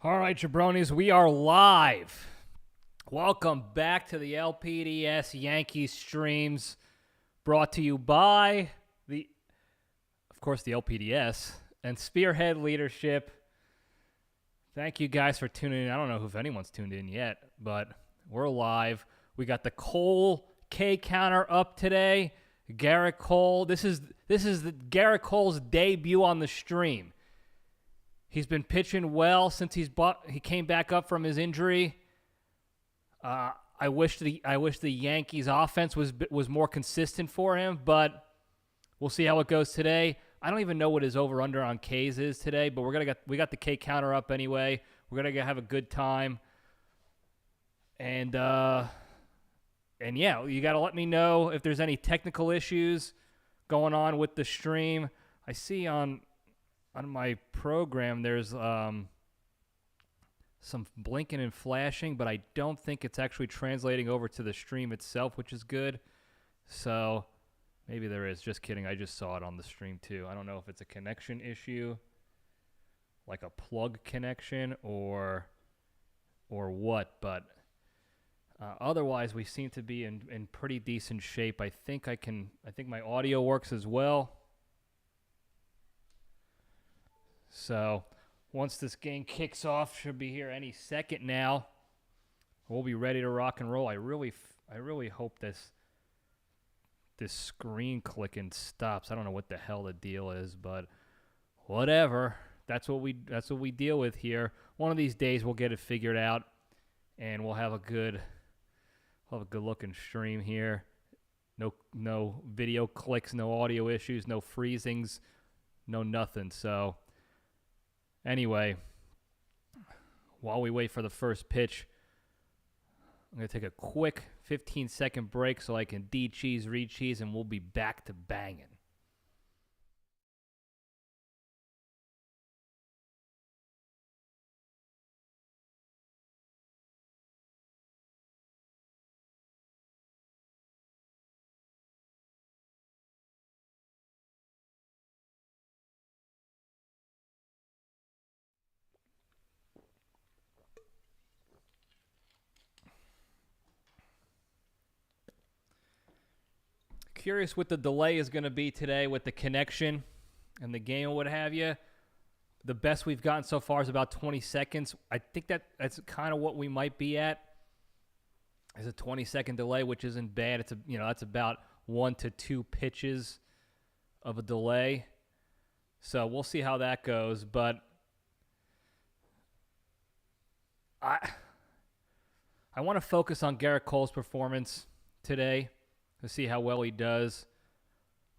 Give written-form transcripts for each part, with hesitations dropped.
All right, jabronis, we are live. Welcome back to the LPDS Yankee streams, brought to you by of course, the LPDS and Spearhead Leadership. Thank you guys for tuning in. I don't know if anyone's tuned in yet, but we're live. We got the Cole K counter up today. Garrett Cole. This is Garrett Cole's debut on the stream. He's been pitching well since he came back up from his injury. I wish the Yankees offense was more consistent for him, but we'll see how it goes today. I don't even know what his over under on Ks is today, but we got the K counter up anyway. We're gonna have a good time, and yeah, you got to let me know if there's any technical issues going on with the stream. I see on my program there's some blinking and flashing, but I don't think it's actually translating over to the stream itself, which is good. So maybe there is. Just kidding. I just saw it on the stream too. I don't know if it's a connection issue, like a plug connection or what, but otherwise we seem to be in pretty decent shape. I think my audio works as well. So once this game kicks off, should be here any second now. We'll be ready to rock and roll. I really hope this screen clicking stops. I don't know what the hell the deal is, but whatever. That's what we deal with here. One of these days we'll get it figured out, and we'll have a good looking stream here. No video clicks, no audio issues, no freezings, no nothing. So anyway, while we wait for the first pitch, I'm going to take a quick 15-second break so I can de-cheese, re-cheese, and we'll be back to banging. Curious what the delay is going to be today with the connection and the game or what have you. The best we've gotten so far is about 20 seconds. I think that's kind of what we might be at. Is a 20-second delay, which isn't bad. That's about 1 to 2 pitches of a delay. So we'll see how that goes, but I want to focus on Garrett Cole's performance today to see how well he does.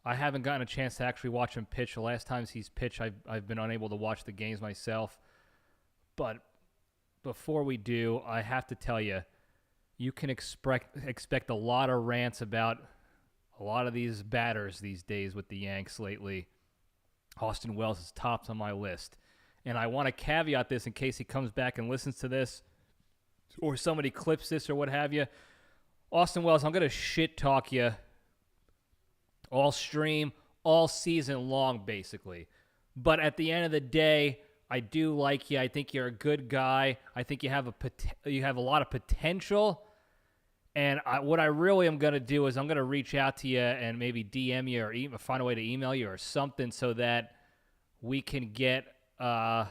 I haven't gotten a chance to actually watch him pitch. The last times he's pitched, I've been unable to watch the games myself. But before we do, I have to tell you, you can expect a lot of rants about a lot of these batters these days with the Yanks lately. Austin Wells is tops on my list. And I want to caveat this in case he comes back and listens to this or somebody clips this or what have you. Austin Wells, I'm going to shit talk you all stream, all season long, basically. But at the end of the day, I do like you. I think you're a good guy. I think you have a lot of potential. And what I really am going to do is I'm going to reach out to you and maybe DM you or find a way to email you or something so that we can get get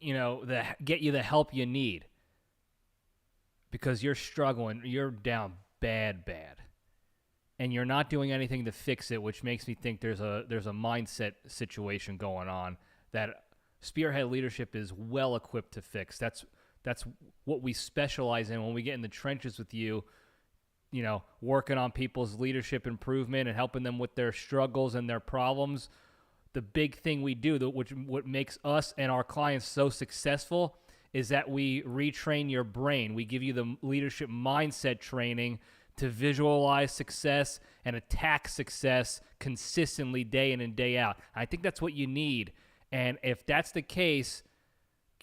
you the help you need. Because you're struggling, you're down bad, and you're not doing anything to fix it, which makes me think there's a mindset situation going on that Spearhead Leadership is well equipped to fix. That's what we specialize in when we get in the trenches with you. Working on people's leadership improvement and helping them with their struggles and their problems. The big thing we do, what makes us and our clients so successful, is that we retrain your brain. We give you the leadership mindset training to visualize success and attack success consistently day in and day out. I think that's what you need. And if that's the case,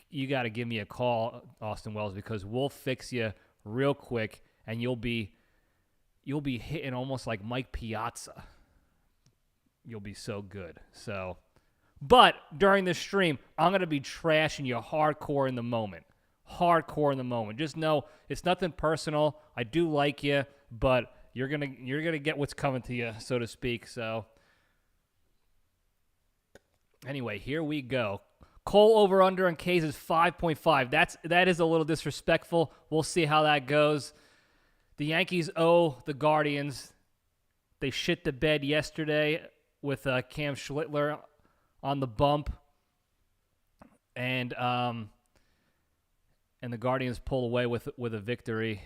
you got to give me a call, Austin Wells, because we'll fix you real quick, and you'll be hitting almost like Mike Piazza. You'll be so good. So But during the stream, I'm going to be trashing you hardcore in the moment. Hardcore in the moment. Just know it's nothing personal. I do like you, but you're gonna get what's coming to you, so to speak. So anyway, here we go. Cole over under on K's is 5.5. That is a little disrespectful. We'll see how that goes. The Yankees owe the Guardians. They shit the bed yesterday with Cam Schlittler on the bump, and the Guardians pull away with a victory.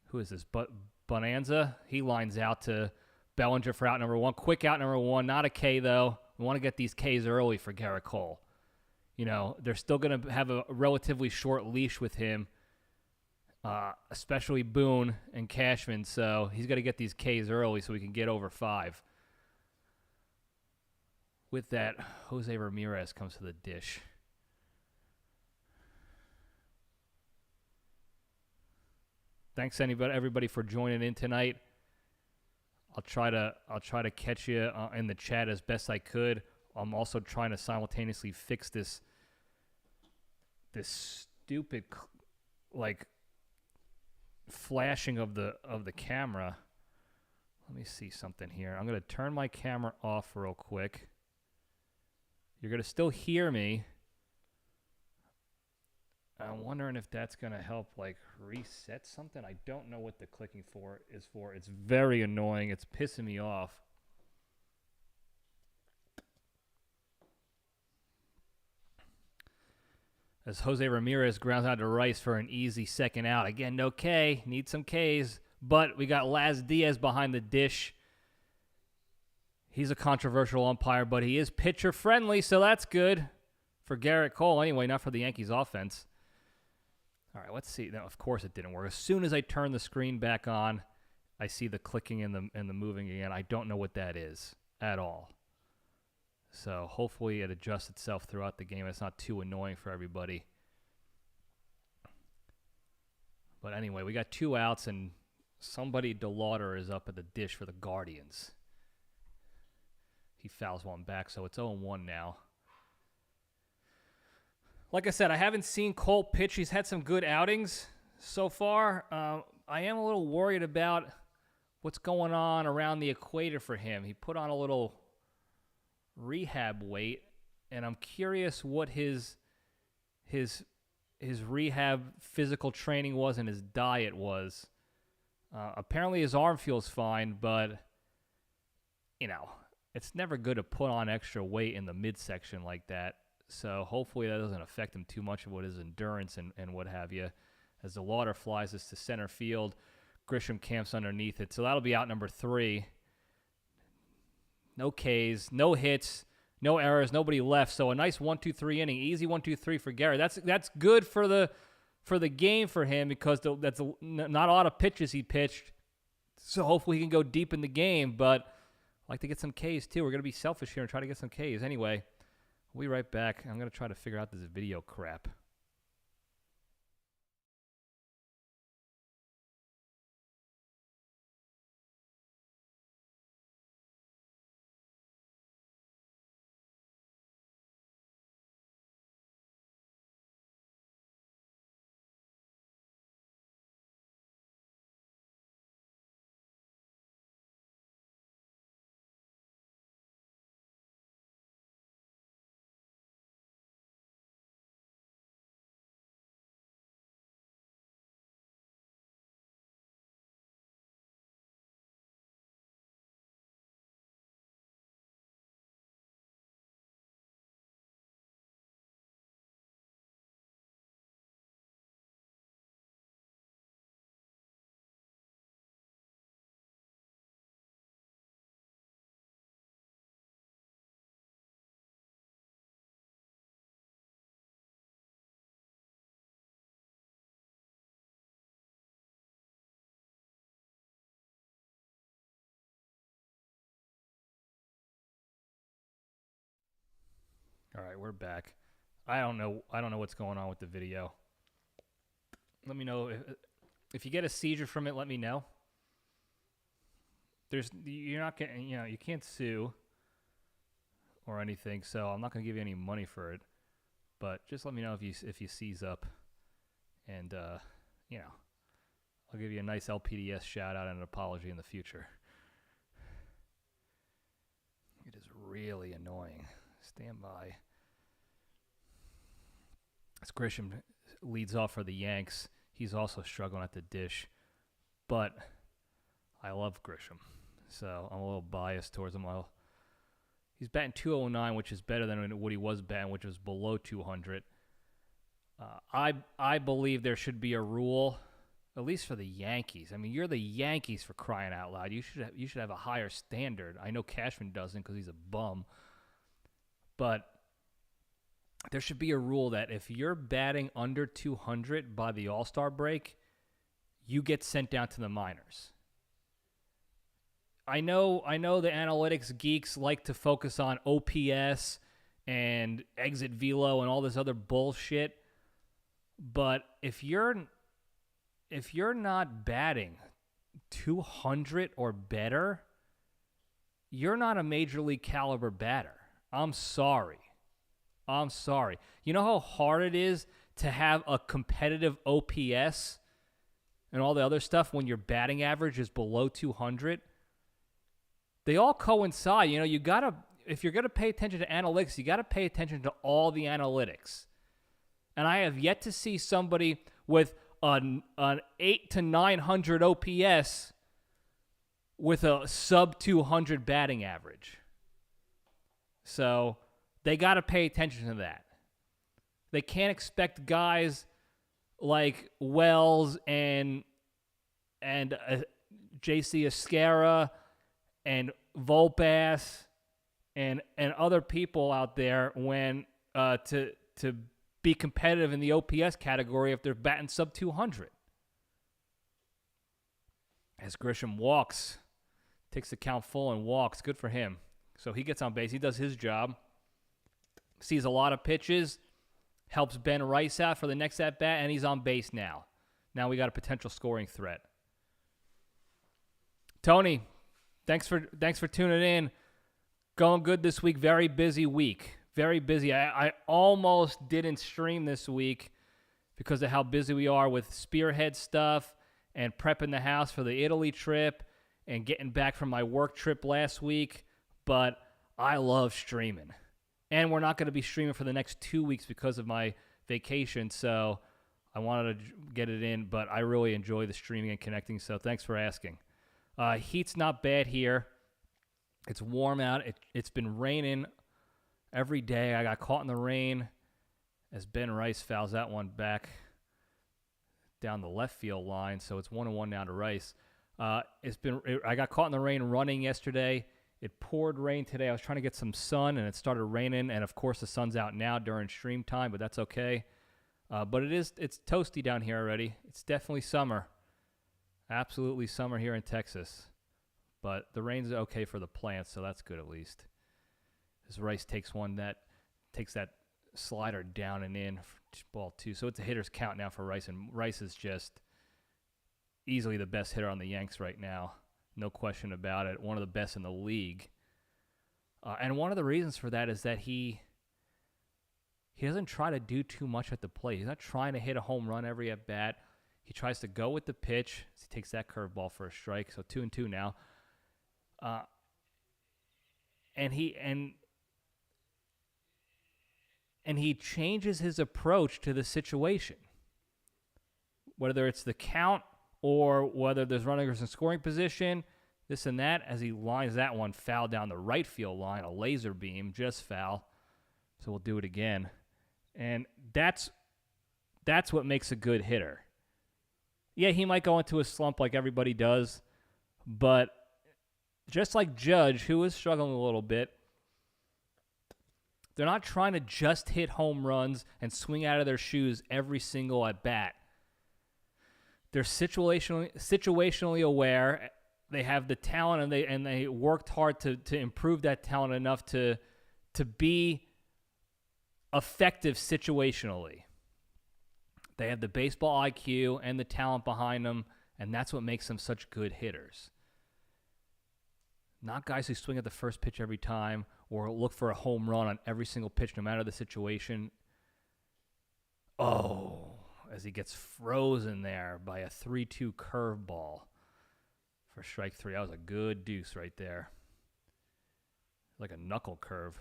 Who is this? Bonanza? He lines out to Bellinger for out number one. Quick out number one. Not a K, though. We want to get these Ks early for Garrett Cole. You know, they're still going to have a relatively short leash with him, especially Boone and Cashman. So he's got to get these Ks early so we can get over 5. With that, Jose Ramirez comes to the dish. Thanks everybody for joining in tonight. I'll try to catch you in the chat as best I could. I'm also trying to simultaneously fix this stupid like flashing of the camera. Let me see something here. I'm going to turn my camera off real quick. You're going to still hear me. I'm wondering if that's going to help, like, reset something. I don't know what the clicking is for. It's very annoying. It's pissing me off. As Jose Ramirez grounds out to Rice for an easy second out. Again, no K. Need some Ks. But we got Laz Diaz behind the dish. He's a controversial umpire, but he is pitcher-friendly, so that's good for Garrett Cole. Anyway, not for the Yankees offense. All right, let's see. Now, of course it didn't work. As soon as I turn the screen back on, I see the clicking and the moving again. I don't know what that is at all. So hopefully it adjusts itself throughout the game. It's not too annoying for everybody. But anyway, we got 2 outs, and somebody DeLauder is up at the dish for the Guardians. He fouls one back, so it's 0-1 now. Like I said, I haven't seen Cole pitch. He's had some good outings so far. I am a little worried about what's going on around the equator for him. He put on a little rehab weight, and I'm curious what his rehab physical training was and his diet was. Apparently his arm feels fine, but, you know, it's never good to put on extra weight in the midsection like that. So hopefully that doesn't affect him too much of what his endurance and what have you. As the Lauder flies this to center field, Grisham camps underneath it. So that'll be out number 3. No Ks, no hits, no errors, nobody left. So a nice 1-2-3 inning, easy 1-2-3 for Garrett. That's good for the game for him because that's not a lot of pitches he pitched. So hopefully he can go deep in the game. But I'd like to get some Ks too. We're gonna be selfish here and try to get some Ks anyway. We'll be right back. I'm going to try to figure out this video crap. All right, we're back. I don't know what's going on with the video. Let me know if you get a seizure from it. Let me know. You're not getting, you can't sue or anything, so I'm not going to give you any money for it. But just let me know if you seize up, and I'll give you a nice LPDS shout out and an apology in the future. It is really annoying. Stand by. As Grisham leads off for the Yanks, he's also struggling at the dish, but I love Grisham, so I'm a little biased towards him. He's batting .209, which is better than what he was batting, which was below 200. I believe there should be a rule, at least for the Yankees. I mean, you're the Yankees, for crying out loud. You should have a higher standard. I know Cashman doesn't because he's a bum, but there should be a rule that if you're batting under 200 by the All-Star break, you get sent down to the minors. I know the analytics geeks like to focus on OPS and exit velo and all this other bullshit, but if you're not batting 200 or better, you're not a major league caliber batter. I'm sorry. You know how hard it is to have a competitive OPS and all the other stuff when your batting average is below 200? They all coincide. You gotta, if you're gonna pay attention to analytics, you gotta pay attention to all the analytics. And I have yet to see somebody with an 8 to 900 OPS with a sub 200 batting average. So they got to pay attention to that. They can't expect guys like Wells and J.C. Escara and Volpas and other people out there when to be competitive in the OPS category if they're batting sub 200. As Grisham walks, takes the count full and walks. Good for him. So he gets on base. He does his job. Sees a lot of pitches. Helps Ben Rice out for the next at-bat, and he's on base now. Now we got a potential scoring threat. Tony, thanks for tuning in. Going good this week. Very busy week. Very busy. I almost didn't stream this week because of how busy we are with Spearhead stuff and prepping the house for the Italy trip and getting back from my work trip last week. But I love streaming. And we're not going to be streaming for the next 2 weeks because of my vacation, so I wanted to get it in, but I really enjoy the streaming and connecting, so thanks for asking. Heat's not bad here. It's warm out. It's been raining every day. I got caught in the rain as Ben Rice fouls that one back down the left field line, so it's 1-1 now to Rice. I got caught in the rain running yesterday. It poured rain today. I was trying to get some sun, and it started raining. And, of course, the sun's out now during stream time, but that's okay. But it's toasty down here already. It's definitely summer. Absolutely summer here in Texas. But the rain's okay for the plants, so that's good at least. As Rice takes that slider down and in for ball two. So it's a hitter's count now for Rice, and Rice is just easily the best hitter on the Yanks right now. No question about it. One of the best in the league. And one of the reasons for that is that he doesn't try to do too much at the plate. He's not trying to hit a home run every at-bat. He tries to go with the pitch. He takes that curveball for a strike. So 2-2 now. And he changes his approach to the situation. Whether it's the count or whether there's runners in scoring position, this and that, as he lines that one foul down the right field line, a laser beam, just foul. So we'll do it again. And that's what makes a good hitter. Yeah, he might go into a slump like everybody does, but just like Judge, who is struggling a little bit, they're not trying to just hit home runs and swing out of their shoes every single at-bat. They're situationally aware. They have the talent, and they worked hard to improve that talent enough to be effective situationally. They have the baseball IQ and the talent behind them, and that's what makes them such good hitters. Not guys who swing at the first pitch every time or look for a home run on every single pitch, no matter the situation. Oh, as he gets frozen there by a 3-2 curveball for strike 3. That was a good deuce right there. Like a knuckle curve.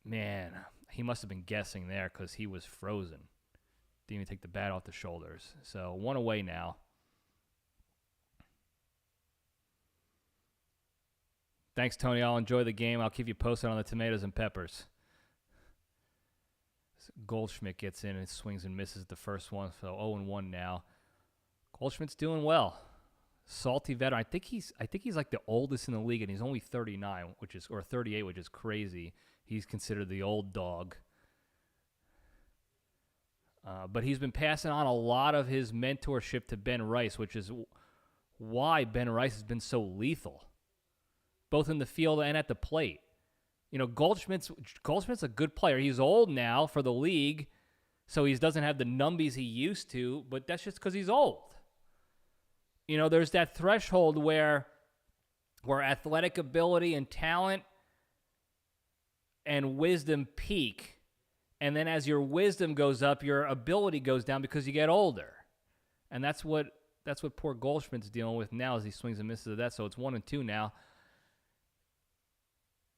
Man, he must have been guessing there because he was frozen. Didn't even take the bat off the shoulders. So 1 away now. Thanks, Tony. I'll enjoy the game. I'll keep you posted on the tomatoes and peppers. Goldschmidt gets in and swings and misses the first one. So 0-1 now. Goldschmidt's doing well. Salty veteran. I think he's like the oldest in the league, and he's only 39, or 38, which is crazy. He's considered the old dog. But he's been passing on a lot of his mentorship to Ben Rice, which is why Ben Rice has been so lethal, both in the field and at the plate. You know, Goldschmidt's a good player. He's old now for the league, so he doesn't have the numbies he used to, but that's just because he's old. You know, there's that threshold where athletic ability and talent and wisdom peak, and then as your wisdom goes up, your ability goes down because you get older. And that's what poor Goldschmidt's dealing with now as he swings and misses at that. So it's 1-2 now.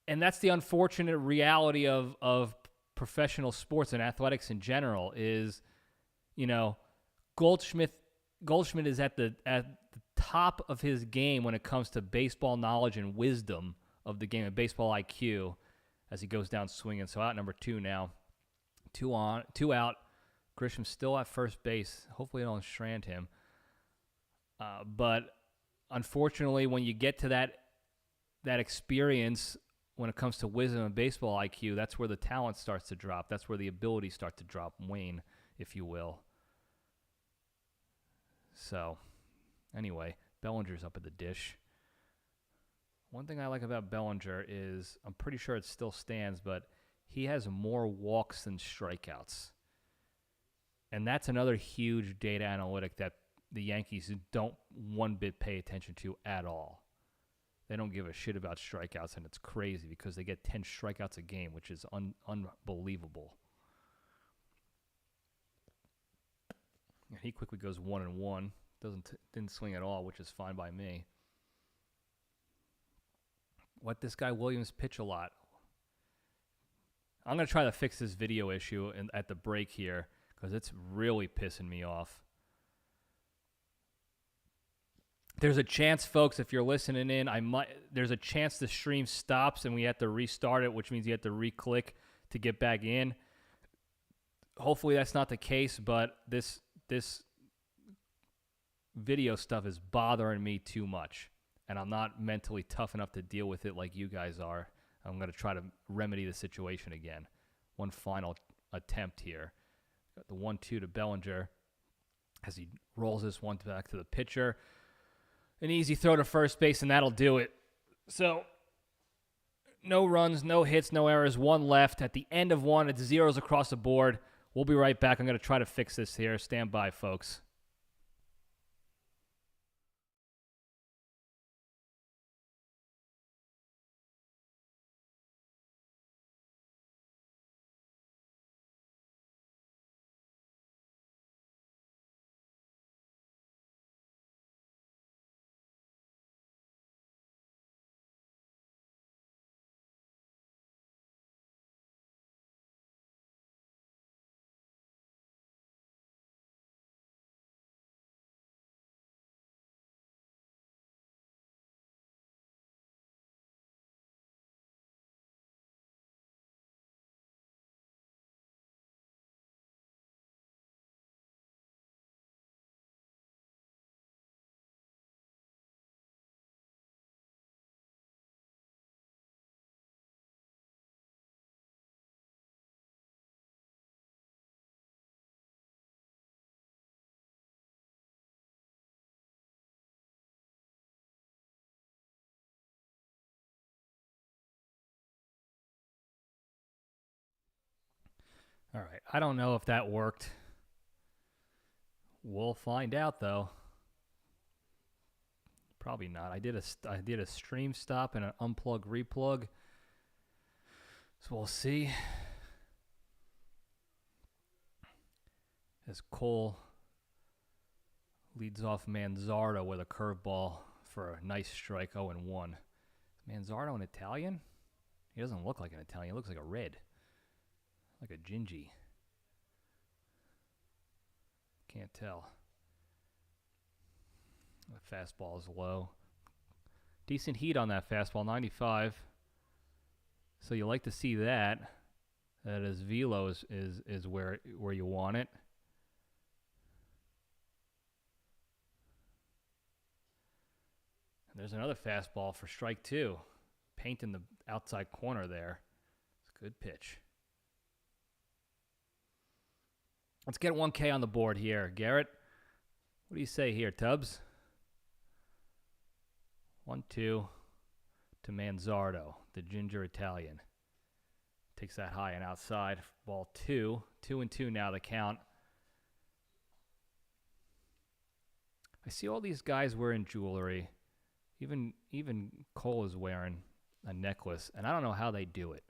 And that's the unfortunate reality of professional sports and athletics in general is, you know, Goldschmidt is at the top of his game when it comes to baseball knowledge and wisdom of the game and baseball IQ as he goes down swinging. So out number 2 now. 2 out. Grisham's still at first base. Hopefully they don't strand him. But unfortunately, when you get to that experience, when it comes to wisdom and baseball IQ, that's where the talent starts to drop. That's where the ability starts to drop, wane, if you will. So, anyway, Bellinger's up at the dish. One thing I like about Bellinger is, I'm pretty sure it still stands, but he has more walks than strikeouts. And that's another huge data analytic that the Yankees don't one bit pay attention to at all. They don't give a shit about strikeouts, and it's crazy because they get 10 strikeouts a game, which is unbelievable. And he quickly goes 1-1. Didn't swing at all, which is fine by me. Let this guy Williams pitch a lot. I'm going to try to fix this video issue at the break here because it's really pissing me off. There's a chance, folks, if you're listening in, there's a chance the stream stops and we have to restart it, which means you have to re-click to get back in. Hopefully that's not the case, but this video stuff is bothering me too much, and I'm not mentally tough enough to deal with it like you guys are. I'm going to try to remedy the situation again. One final attempt here. Got the 1-2 to Bellinger as he rolls this one back to the pitcher. An easy throw to first base, and that'll do it. So, no runs, no hits, no errors, 1 left. At the end of 1, it's zeros across the board. We'll be right back. I'm going to try to fix this here. Stand by, folks. All right. I don't know if that worked. We'll find out, though. Probably not. I did a stream stop and an unplug replug. So we'll see. As Cole leads off Manzardo with a curveball for a nice strike, 0-1. Manzardo an Italian? He doesn't look like an Italian. He looks like a red. Like a Gingy. Can't tell. The fastball is low. Decent heat on that fastball, 95. So you like to see that. That his velo is where you want it. And there's another fastball for strike 2. Painting the outside corner there. It's a good pitch. Let's get 1K on the board here. Garrett, what do you say here, Tubbs? 1-2 to Manzardo, the ginger Italian. Takes that high and outside. Ball 2. 2-2 now the count. I see all these guys wearing jewelry. Even Cole is wearing a necklace, and I don't know how they do it.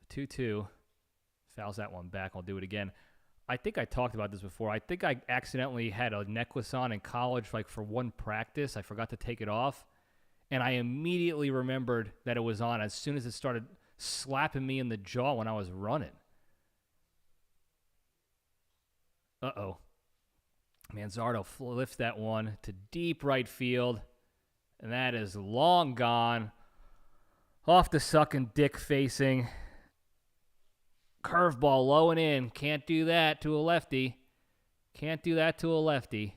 The 2-2 fouls that one back. I'll do it again. I think I talked about this before. I think I accidentally had a necklace on in college, like for one practice. I forgot to take it off, and I immediately remembered that it was on as soon as it started slapping me in the jaw when I was running. Uh-oh. Manzardo lifts that one to deep right field, and that is long gone. Off the sucking dick facing. Curveball low and in. Can't do that to a lefty. Can't do that to a lefty.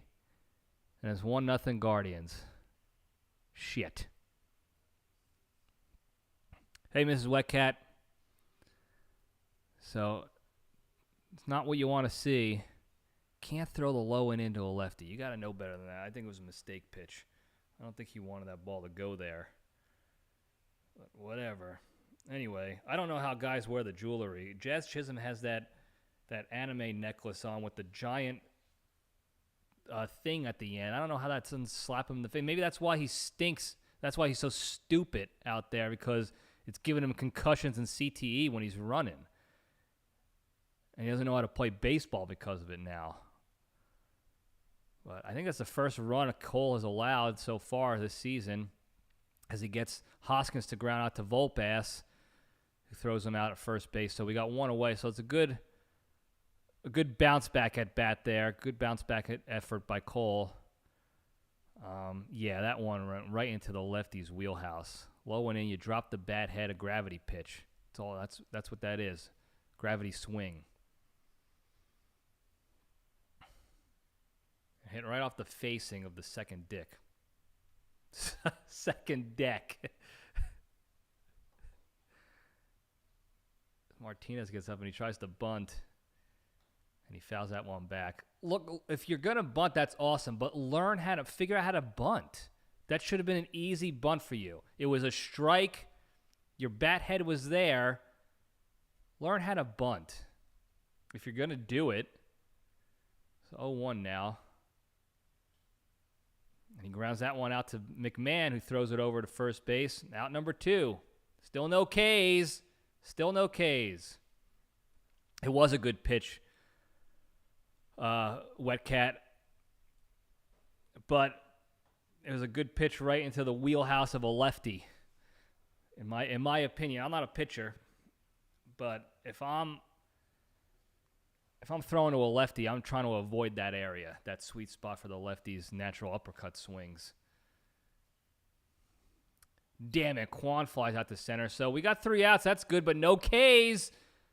And it's 1-0 Guardians. Shit. Hey, Mrs. Wetcat. So, it's not what you want to see. Can't throw the low and into a lefty. You got to know better than that. I think it was a mistake pitch. I don't think he wanted that ball to go there. But whatever. Anyway, I don't know how guys wear the jewelry. Jazz Chisholm has that anime necklace on with the giant thing at the end. I don't know how that doesn't slap him in the face. Maybe that's why he stinks. That's why he's so stupid out there, because it's giving him concussions and CTE when he's running. And he doesn't know how to play baseball because of it now. But I think that's the first run Cole has allowed so far this season, as he gets Hoskins to ground out to Volpass, who throws him out at first base. So we got one away. So it's a good bounce back at bat there. Good bounce back at effort by Cole. Yeah, that one went right into the lefty's wheelhouse. Low and in, you drop the bat head, a gravity pitch. That's what that is. Gravity swing. Hit right off the facing of the second dick. Second deck. Martinez gets up and he tries to bunt, and he fouls that one back. Look, if you're going to bunt, that's awesome, but figure out how to bunt. That should have been an easy bunt for you. It was a strike. Your bat head was there. Learn how to bunt. If you're going to do it. It's 0-1 now. And he grounds that one out to McMahon, who throws it over to first base. Out number 2. Still no Ks. Still no Ks. It was a good pitch, Wet Cat. But it was a good pitch right into the wheelhouse of a lefty. In my opinion, I'm not a pitcher, but if I'm throwing to a lefty, I'm trying to avoid that area, that sweet spot for the lefty's natural uppercut swings. Damn it, Quan flies out to center. So we got 3 outs. That's good, but no Ks.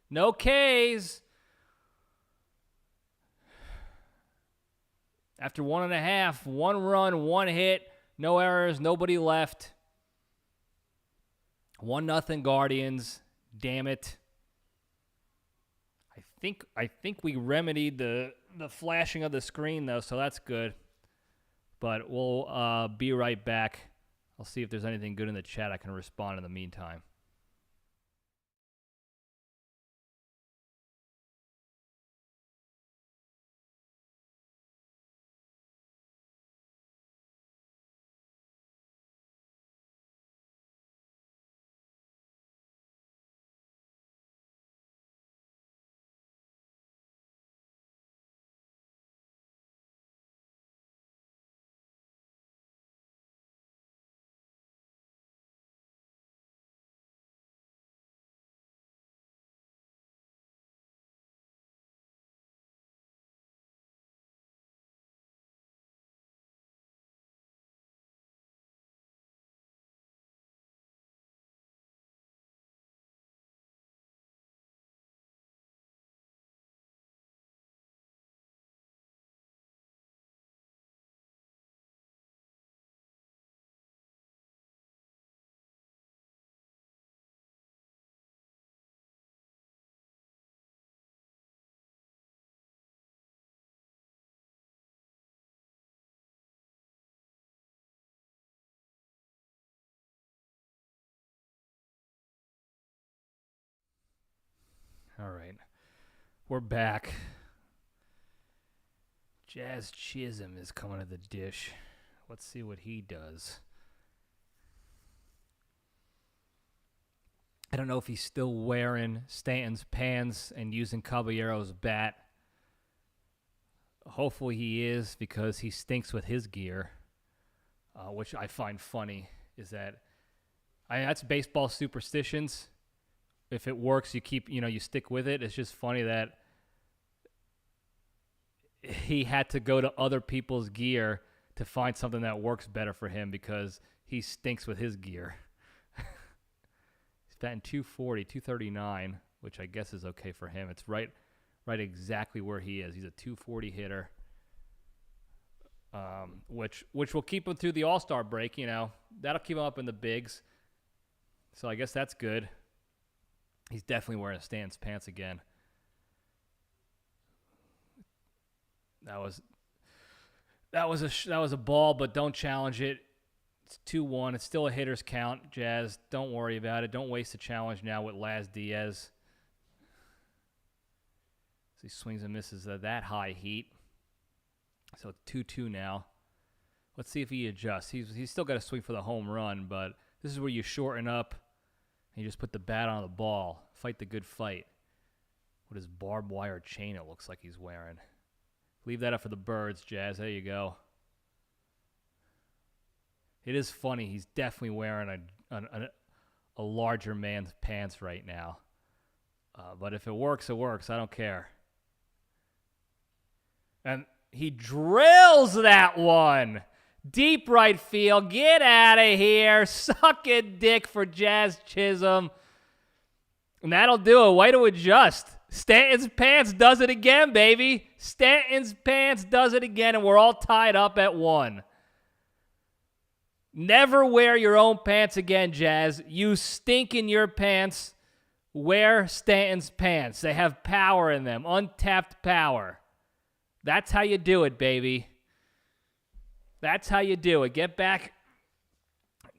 No Ks. After 1.5, 1 run, 1 hit, no errors, nobody left. 1-0 Guardians. Damn it. I think we remedied the flashing of the screen, though, so that's good. But we'll be right back. I'll see if there's anything good in the chat I can respond in the meantime. We're back. Jazz Chisholm is coming to the dish. Let's see what he does. I don't know if he's still wearing Stanton's pants and using Caballero's bat. Hopefully he is, because he stinks with his gear, which I find funny. Is that that's baseball superstitions. If it works, you stick with it. It's just funny that he had to go to other people's gear to find something that works better for him, because he stinks with his gear. He's batting 240, 239, which I guess is okay for him. It's right exactly where he is. He's a 240 hitter, which will keep him through the All-Star break. That'll keep him up in the bigs. So I guess that's good. He's definitely wearing Stanton's pants again. That was a ball, but don't challenge it. It's 2-1. It's still a hitter's count. Jazz, don't worry about it. Don't waste the challenge now with Laz Diaz. So he swings and misses that high heat. So 2-2 now. Let's see if he adjusts. He's still got to swing for the home run, but this is where you shorten up and you just put the bat on the ball. Fight the good fight. What his barbed wire chain it looks like he's wearing. Leave that up for the birds, Jazz. There you go. It is funny. He's definitely wearing a larger man's pants right now. But if it works, it works. I don't care. And he drills that one. Deep right field. Get out of here. Suck it, dick, for Jazz Chisholm. And that'll do it. Way to adjust. Stanton's pants does it again, baby. Stanton's pants does it again, and we're all tied up at 1. Never wear your own pants again, Jazz. You stink in your pants. Wear Stanton's pants. They have power in them. Untapped power. That's how you do it, baby. That's how you do it. Get back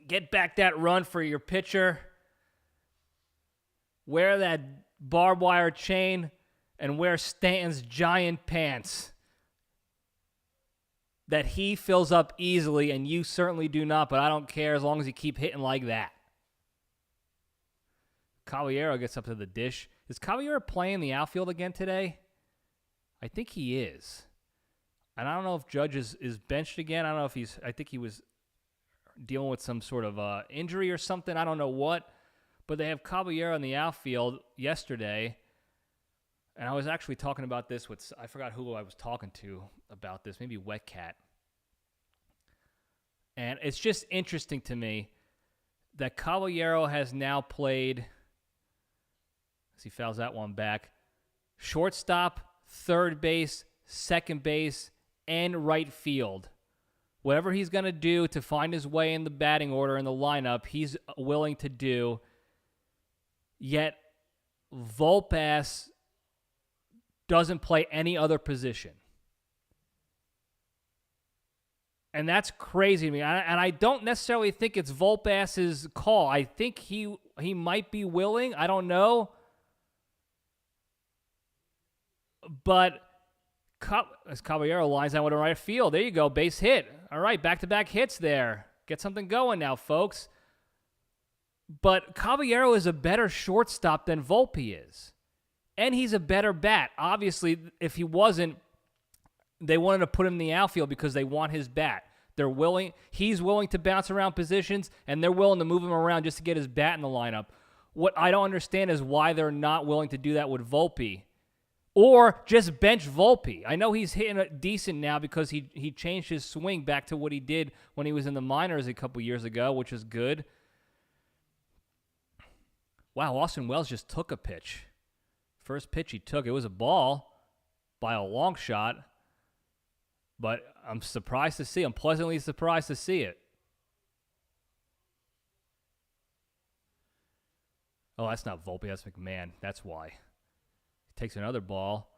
that run for your pitcher. Wear that barbed wire chain and wear Stanton's giant pants that he fills up easily, and you certainly do not, but I don't care as long as you keep hitting like that. Caballero gets up to the dish. Is Caballero playing the outfield again today? I think he is. And I don't know if Judge is benched again. I don't know if I think he was dealing with some sort of injury or something. I don't know what. But they have Caballero in the outfield yesterday. And I was actually talking about this with, I forgot who I was talking to about this, maybe Wet Cat. And it's just interesting to me that Caballero has now played, as he fouls that one back, shortstop, third base, second base, and right field. Whatever he's going to do to find his way in the batting order in the lineup, he's willing to do. Yet, Volpass doesn't play any other position. And that's crazy to me. And I don't necessarily think it's Volpass's call. I think he might be willing. I don't know. But as Caballero lines out with a right field, there you go, base hit. All right, back-to-back hits there. Get something going now, folks. But Caballero is a better shortstop than Volpe is. And he's a better bat. Obviously, if he wasn't, they wanted to put him in the outfield because they want his bat. He's willing to bounce around positions, and they're willing to move him around just to get his bat in the lineup. What I don't understand is why they're not willing to do that with Volpe. Or just bench Volpe. I know he's hitting it decent now because he changed his swing back to what he did when he was in the minors a couple years ago, which is good. Wow, Austin Wells just took a pitch. First pitch he took, it was a ball by a long shot. But I'm pleasantly surprised to see it. Oh, that's not Volpe, that's McMahon. That's why. He takes another ball.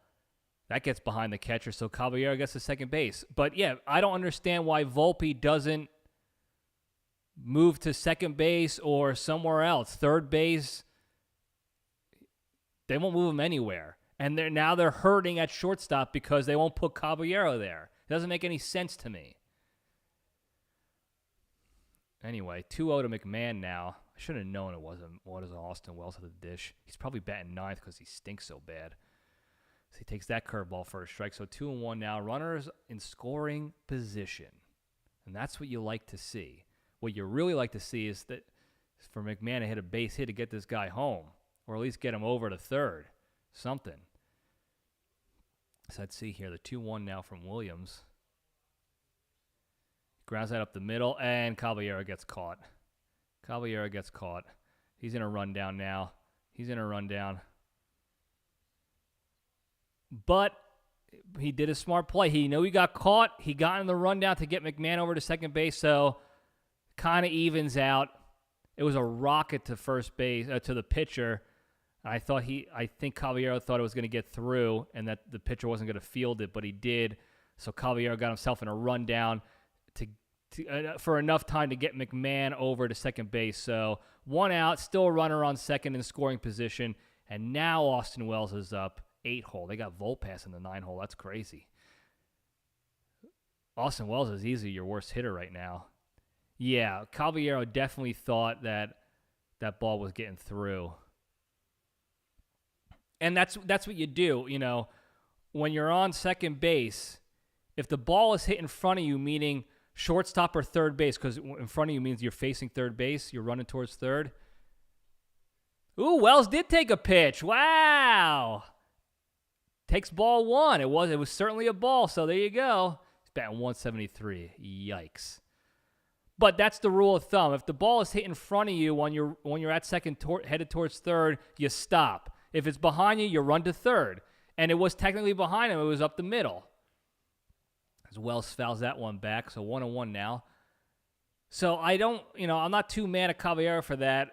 That gets behind the catcher, so Caballero gets to second base. But yeah, I don't understand why Volpe doesn't move to second base or somewhere else. Third base, they won't move him anywhere. And they're hurting at shortstop because they won't put Caballero there. It doesn't make any sense to me. Anyway, 2-0 to McMahon now. I should have known it wasn't Austin Wells at the dish. He's probably batting ninth because he stinks so bad. So he takes that curveball for a strike. So 2-1 now. Runners in scoring position. And that's what you like to see. What you really like to see is that for McMahon to hit a base hit to get this guy home. Or at least get him over to third. Something. So let's see here. The 2-1 now from Williams. Grounds that up the middle, and Caballero gets caught. He's in a rundown now. But he did a smart play. He knew he got caught. He got in the rundown to get McMahon over to second base, so kind of evens out. It was a rocket to first base, to the pitcher. I think Caballero thought it was going to get through and that the pitcher wasn't going to field it, but he did. So Caballero got himself in a rundown for enough time to get McMahon over to second base. So 1 out, still a runner on second in scoring position. And now Austin Wells is up 8-hole. They got Volpass in the 9-hole. That's crazy. Austin Wells is easily your worst hitter right now. Yeah, Caballero definitely thought that ball was getting through. And that's what you do, when you're on second base. If the ball is hit in front of you, meaning shortstop or third base, because in front of you means you're facing third base, you're running towards third. Ooh, Wells did take a pitch. Wow. Takes ball 1. It was certainly a ball, so there you go. He's batting 173. Yikes. But that's the rule of thumb. If the ball is hit in front of you when you're at second headed towards third, you stop. If it's behind you, you run to third. And it was technically behind him. It was up the middle. As Wells fouls that one back, so 1-1 now. So I'm not too mad at Caballero for that.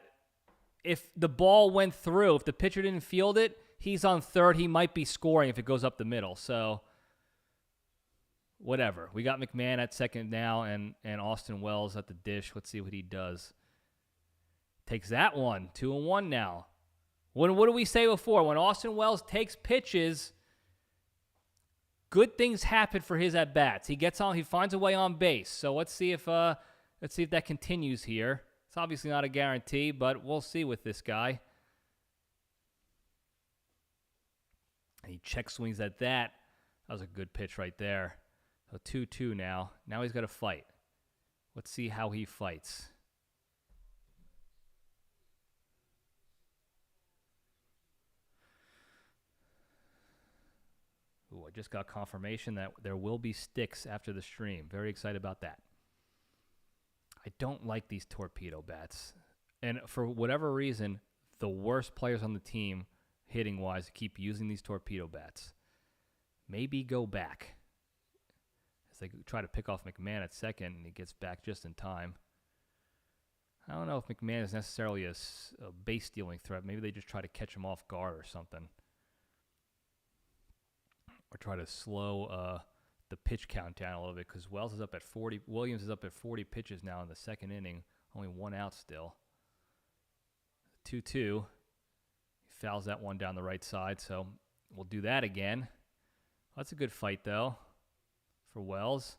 If the ball went through, if the pitcher didn't field it, he's on third. He might be scoring if it goes up the middle. So whatever. We got McMahon at second now and Austin Wells at the dish. Let's see what he does. Takes that one. 2-1 now. What did we say before? When Austin Wells takes pitches, good things happen for his at-bats. He gets on, he finds a way on base. So let's see if that continues here. It's obviously not a guarantee, but we'll see with this guy. He check swings at that. That was a good pitch right there. So 2-2 now. Now he's got to fight. Let's see how he fights. Ooh, I just got confirmation that there will be sticks after the stream. Very excited about that. I don't like these torpedo bats. And for whatever reason, the worst players on the team, hitting-wise, keep using these torpedo bats. Maybe go back. As they try to pick off McMahon at second, and he gets back just in time. I don't know if McMahon is necessarily a base-stealing threat. Maybe they just try to catch him off guard or something. Or try to slow the pitch count down a little bit because Wells is up at 40. Williams is up at 40 pitches now in the second inning. Only 1 out still. 2-2. He fouls that one down the right side, so we'll do that again. That's a good fight, though, for Wells.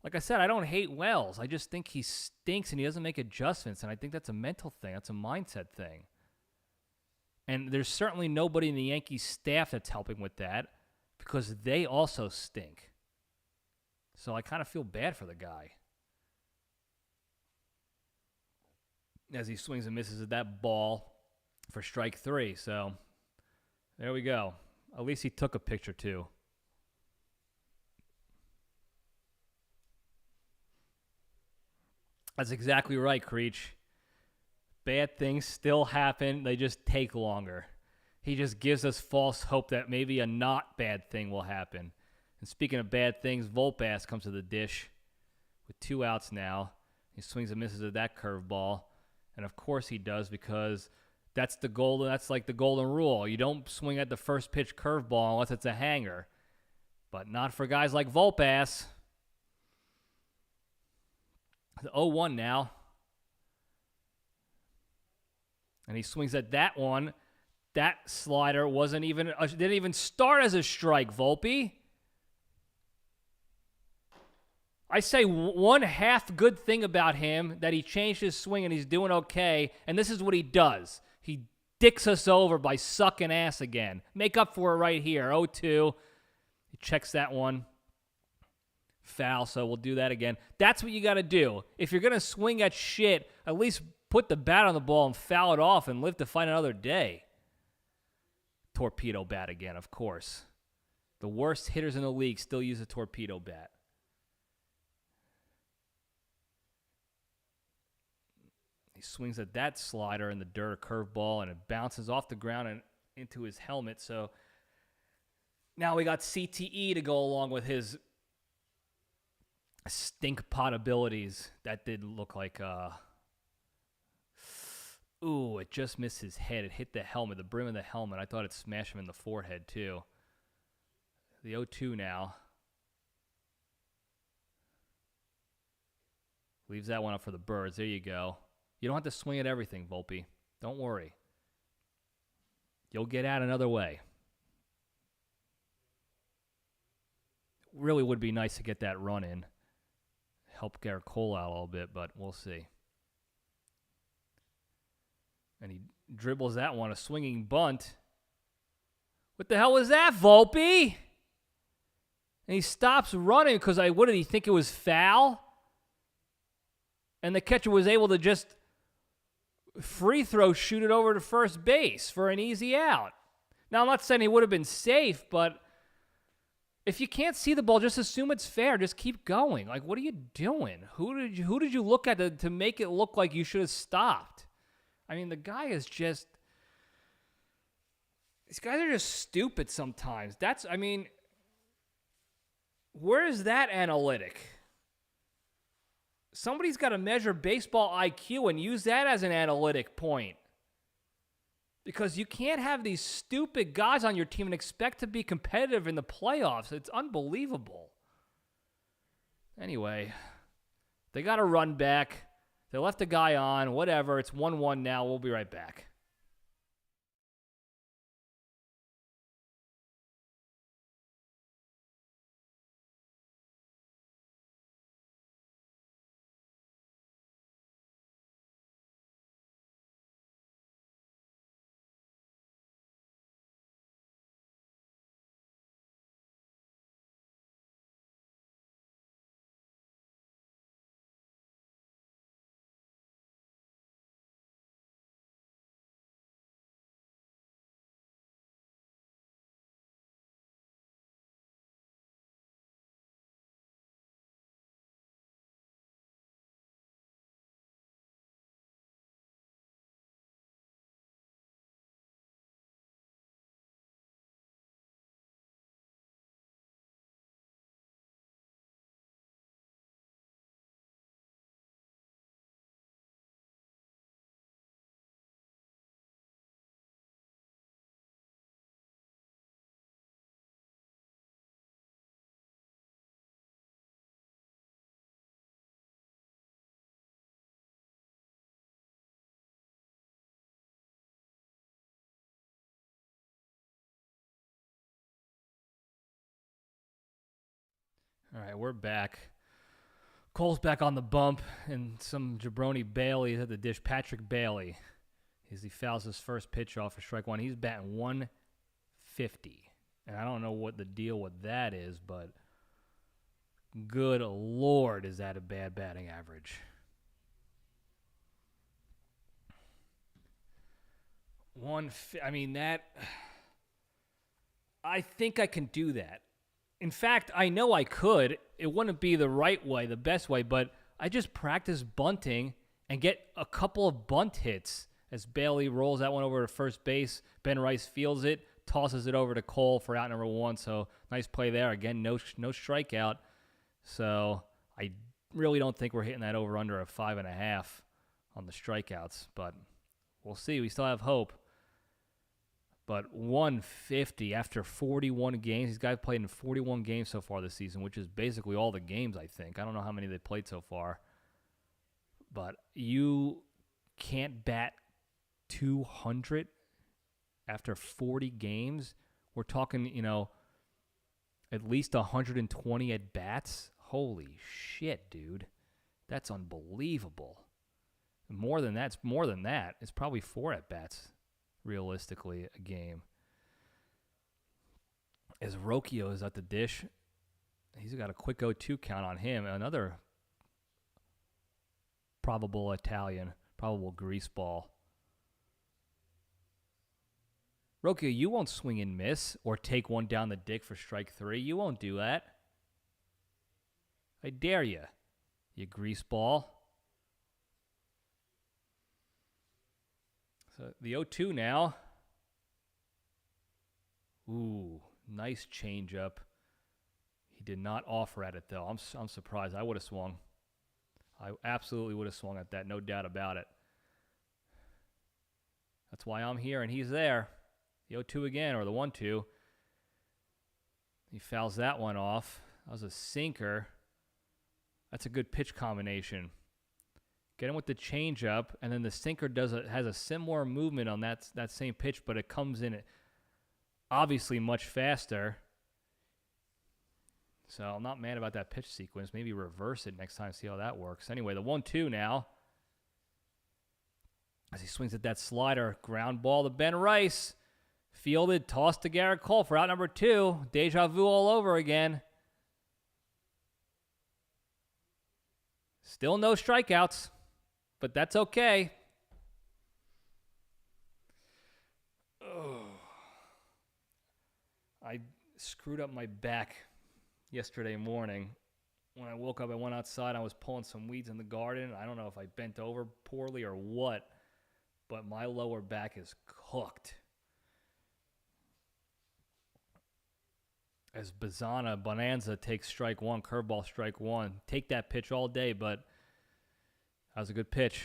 Like I said, I don't hate Wells. I just think he stinks and he doesn't make adjustments, and I think that's a mental thing. That's a mindset thing. And there's certainly nobody in the Yankees staff that's helping with that, because they also stink. So I kind of feel bad for the guy. As he swings and misses at that ball for strike 3. So there we go. At least he took a picture too. That's exactly right, Creech. Bad things still happen. They just take longer. He just gives us false hope that maybe a not bad thing will happen. And speaking of bad things, Volpass comes to the dish with 2 outs now. He swings and misses at that curveball. And of course he does, because that's like the golden rule. You don't swing at the first pitch curveball unless it's a hanger. But not for guys like Volpass. The 0-1 now. And he swings at that one. That slider didn't even start as a strike, Volpe. I say one half good thing about him, that he changed his swing and he's doing okay, and this is what he does. He dicks us over by sucking ass again. Make up for it right here, 0-2. He checks that one. Foul, so we'll do that again. That's what you got to do. If you're going to swing at shit, at least put the bat on the ball and foul it off and live to fight another day. Torpedo bat again, of course. The worst hitters in the league still use a torpedo bat. He swings at that slider in the dirt, a curveball, and it bounces off the ground and into his helmet. So now we it CTE to go along with his stink pot abilities. That did look like, it just missed his head. It hit the helmet, the brim of the helmet. I thought it smashed him in the forehead, too. The 0-2 now. Leaves that one up for the birds. There you go. You don't have to swing at everything, Volpe. Don't worry. You'll get out another way. Really would be nice to get that run in. Help Garrett Cole out a little bit, but we'll see. And he dribbles that one, a swinging bunt. What the hell was that, Volpe? And he stops running because what did he think it was foul? And the catcher was able to just free throw shoot it over to first base for an easy out. Now, I'm not saying he would have been safe, but if you can't see the ball, just assume it's fair. Just keep going. Like, what are you doing? Who did you look at to make it look like you should have stopped? I mean, the guy is just... These guys are just stupid sometimes. Where is that analytic? Somebody's got to measure baseball IQ and use that as an analytic point. Because you can't have these stupid guys on your team and expect to be competitive in the playoffs. It's unbelievable. Anyway, they got to run back. They left a guy on. Whatever. It's 1-1 now. We'll be right back. All right, we're back. Cole's back on the bump, and some jabroni Bailey is at the dish. Patrick Bailey, as he fouls his first pitch off for strike one. He's batting 150. And I don't know what the deal with that is, but good Lord, is that a bad batting average. I think I can do that. In fact, I know I could. It wouldn't be the right way, the best way, but I just practice bunting and get a couple of bunt hits as Bailey rolls that one over to first base. Ben Rice fields it, tosses it over to Cole for out number one. So nice play there. Again, no strikeout. So I really don't think we're hitting that over under a 5.5 on the strikeouts, but we'll see. We still have hope. But 150 after 41 games. These guys played in 41 games so far this season, which is basically all the games, I think. I don't know how many they played so far. But you can't bat 200 after 40 games. We're talking, at least 120 at bats. Holy shit, dude. That's unbelievable. More than that. It's probably 4 at bats, realistically, a game. As Rocchio is at the dish, he's got a quick 0-2 count on him. Another probable grease ball. Rocchio, you won't swing and miss or take one down the dick for strike 3. You won't do that. I dare you, you grease ball. So the 0-2 now. Ooh, nice changeup. He did not offer at it, though. I'm surprised. I would have swung. I absolutely would have swung at that, no doubt about it. That's why I'm here and he's there. The 0-2 again, or the 1-2. He fouls that one off. That was a sinker. That's a good pitch combination. Get him with the changeup, and then the sinker has a similar movement on that same pitch, but it comes in obviously much faster. So I'm not mad about that pitch sequence. Maybe reverse it next time, see how that works. Anyway, the 1-2 now. As he swings at that slider, ground ball to Ben Rice. Fielded, tossed to Garrett Cole for out number 2. Deja vu all over again. Still no strikeouts, but that's okay. Oh. I screwed up my back yesterday morning. When I woke up, I went outside. I was pulling some weeds in the garden. I don't know if I bent over poorly or what, but my lower back is cooked. As Bonanza takes strike 1, curveball strike 1. Take that pitch all day, but that was a good pitch.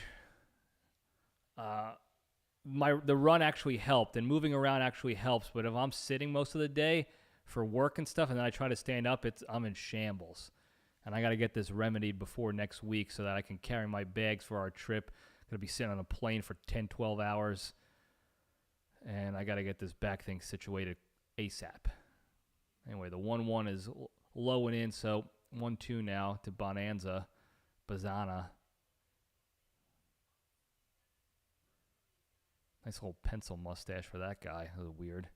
The run actually helped, and moving around actually helps, but if I'm sitting most of the day for work and stuff, and then I try to stand up, I'm in shambles. And I got to get this remedied before next week so that I can carry my bags for our trip. Going to be sitting on a plane for 10, 12 hours, and I got to get this back thing situated ASAP. Anyway, the 1-1 is low and in, so 1-2 now to Bonanza. Bazana. Nice little pencil mustache for that guy. That was weird.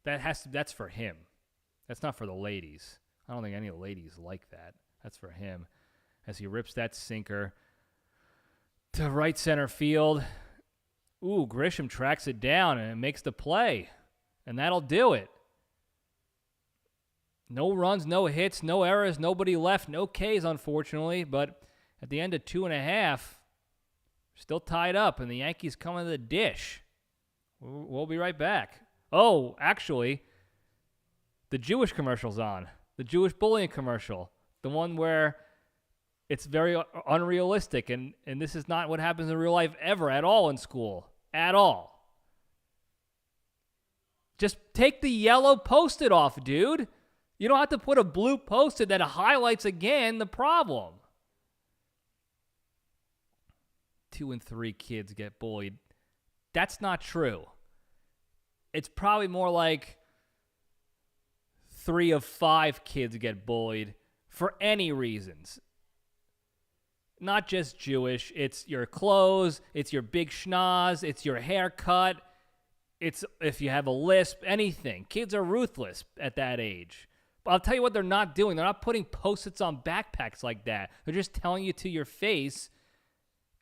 That's for him. That's not for the ladies. I don't think any of the ladies like that. That's for him. As he rips that sinker to right center field. Ooh, Grisham tracks it down and makes the play. And that'll do it. No runs, no hits, no errors, nobody left, no Ks, unfortunately. But at the end of 2.5, still tied up, and the Yankees come in the dish. We'll be right back. Oh, actually, the Jewish commercial's on. The Jewish bullying commercial. The one where it's very unrealistic, and this is not what happens in real life ever at all in school. At all. Just take the yellow Post-it off, dude. You don't have to put a blue Post-it that highlights again the problem. 2 and 3 kids get bullied. That's not true. It's probably more like 3 of 5 kids get bullied for any reasons. Not just Jewish. It's your clothes. It's your big schnoz. It's your haircut. It's if you have a lisp, anything. Kids are ruthless at that age. But I'll tell you what they're not doing. They're not putting Post-its on backpacks like that. They're just telling you to your face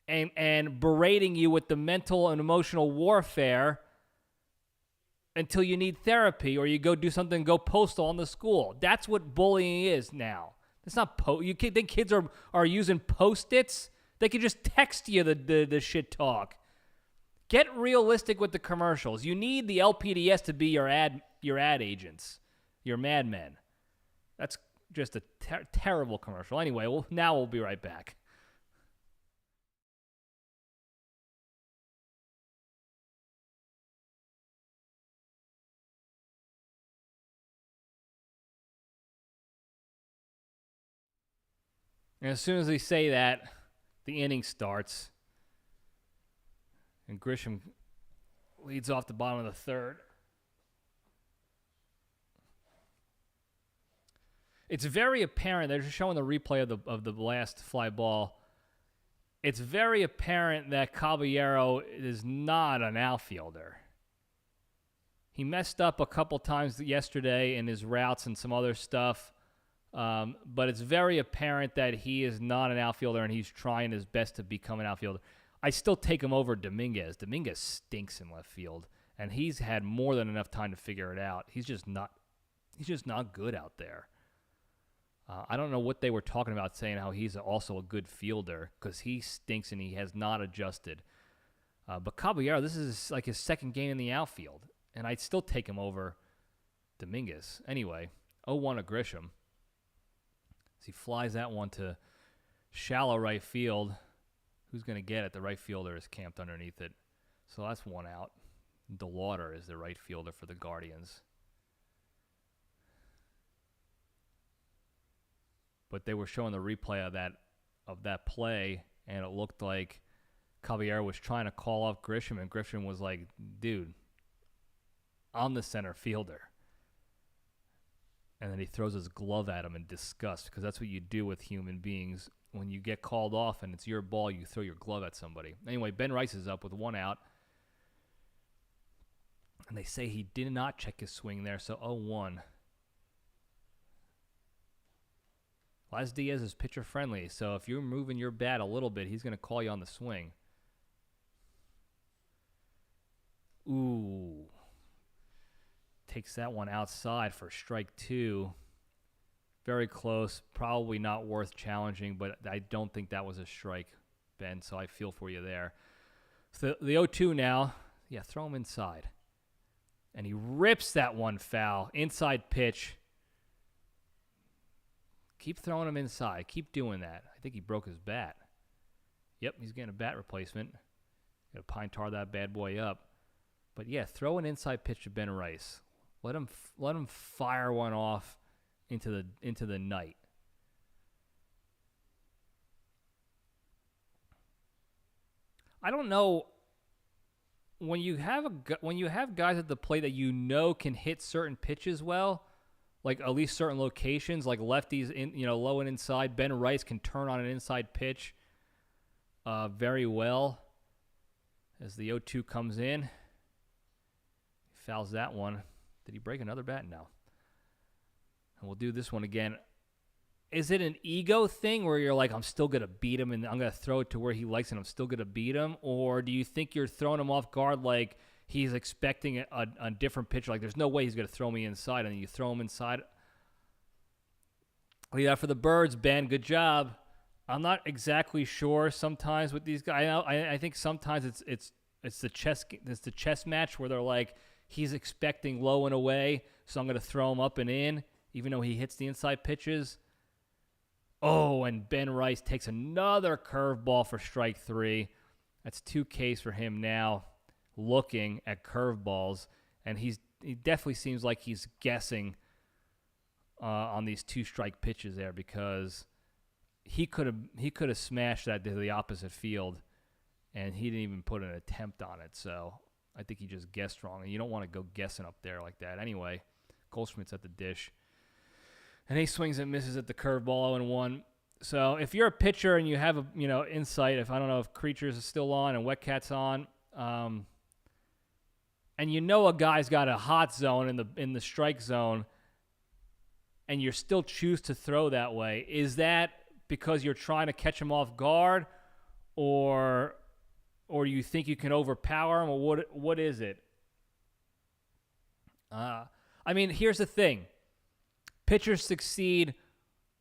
and berating you with the mental and emotional warfare until you need therapy or you go do something, go postal on the school. That's what bullying is now. It's not you think kids are using Post-its? They can just text you the shit talk. Get realistic with the commercials. You need the LPDS to be your ad agents, your madmen. That's just a terrible commercial. Anyway, now we'll be right back. And as soon as they say that, the inning starts. And Grisham, Leads off the bottom of the third. It's very apparent. They're just showing the replay of the last fly ball. It's very apparent that Caballero is not an outfielder. He messed up a couple times yesterday in his routes and some other stuff. But it's very apparent that he is not an outfielder, and he's trying his best to become an outfielder. I still take him over Dominguez. Dominguez stinks in left field, and he's had more than enough time to figure it out. He's just not good out there. I don't know what they were talking about saying how he's also a good fielder, because he stinks and he has not adjusted. But Caballero, this is like his second game in the outfield, and I'd still take him over Dominguez. Anyway, 0-1 to Grisham. As he flies that one to shallow right field. Who's going to get it? The right fielder is camped underneath it. So that's one out. DeLauder is the right fielder for the Guardians. But they were showing the replay of that play, and it looked like Caballero was trying to call off Grisham, and Grisham was like, dude, I'm the center fielder. And then he throws his glove at him in disgust, because that's what you do with human beings. When you get called off and it's your ball, you throw your glove at somebody. Anyway, Ben Rice is up with one out. And they say he did not check his swing there, so 0-1. Las Diaz is pitcher friendly, so if you're moving your bat a little bit, he's going to call you on the swing. Ooh. Takes that one outside for strike 2. Very close. Probably not worth challenging, but I don't think that was a strike, Ben, so I feel for you there. So the 0-2 now. Yeah, throw him inside. And he rips that one foul. Inside pitch. Keep throwing him inside. Keep doing that. I think he broke his bat. Yep, he's getting a bat replacement. Got to pine tar that bad boy up. But yeah, throw an inside pitch to Ben Rice. Let him fire one off into the night. I don't know, when you have guys at the plate that you know can hit certain pitches well, like at least certain locations, like lefties in low and inside. Ben Rice can turn on an inside pitch very well. As the 0-2 comes in, he fouls that one. Did he break another bat? No. And we'll do this one again. Is it an ego thing where you're like, I'm still going to beat him and I'm going to throw it to where he likes it and I'm still going to beat him? Or do you think you're throwing him off guard like he's expecting a different pitcher? Like, there's no way he's going to throw me inside, and you throw him inside. Lead out for the Birds, Ben. Good job. I'm not exactly sure sometimes with these guys. I think sometimes it's the chess match where they're like, he's expecting low and away, so I'm going to throw him up and in, even though he hits the inside pitches. Oh, and Ben Rice takes another curveball for strike 3. That's 2 Ks for him now, looking at curveballs, and he definitely seems like he's guessing on these 2 strike pitches there, because he could have smashed that to the opposite field, and he didn't even put an attempt on it. So I think he just guessed wrong, and you don't want to go guessing up there like that. Anyway, Goldschmidt's at the dish, and he swings and misses at the curveball 0-1. So if you're a pitcher and you have insight, if I don't know if Creatures is still on and Wetcat's on, and a guy's got a hot zone in the strike zone, and you still choose to throw that way, is that because you're trying to catch him off guard, or you think you can overpower him, or what is it? Here's the thing. Pitchers succeed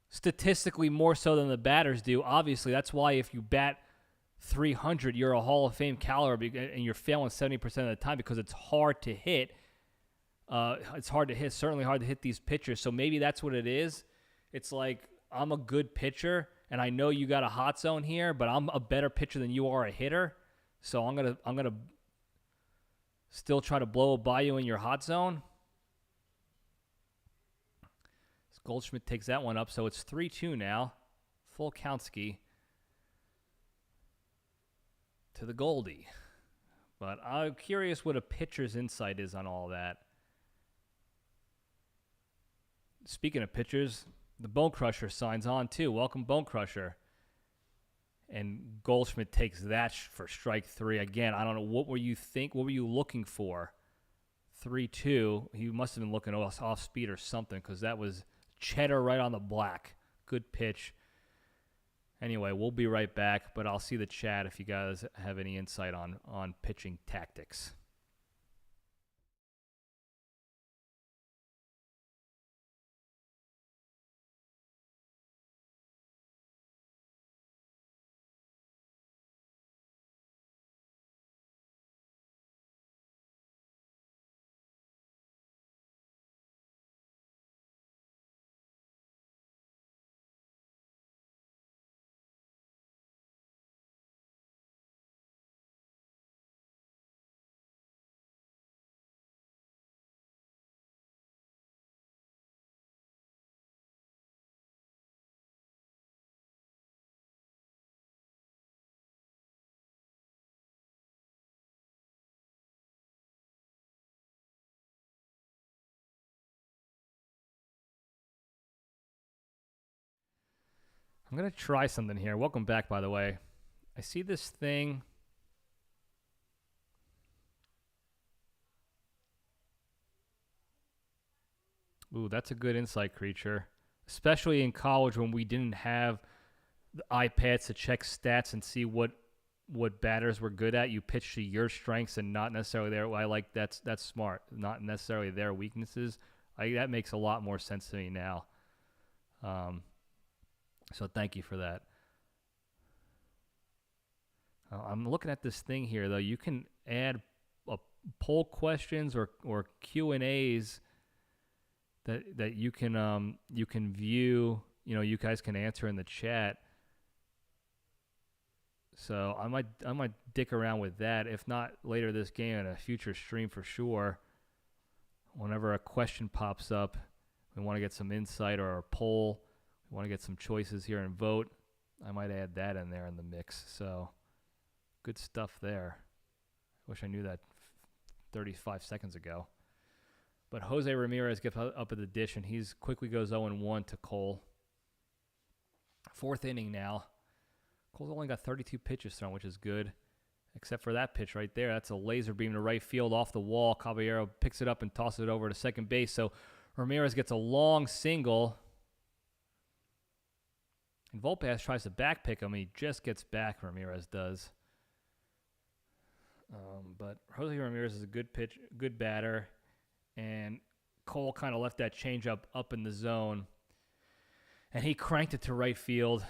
statistically more so than the batters do. Obviously, that's why if you bat 300, you're a Hall of Fame caliber, and you're failing 70% of the time, because it's hard to hit. Certainly hard to hit these pitchers. So maybe that's what it is. It's like, I'm a good pitcher, and I know you got a hot zone here, but I'm a better pitcher than you are a hitter. So I'm gonna still try to blow by you in your hot zone. Goldschmidt takes that one up, so it's 3-2 now. Full count ski to the Goldie. But I'm curious what a pitcher's insight is on all that. Speaking of pitchers, the Bone Crusher signs on too. Welcome, Bone Crusher. And Goldschmidt takes that for strike 3. Again, I don't know. What were you looking for? 3-2. He must have been looking off speed or something because that was cheddar right on the black. Good pitch. Anyway, we'll be right back, but I'll see the chat if you guys have any insight on pitching tactics. I'm going to try something here. Welcome back, by the way. I see this thing. Ooh, that's a good insight, Creature. Especially in college when we didn't have the iPads to check stats and see what batters were good at. You pitch to your strengths and not necessarily their. I like that's smart. Not necessarily their weaknesses. That makes a lot more sense to me now. So thank you for that. I'm looking at this thing here, though. You can add poll questions or Q&As that you can view. You know, you guys can answer in the chat. So I might dick around with that. If not later this game in a future stream for sure. Whenever a question pops up, we want to get some insight or a poll. We want to get some choices here and vote. I might add that in there in the mix. So good stuff there. Wish I knew that 35 seconds ago. But Jose Ramirez gets up at the dish, and he quickly goes 0-1 to Cole. 4th inning now. Cole's only got 32 pitches thrown, which is good. Except for that pitch right there. That's a laser beam to right field off the wall. Caballero picks it up and tosses it over to second base. So Ramirez gets a long single. And Volpe tries to backpick him. He just gets back, Ramirez does. But Jose Ramirez is a good batter. And Cole kind of left that changeup up in the zone. And he cranked it to right field.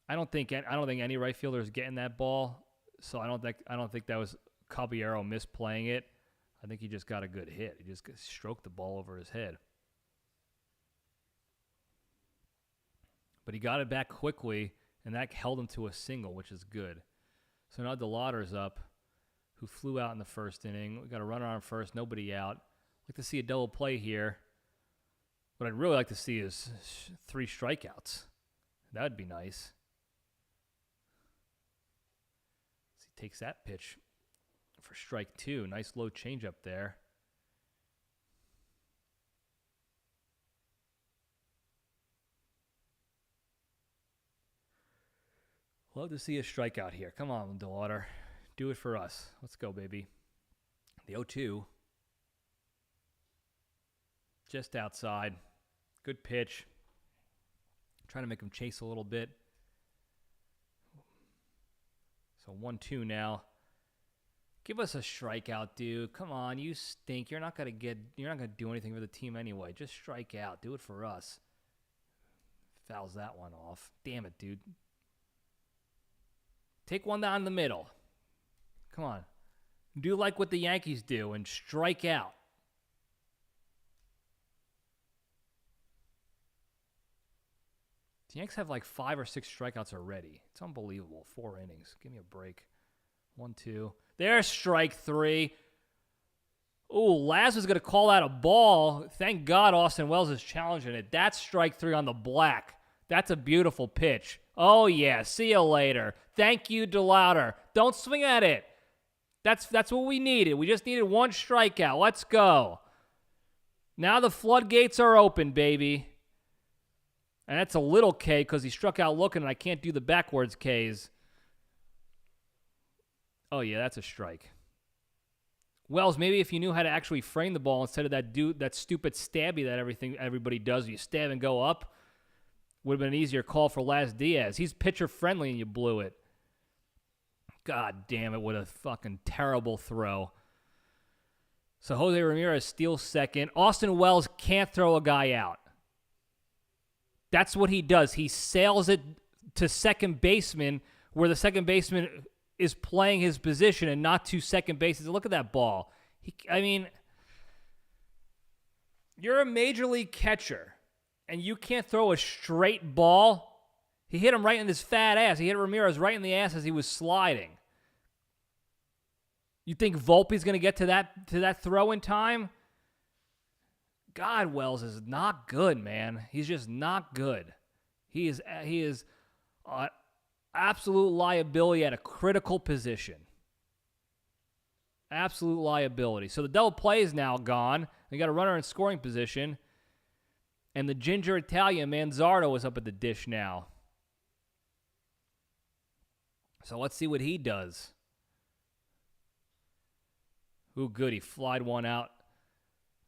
I don't think any right fielder is getting that ball. So I don't think that was Caballero misplaying it. I think he just got a good hit. He just stroked the ball over his head. But he got it back quickly, and that held him to a single, which is good. So now DeLauder's up, who flew out in the first inning. We got a runner on first, nobody out. I'd like to see a double play here. What I'd really like to see is 3 strikeouts. That would be nice. So he takes that pitch for strike 2. Nice low changeup there. Love to see a strikeout here. Come on, DeLauder. Do it for us. Let's go, baby. The 0-2. Just outside. Good pitch. Trying to make him chase a little bit. So 1-2 now. Give us a strikeout, dude. Come on, you stink. You're not gonna do anything for the team anyway. Just strike out. Do it for us. Fouls that one off. Damn it, dude. Take one down the middle. Come on. Do like what the Yankees do and strike out. The Yanks have like 5 or 6 strikeouts already. It's unbelievable. 4 innings. Give me a break. 1-2. There's strike 3. Ooh, Laz was going to call out a ball. Thank God Austin Wells is challenging it. That's strike 3 on the black. That's a beautiful pitch. Oh, yeah. See you later. Thank you, DeLauder. Don't swing at it. That's what we needed. We just needed one strikeout. Let's go. Now the floodgates are open, baby. And that's a little K because he struck out looking, and I can't do the backwards Ks. Oh, yeah, that's a strike. Wells, maybe if you knew how to actually frame the ball instead of that stupid stabby that everybody does, you stab and go up, would have been an easier call for Laz Diaz. He's pitcher friendly and you blew it. God damn it, what a fucking terrible throw. So Jose Ramirez steals second. Austin Wells can't throw a guy out. That's what he does. He sails it to second baseman where the second baseman is playing his position and not to second base. Look at that ball. You're a major league catcher, and you can't throw a straight ball. He hit him right in his fat ass. He hit Ramirez right in the ass as he was sliding. You think Volpe's going to get to that throw in time? God, Wells is not good, man. He's just not good. He is absolute liability at a critical position. Absolute liability. So the double play is now gone. They got a runner in scoring position. And the ginger Italian, Manzardo, is up at the dish now. So let's see what he does. Ooh, good. He flied one out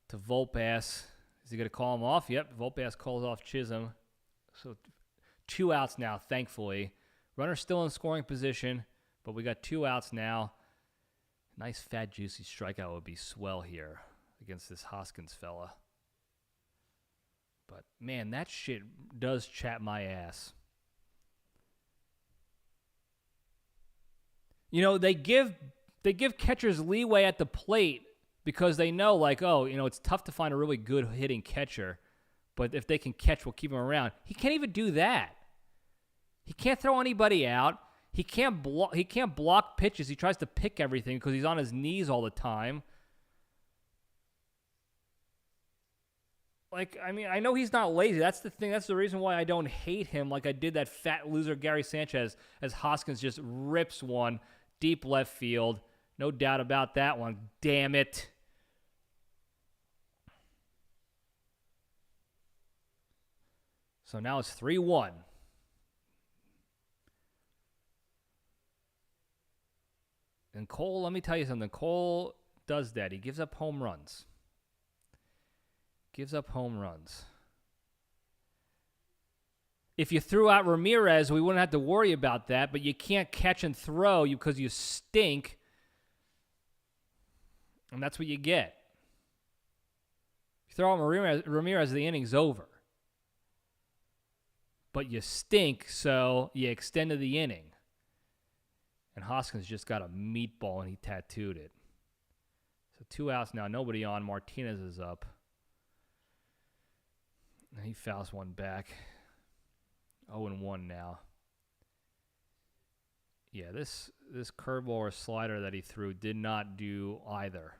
to Volpass. Is he going to call him off? Yep, Volpass calls off Chisholm. So 2 outs now, thankfully. Runner still in scoring position, but we got 2 outs now. Nice, fat, juicy strikeout would be swell here against this Hoskins fella. But, man, that shit does chat my ass. You know, they give catchers leeway at the plate because they know, like, oh, you know, it's tough to find a really good hitting catcher, but if they can catch, we'll keep him around. He can't even do that. He can't throw anybody out. He can't block pitches. He tries to pick everything because he's on his knees all the time. Like, I mean, I know he's not lazy. That's the thing. That's the reason why I don't hate him like I did that fat loser Gary Sanchez as Hoskins just rips one deep left field. No doubt about that one. Damn it. So now it's 3-1. And Cole, let me tell you something. Cole does that. He gives up home runs. If you threw out Ramirez, we wouldn't have to worry about that, but you can't catch and throw because you stink. And that's what you get. If you throw out Ramirez, the inning's over. But you stink, so you extended the inning. And Hoskins just got a meatball, and he tattooed it. So 2 outs now. Nobody on. Martinez is up. And he fouls one back. 0-1 now. Yeah, this curveball or slider that he threw did not do either.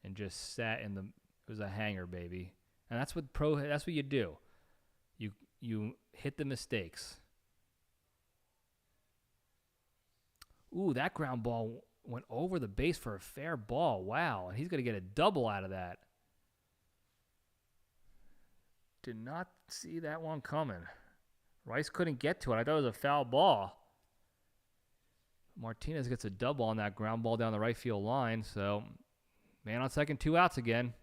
And just sat in it was a hanger, baby. And that's what you do. You hit the mistakes. Ooh, that ground ball went over the base for a fair ball. Wow, and he's going to get a double out of that. Did not see that one coming. Rice couldn't get to it. I thought it was a foul ball. Martinez gets a double on that ground ball down the right field line. So, man on second, 2 outs again.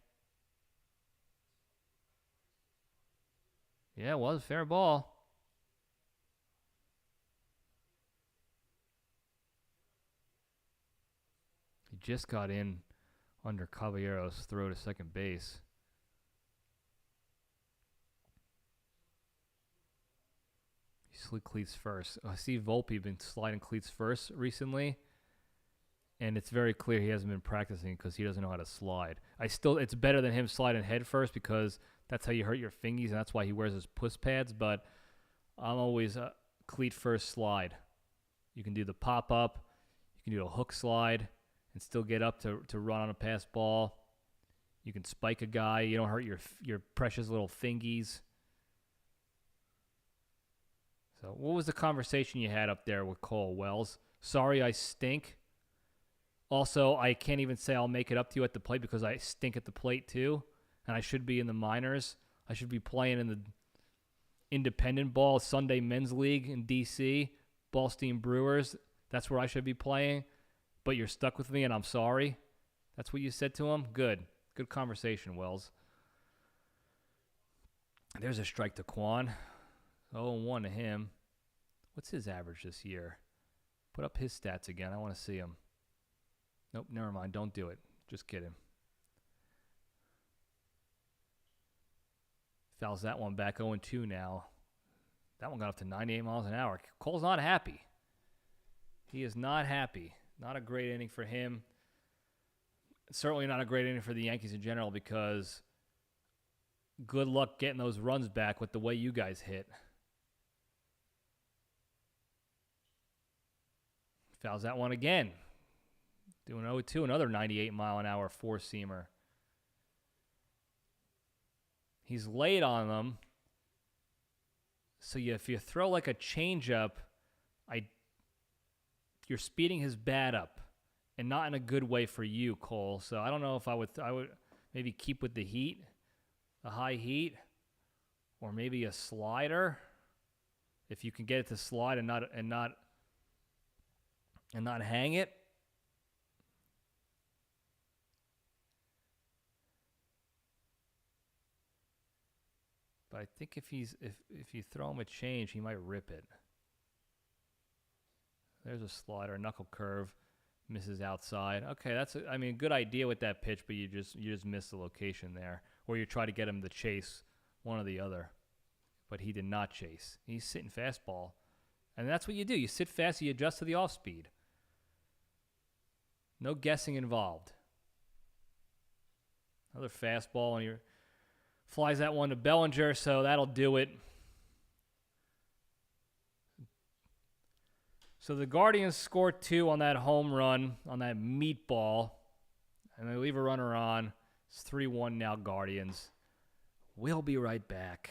Yeah, it was a fair ball. He just got in under Caballero's throw to second base. He slid cleats first. I see Volpe been sliding cleats first recently, and it's very clear he hasn't been practicing because he doesn't know how to slide. It's better than him sliding head first because that's how you hurt your fingies, and that's why he wears his puss pads, but I'm always a cleat first slide. You can do the pop-up, you can do a hook slide, and still get up to run on a pass ball. You can spike a guy. You don't hurt your precious little fingies. So, what was the conversation you had up there with Cole Wells? Sorry, I stink. Also, I can't even say I'll make it up to you at the plate because I stink at the plate too, and I should be in the minors. I should be playing in the independent ball Sunday Men's League in D.C., Ballstein Brewers. That's where I should be playing, but you're stuck with me, and I'm sorry. That's what you said to him? Good. Good conversation, Wells. There's a strike to Quan. 0-1 to him. What's his average this year? Put up his stats again. I want to see him. Nope, never mind. Don't do it. Just kidding. Fouls that one back 0-2 now. That one got up to 98 miles an hour. Cole's not happy. He is not happy. Not a great inning for him. Certainly not a great inning for the Yankees in general because good luck getting those runs back with the way you guys hit. Fouls that one again. Doing 0-2, another 98-mile-an-hour four-seamer. He's late on them. So if you throw like a changeup, you're speeding his bat up, and not in a good way for you, Cole. So I don't know if I would maybe keep with the heat, the high heat, or maybe a slider. If you can get it to slide and not hang it. But I think if you throw him a change, he might rip it. There's a slider, knuckle curve, misses outside. Okay, that's a good idea with that pitch, but you just miss the location there, or you try to get him to chase one or the other. But he did not chase. He's sitting fastball, and that's what you do. You sit fast, you adjust to the off speed. No guessing involved. Another fastball, and he flies that one to Bellinger, so that'll do it. So the Guardians score 2 on that home run, on that meatball, and they leave a runner on. It's 3-1 now, Guardians. We'll be right back.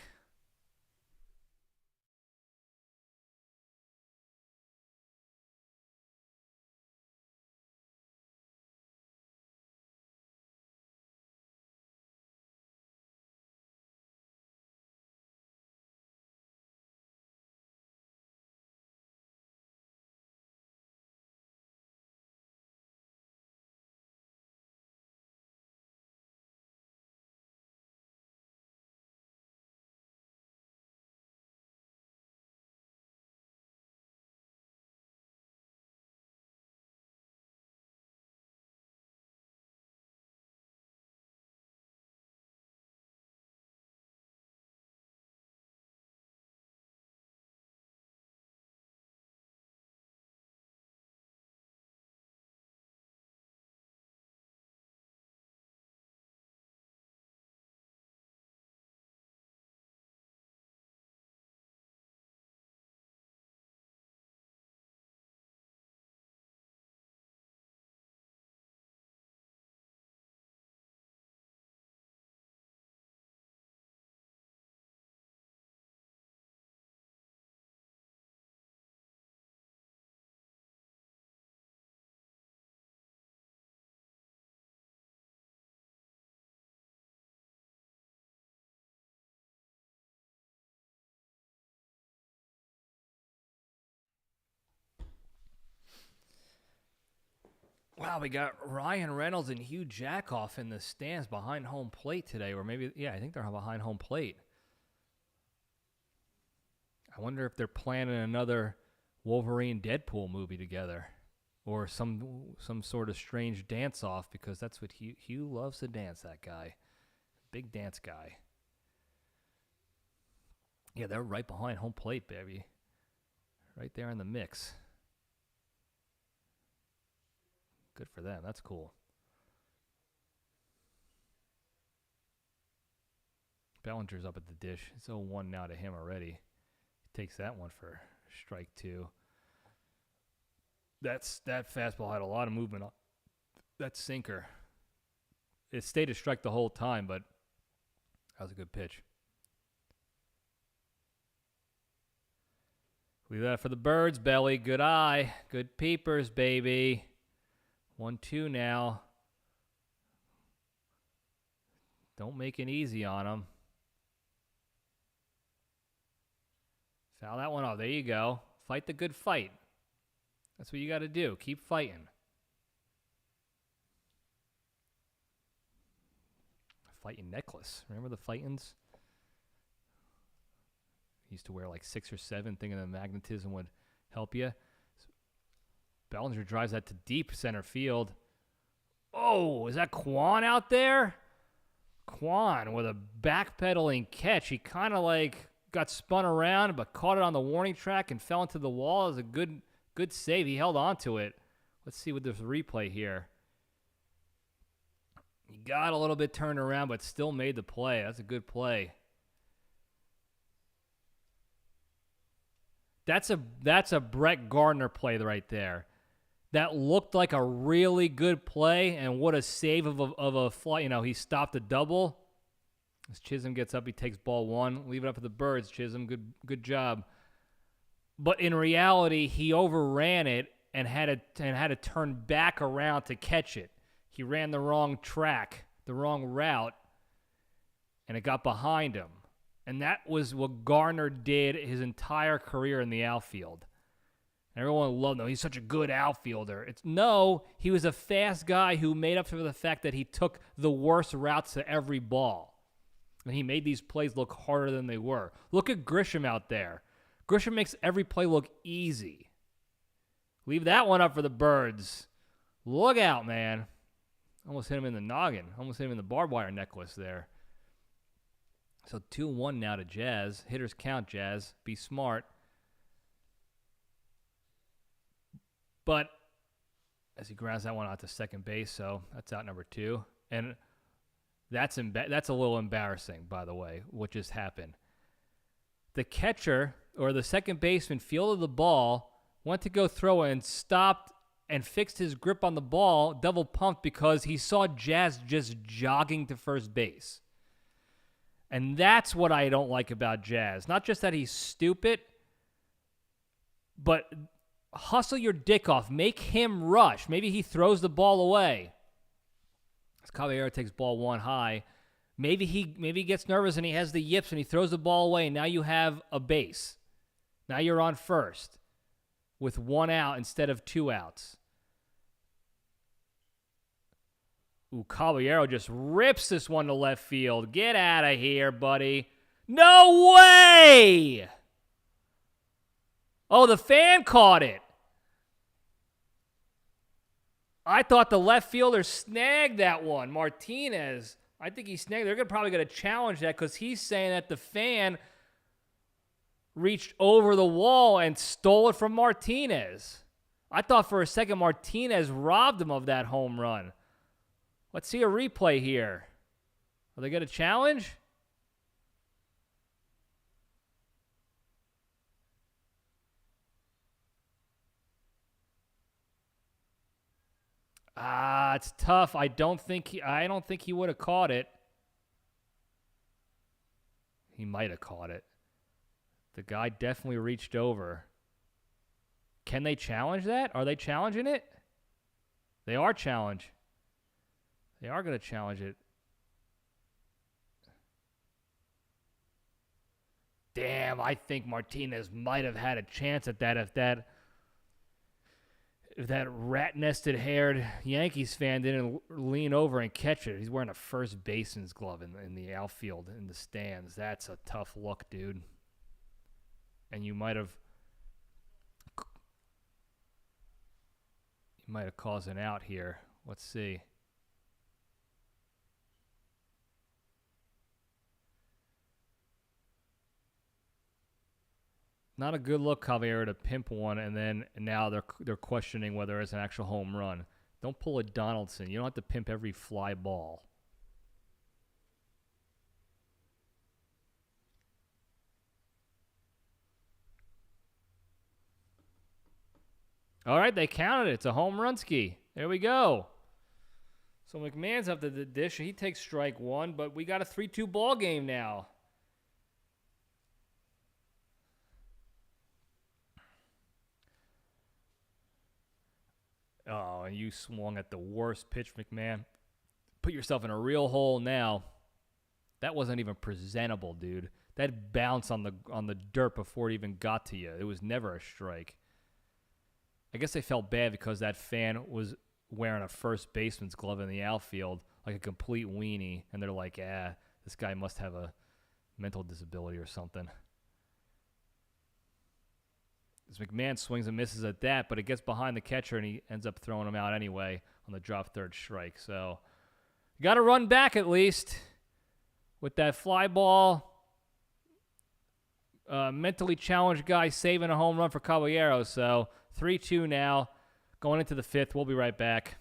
Wow, we got Ryan Reynolds and Hugh Jackoff in the stands behind home plate today, or maybe, I think they're behind home plate. I wonder if they're planning another Wolverine Deadpool movie together, or some sort of strange dance-off, because that's what Hugh loves to dance, that guy. Big dance guy. Yeah, they're right behind home plate, baby. Right there in the mix. Good for them. That's cool. Bellinger's up at the dish. It's 0-1 now to him already. He takes that one for strike 2. That fastball had a lot of movement. That sinker. It stayed a strike the whole time, but that was a good pitch. Leave that for the birds, Belly. Good eye. Good peepers, baby. 1-2 now. Don't make it easy on them. Foul that one off. There you go. Fight the good fight. That's what you got to do. Keep fighting. Fighting necklace. Remember the fightings? Used to wear like 6 or 7, thinking the magnetism would help you. Bellinger drives that to deep center field. Oh, is that Kwan out there? Kwan with a backpedaling catch. He kind of like got spun around, but caught it on the warning track and fell into the wall. It was a good save. He held on to it. Let's see with this replay here. He got a little bit turned around, but still made the play. That's a good play. That's a Brett Gardner play right there. That looked like a really good play, and what a save of a fly. You know, he stopped a double. As Chisholm gets up, he takes ball 1. Leave it up for the birds, Chisholm. Good job. But in reality, he overran it and had to turn back around to catch it. He ran the wrong track, the wrong route, and it got behind him. And that was what Gardner did his entire career in the outfield. Everyone loved him. He's such a good outfielder. He was a fast guy who made up for the fact that he took the worst routes to every ball. And he made these plays look harder than they were. Look at Grisham out there. Grisham makes every play look easy. Leave that one up for the birds. Look out, man. Almost hit him in the noggin. Almost hit him in the barbed wire necklace there. So 2-1 now to Jazz. Hitters count, Jazz. Be smart. But as he grounds that one out to second base, so that's out number 2. And that's a little embarrassing, by the way, what just happened. The catcher or the second baseman fielded the ball, went to go throw it, and stopped and fixed his grip on the ball, double pumped because he saw Jazz just jogging to first base. And that's what I don't like about Jazz. Not just that he's stupid, but hustle your dick off. Make him rush. Maybe he throws the ball away. As Caballero takes ball 1 high, maybe he gets nervous and he has the yips and he throws the ball away. And now you have a base. Now you're on first with 1 out instead of 2 outs. Ooh, Caballero just rips this one to left field. Get out of here, buddy. No way! Oh, the fan caught it. I thought the left fielder snagged that one. Martinez, I think he snagged it. They're probably going to challenge that because he's saying that the fan reached over the wall and stole it from Martinez. I thought for a second Martinez robbed him of that home run. Let's see a replay here. Are they going to challenge? It's tough. I don't think he would have caught it. He might have caught it. The guy definitely reached over. Can they challenge that? Are they challenging it? They are challenged. They are going to challenge it. Damn, I think Martinez might have had a chance at that if that rat-nested haired Yankees fan didn't lean over and catch it. He's wearing a first baseman's glove in the outfield in the stands. That's a tough look, dude. And you might have caused an out here. Let's see. Not a good look, Caballero, to pimp one, and now they're questioning whether it's an actual home run. Don't pull a Donaldson. You don't have to pimp every fly ball. All right, they counted it. It's a home run ski. There we go. So McMahon's up to the dish. He takes strike 1, but we got a 3-2 ball game now. Oh, and you swung at the worst pitch, McMahon. Put yourself in a real hole now. That wasn't even presentable, dude. That bounced on the dirt before it even got to you. It was never a strike. I guess they felt bad because that fan was wearing a first baseman's glove in the outfield like a complete weenie, and they're like, this guy must have a mental disability or something. As McMahon swings and misses at that, but it gets behind the catcher, and he ends up throwing him out anyway on the drop third strike. So you got to run back at least with that fly ball. Mentally challenged guy saving a home run for Caballero. So 3-2 now, going into the fifth. We'll be right back.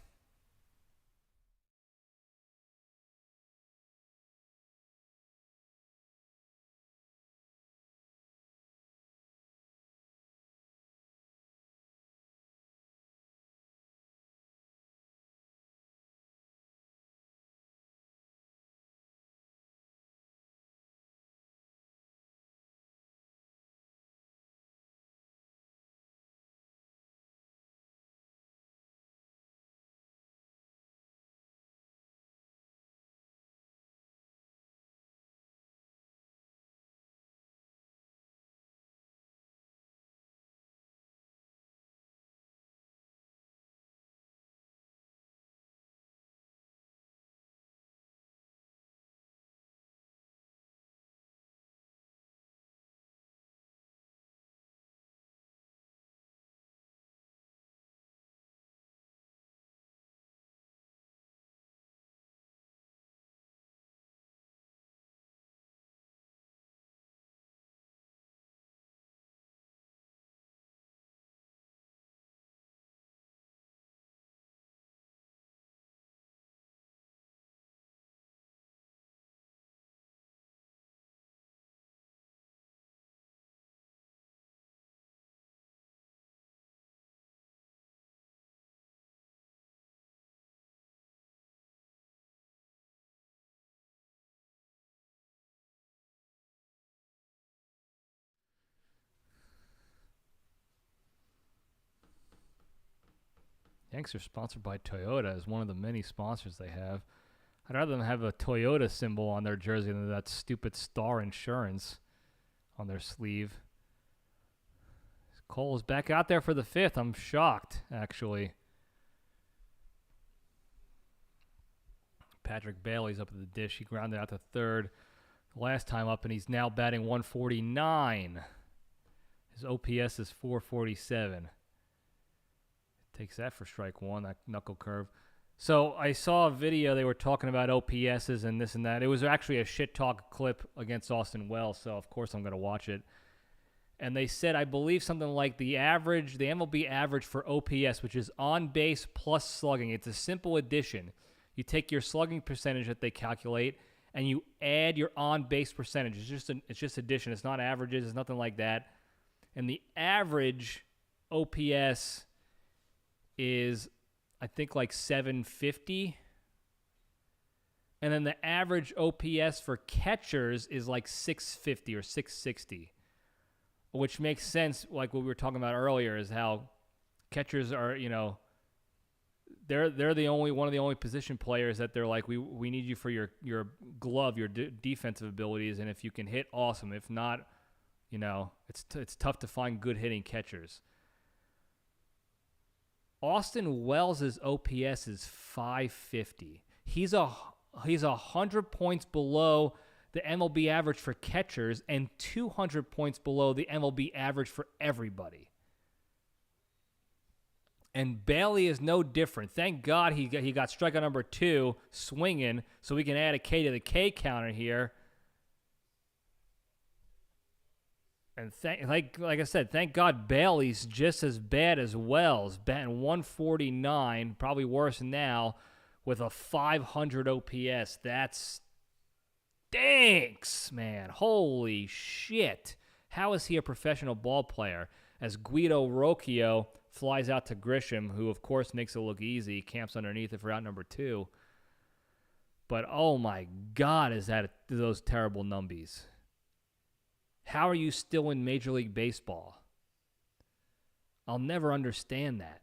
Yanks are sponsored by Toyota as one of the many sponsors they have. I'd rather them have a Toyota symbol on their jersey than that stupid Star Insurance on their sleeve. Cole is back out there for the fifth. I'm shocked, actually. Patrick Bailey's up at the dish. He grounded out to third last time up, and he's now batting 149. His OPS is 447. Takes that for strike one, that knuckle curve. So I saw a video. They were talking about OPSs and this and that. It was actually a shit talk clip against Austin Wells, so of course I'm going to watch it. And they said, I believe something like the MLB average for OPS, which is on base plus slugging. It's a simple addition. You take your slugging percentage that they calculate, and you add your on base percentage. It's just addition. It's not averages. It's nothing like that. And the average OPS is, I think, like 750. And then the average OPS for catchers is like 650 or 660, which makes sense, like what we were talking about earlier, is how catchers are, they're the only one of the only position players that they're like, we need you for your glove, your defensive abilities, and if you can hit, awesome. If not, it's tough to find good hitting catchers. Austin Wells' OPS is 550. He's 100 points below the MLB average for catchers and 200 points below the MLB average for everybody. And Bailey is no different. Thank God he got strikeout number 2 swinging, so we can add a K to the K counter here. And like I said, thank God Bailey's just as bad as Wells, batting 149, probably worse now, with a 500 OPS. That stinks, man. Holy shit. How is he a professional ball player? As Guido Rocchio flies out to Grisham, who, of course, makes it look easy, camps underneath it for out number 2. But, oh, my God, is that those terrible numbies. How are you still in Major League Baseball? I'll never understand that.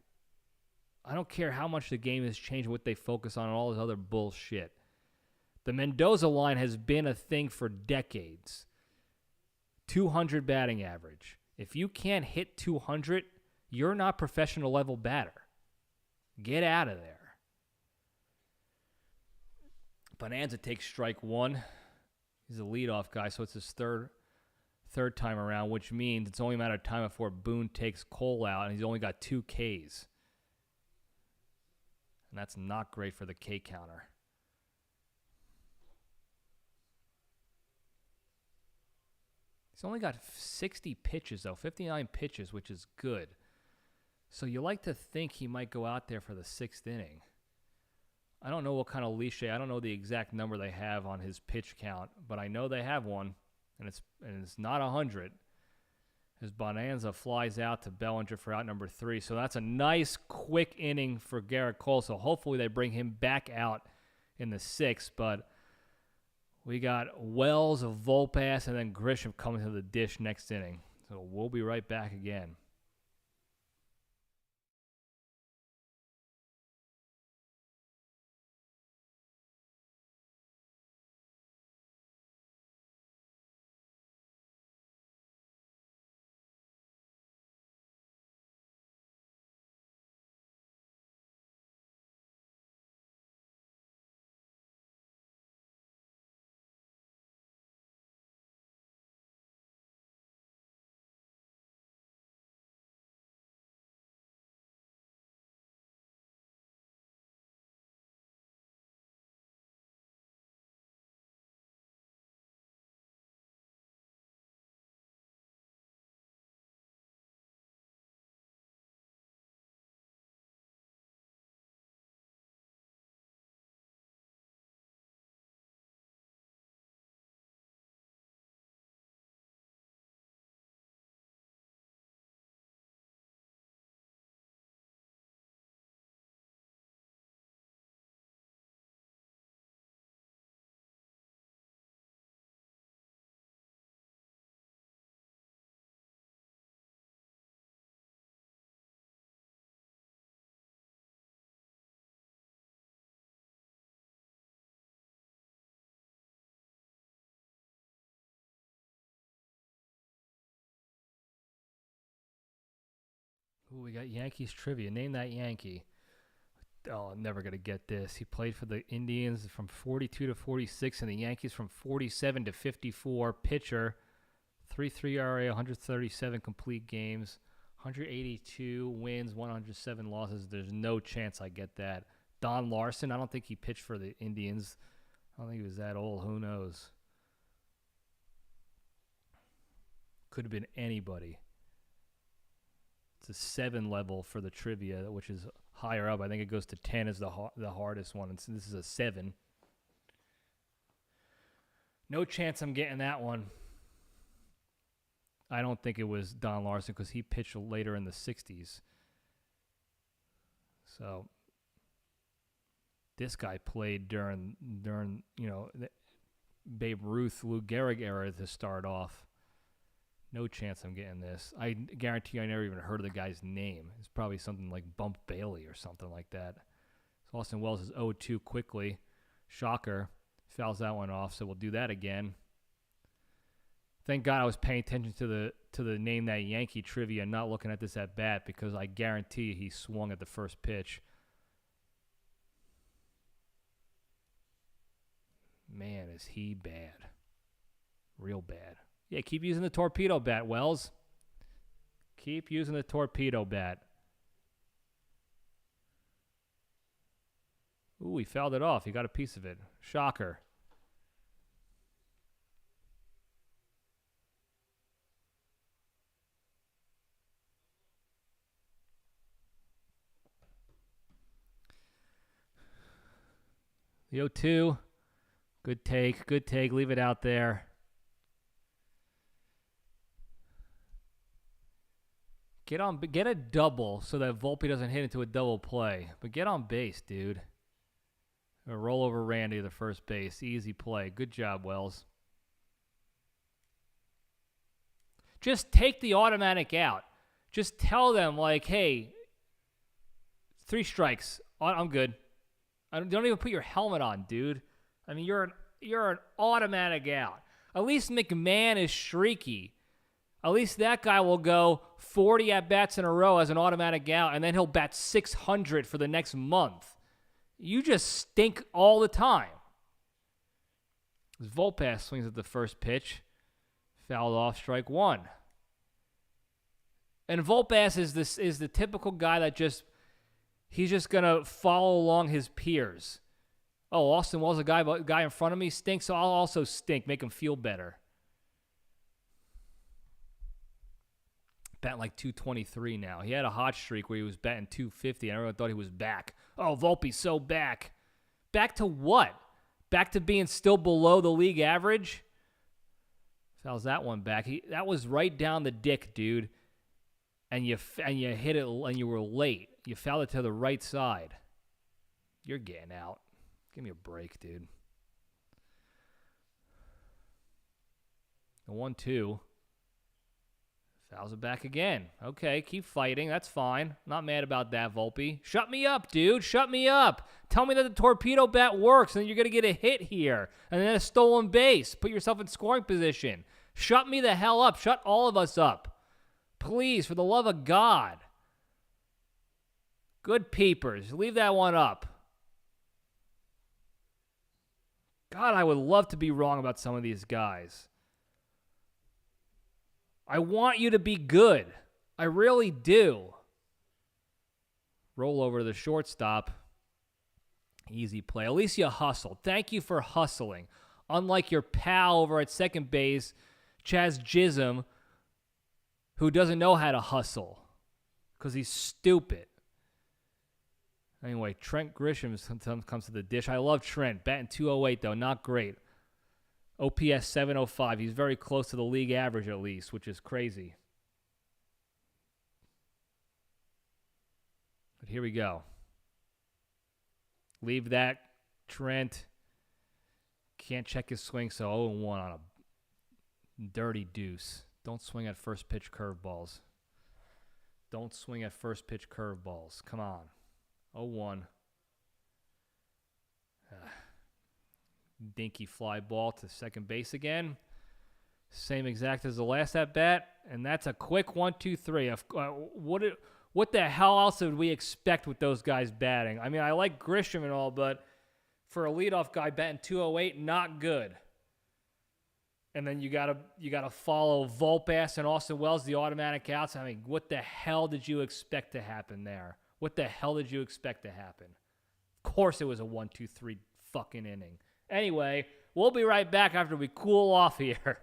I don't care how much the game has changed, what they focus on, and all this other bullshit. The Mendoza line has been a thing for decades. 200 batting average. If you can't hit 200, you're not professional level batter. Get out of there. Bonanza takes strike one. He's a leadoff guy, so it's his third time around, which means it's only a matter of time before Boone takes Cole out, and he's only got 2 Ks. And that's not great for the K counter. He's only got 60 pitches, though, 59 pitches, which is good. So you like to think he might go out there for the 6th inning. I don't know what kind of leash, I don't know the exact number they have on his pitch count, but I know they have one, and it's not 100. As Bonanza flies out to Bellinger for out number 3. So that's a nice, quick inning for Garrett Cole. So hopefully they bring him back out in the 6th. But we got Wells, Volpass, and then Grisham coming to the dish next inning. So we'll be right back again. Ooh, we got Yankees trivia. Name that Yankee. Oh, I'm never going to get this. He played for the Indians from 42 to 46 and the Yankees from 47 to 54. Pitcher, 3.3 RA, 137 complete games, 182 wins, 107 losses. There's no chance I get that. Don Larson, I don't think he pitched for the Indians. I don't think he was that old. Who knows? Could have been anybody. It's a 7 level for the trivia, which is higher up. I think it goes to 10 as the hardest one. And so this is a 7. No chance I'm getting that one. I don't think it was Don Larson because he pitched later in the 60s. So this guy played during the Babe Ruth, Lou Gehrig era to start off. No chance I'm getting this. I guarantee I never even heard of the guy's name. It's probably something like Bump Bailey or something like that. So Austin Wells is 0-2 quickly. Shocker. Fouls that one off, so we'll do that again. Thank God I was paying attention to the name that Yankee trivia and not looking at this at bat because I guarantee he swung at the first pitch. Man, is he bad. Real bad. Yeah, keep using the torpedo bat, Wells. Keep using the torpedo bat. Ooh, he fouled it off. He got a piece of it. Shocker. The 0-2. Good take. Good take. Leave it out there. Get a double so that Volpe doesn't hit into a double play. But get on base, dude. Or roll over Randy to the first base. Easy play. Good job, Wells. Just take the automatic out. Just tell them, like, hey, 3 strikes. I'm good. Don't even put your helmet on, dude. I mean, you're an automatic out. At least McMahon is streaky. At least that guy will go 40 at-bats in a row as an automatic out, and then he'll bat 600 for the next month. You just stink all the time. Volpe swings at the first pitch. Fouled off, strike 1. And Volpe is the typical guy that he's just going to follow along his peers. Oh, Austin Wells, a guy in front of me, stinks, so I'll also stink, make him feel better. Batting like 223 now. He had a hot streak where he was batting 250, and everyone thought he was back. Oh, Volpe's so back. Back to what? Back to being still below the league average? Fouls that one back. That was right down the dick, dude. And you hit it, and you were late. You fouled it to the right side. You're getting out. Give me a break, dude. The 1-2. Fouls it back again. Okay, keep fighting. That's fine. Not mad about that, Volpe. Shut me up, dude. Shut me up. Tell me that the torpedo bat works, and then you're going to get a hit here. And then a stolen base. Put yourself in scoring position. Shut me the hell up. Shut all of us up. Please, for the love of God. Good peepers. Leave that one up. God, I would love to be wrong about some of these guys. I want you to be good. I really do. Roll over to the shortstop. Easy play. At least you hustled. Thank you for hustling. Unlike your pal over at second base, Chaz Chisholm, who doesn't know how to hustle because he's stupid. Anyway, Trent Grisham sometimes comes to the dish. I love Trent. Batting 208, though. Not great. OPS 705. He's very close to the league average, at least, which is crazy. But here we go. Leave that, Trent. Can't check his swing, so 0-1 on a dirty deuce. Don't swing at first pitch curveballs. Don't swing at first pitch curveballs. Come on. 0-1. Dinky fly ball to second base again. Same exact as the last at bat, and that's a quick 1-2-3. What the hell else would we expect with those guys batting? I mean, I like Grisham and all, but for a leadoff guy batting 208, not good. And then you gotta follow Volpe and Austin Wells, the automatic outs. I mean, what the hell did you expect to happen there? What the hell did you expect to happen? Of course, it was a 1-2-3 fucking inning. Anyway, we'll be right back after we cool off here.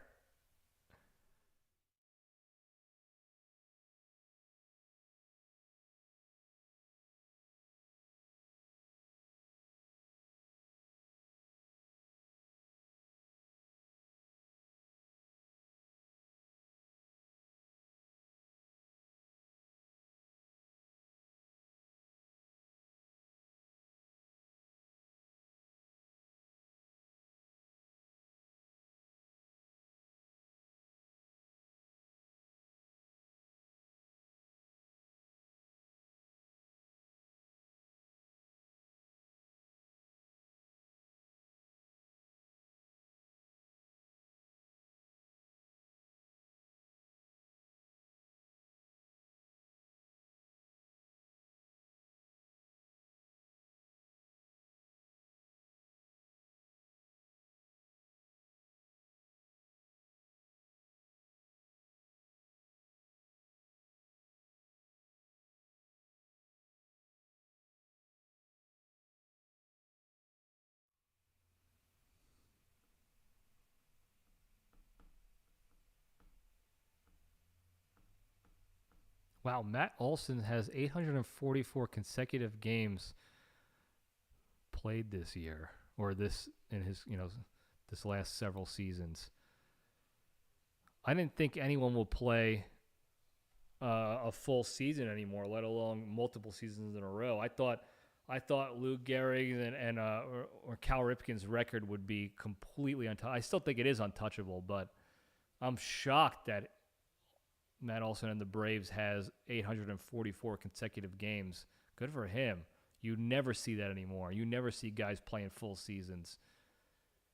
Wow, Matt Olson has 844 consecutive games played this year, or this in his, this last several seasons. I didn't think anyone will play a full season anymore, let alone multiple seasons in a row. I thought Lou Gehrig's and or Cal Ripken's record would be completely untouchable. I still think it is untouchable, but I'm shocked that Matt Olson and the Braves has 844 consecutive games. Good for him. You never see that anymore. You never see guys playing full seasons.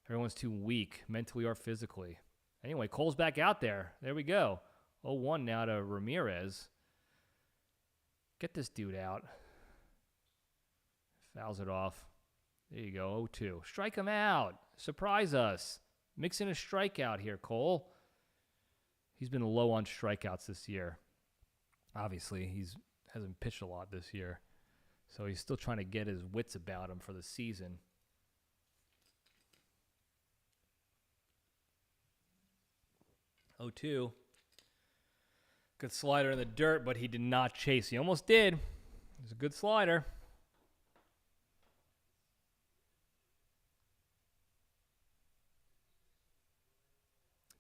Everyone's too weak, mentally or physically. Anyway, Cole's back out there. There we go. 0-1 now to Ramirez. Get this dude out. Fouls it off. There you go, 0-2. Strike him out. Surprise us. Mix in a strikeout here, Cole. He's been low on strikeouts this year. Obviously, he hasn't pitched a lot this year. So he's still trying to get his wits about him for the season. 0-2. Good slider in the dirt, but he did not chase. He almost did. It was a good slider.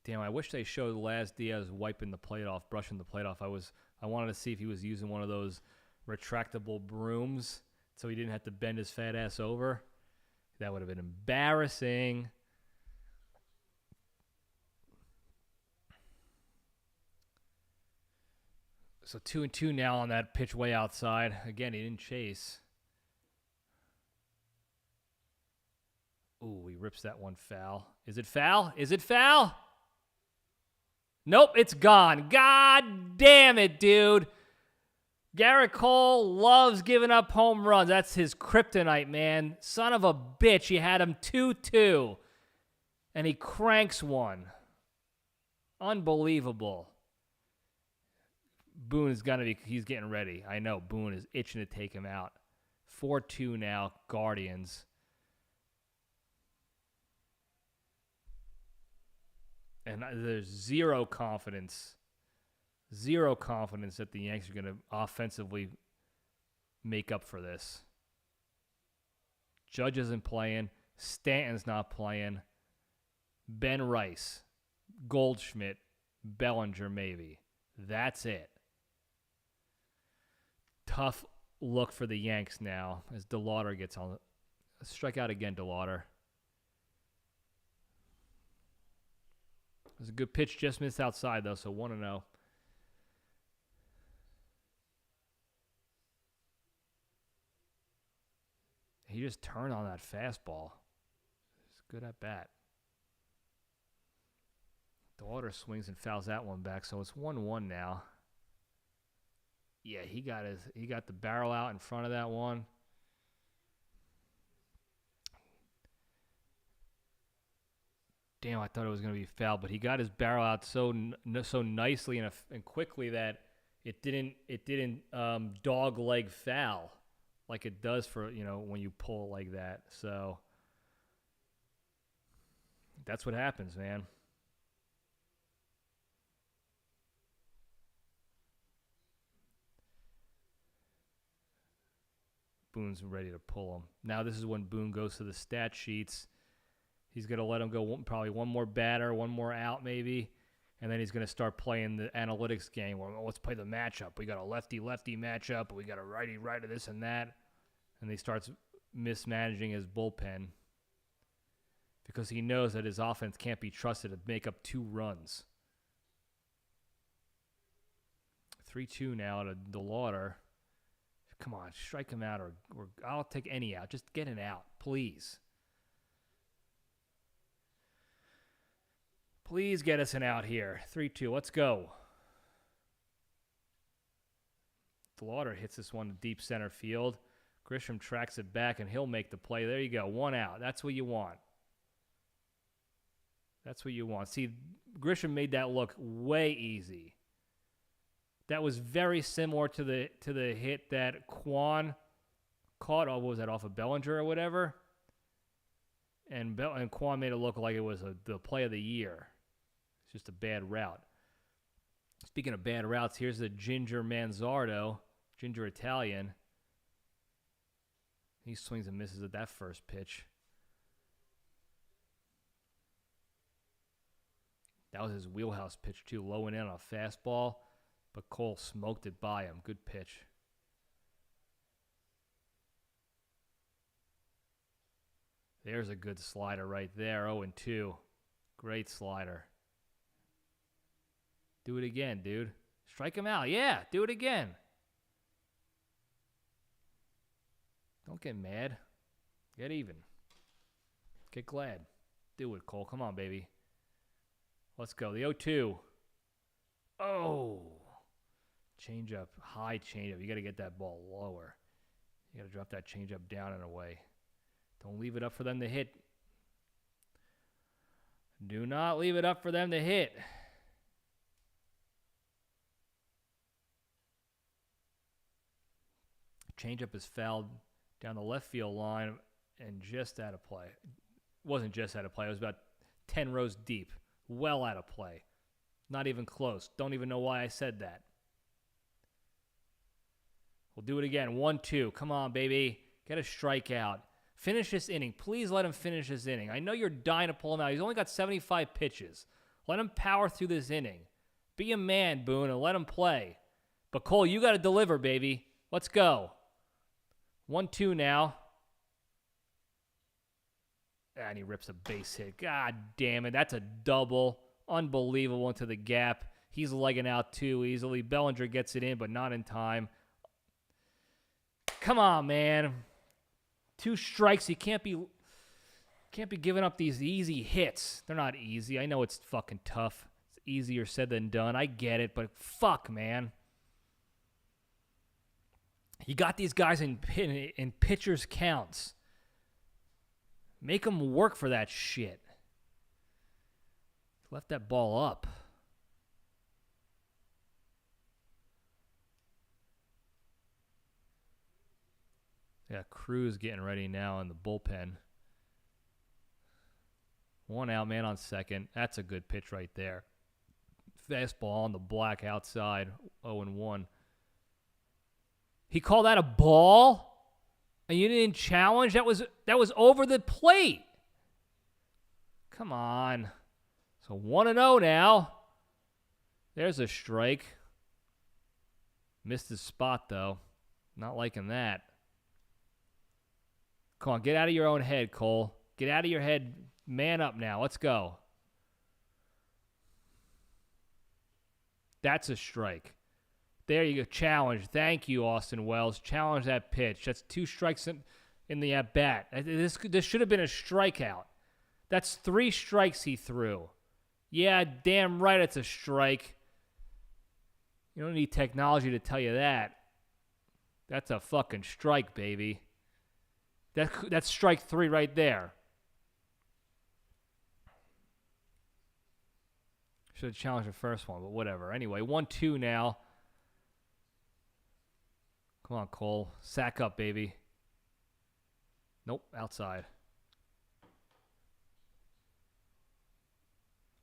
Damn, I wish they showed Laz Diaz wiping the plate off, brushing the plate off. I wanted to see if he was using one of those retractable brooms so he didn't have to bend his fat ass over. That would have been embarrassing. So 2-2 now on that pitch way outside. Again, he didn't chase. Ooh, he rips that one foul. Is it foul? Is it foul? Nope, it's gone. God damn it, dude. Garrett Cole loves giving up home runs. That's his kryptonite, man. Son of a bitch. He had him 2-2. And he cranks one. Unbelievable. Boone is going to be, he's getting ready. I know, Boone is itching to take him out. 4-2 now, Guardians. And there's zero confidence that the Yankees are going to offensively make up for this. Judge isn't playing. Stanton's not playing. Ben Rice, Goldschmidt, Bellinger maybe. That's it. Tough look for the Yanks now as DeLauder gets on. Strike out again, DeLauder. It was a good pitch, just missed outside, though, so 1-0. He just turned on that fastball. It's good at bat. DeLauder swings and fouls that one back, so it's 1-1 now. Yeah, he got the barrel out in front of that one. Damn, I thought it was going to be foul, but he got his barrel out so nicely and quickly that it didn't dog leg foul like it does for, when you pull like that. So that's what happens, man. Boone's ready to pull him. Now this is when Boone goes to the stat sheets. He's going to let him go probably one more batter, one more out maybe, and then he's going to start playing the analytics game. Well, let's play the matchup. We got a lefty-lefty matchup. We got a righty-righty, this and that. And he starts mismanaging his bullpen because he knows that his offense can't be trusted to make up 2 runs. 3-2 now to DeLauder. Come on, strike him out, or I'll take any out. Just get an out, please. Please get us an out here. 3-2, let's go. DeLauder hits this one to deep center field. Grisham tracks it back, and he'll make the play. There you go, 1 out. That's what you want. That's what you want. See, Grisham made that look way easy. That was very similar to the hit that Quan caught. Oh, what was that, off of Bellinger or whatever? And Quan made it look like it was the play of the year. It's just a bad route. Speaking of bad routes, here's the Ginger Manzardo, Ginger Italian. He swings and misses at that first pitch. That was his wheelhouse pitch, too. Low and in on a fastball. But Cole smoked it by him. Good pitch. There's a good slider right there. 0-2. Great slider. Do it again, dude. Strike him out. Yeah, do it again. Don't get mad. Get even. Get glad. Do it, Cole. Come on, baby. Let's go. The 0-2. Oh. Change up. High change up. You got to get that ball lower. You got to drop that change up down and away. Don't leave it up for them to hit. Do not leave it up for them to hit. Changeup is fouled down the left field line and just out of play. It wasn't just out of play. It was about 10 rows deep. Well out of play. Not even close. Don't even know why I said that. We'll do it again. 1-2. Come on, baby. Get a strikeout. Finish this inning. Please let him finish this inning. I know you're dying to pull him out. He's only got 75 pitches. Let him power through this inning. Be a man, Boone, and let him play. But, Cole, you got to deliver, baby. Let's go. 1-2 now. And he rips a base hit. God damn it. That's a double. Unbelievable into the gap. He's legging out too easily. Bellinger gets it in, but not in time. Come on, man. 2 strikes. You can't be giving up these easy hits. They're not easy. I know it's fucking tough. It's easier said than done. I get it, but fuck, man. You got these guys in pitchers' counts. Make them work for that shit. Left that ball up. Yeah, Cruz getting ready now in the bullpen. 1 out, man on second. That's a good pitch right there. Fastball on the black outside. 0-1. He called that a ball? And you didn't challenge? That was over the plate. Come on. So 1-0 now. There's a strike. Missed his spot, though. Not liking that. Come on, get out of your own head, Cole. Get out of your head. Man up now. Let's go. That's a strike. There you go. Challenge. Thank you, Austin Wells. Challenge that pitch. That's 2 strikes in the at-bat. This should have been a strikeout. That's 3 strikes he threw. Yeah, damn right it's a strike. You don't need technology to tell you that. That's a fucking strike, baby. That's strike 3 right there. Should have challenged the first one, but whatever. Anyway, 1-2 now. Come on, Cole. Sack up, baby. Nope, outside.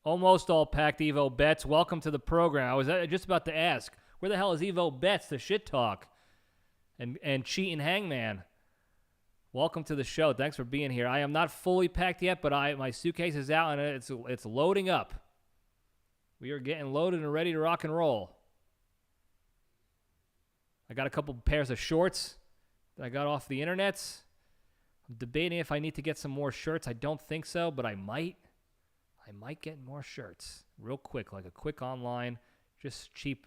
Almost all packed, Evo Betts. Welcome to the program. I was just about to ask, where the hell is Evo Betts, the shit talk? And cheating hangman. Welcome to the show. Thanks for being here. I am not fully packed yet, but my suitcase is out and it's loading up. We are getting loaded and ready to rock and roll. I got a couple pairs of shorts that I got off the internets. I'm debating if I need to get some more shirts. I don't think so, but I might. I might get more shirts real quick, like a quick online, just cheap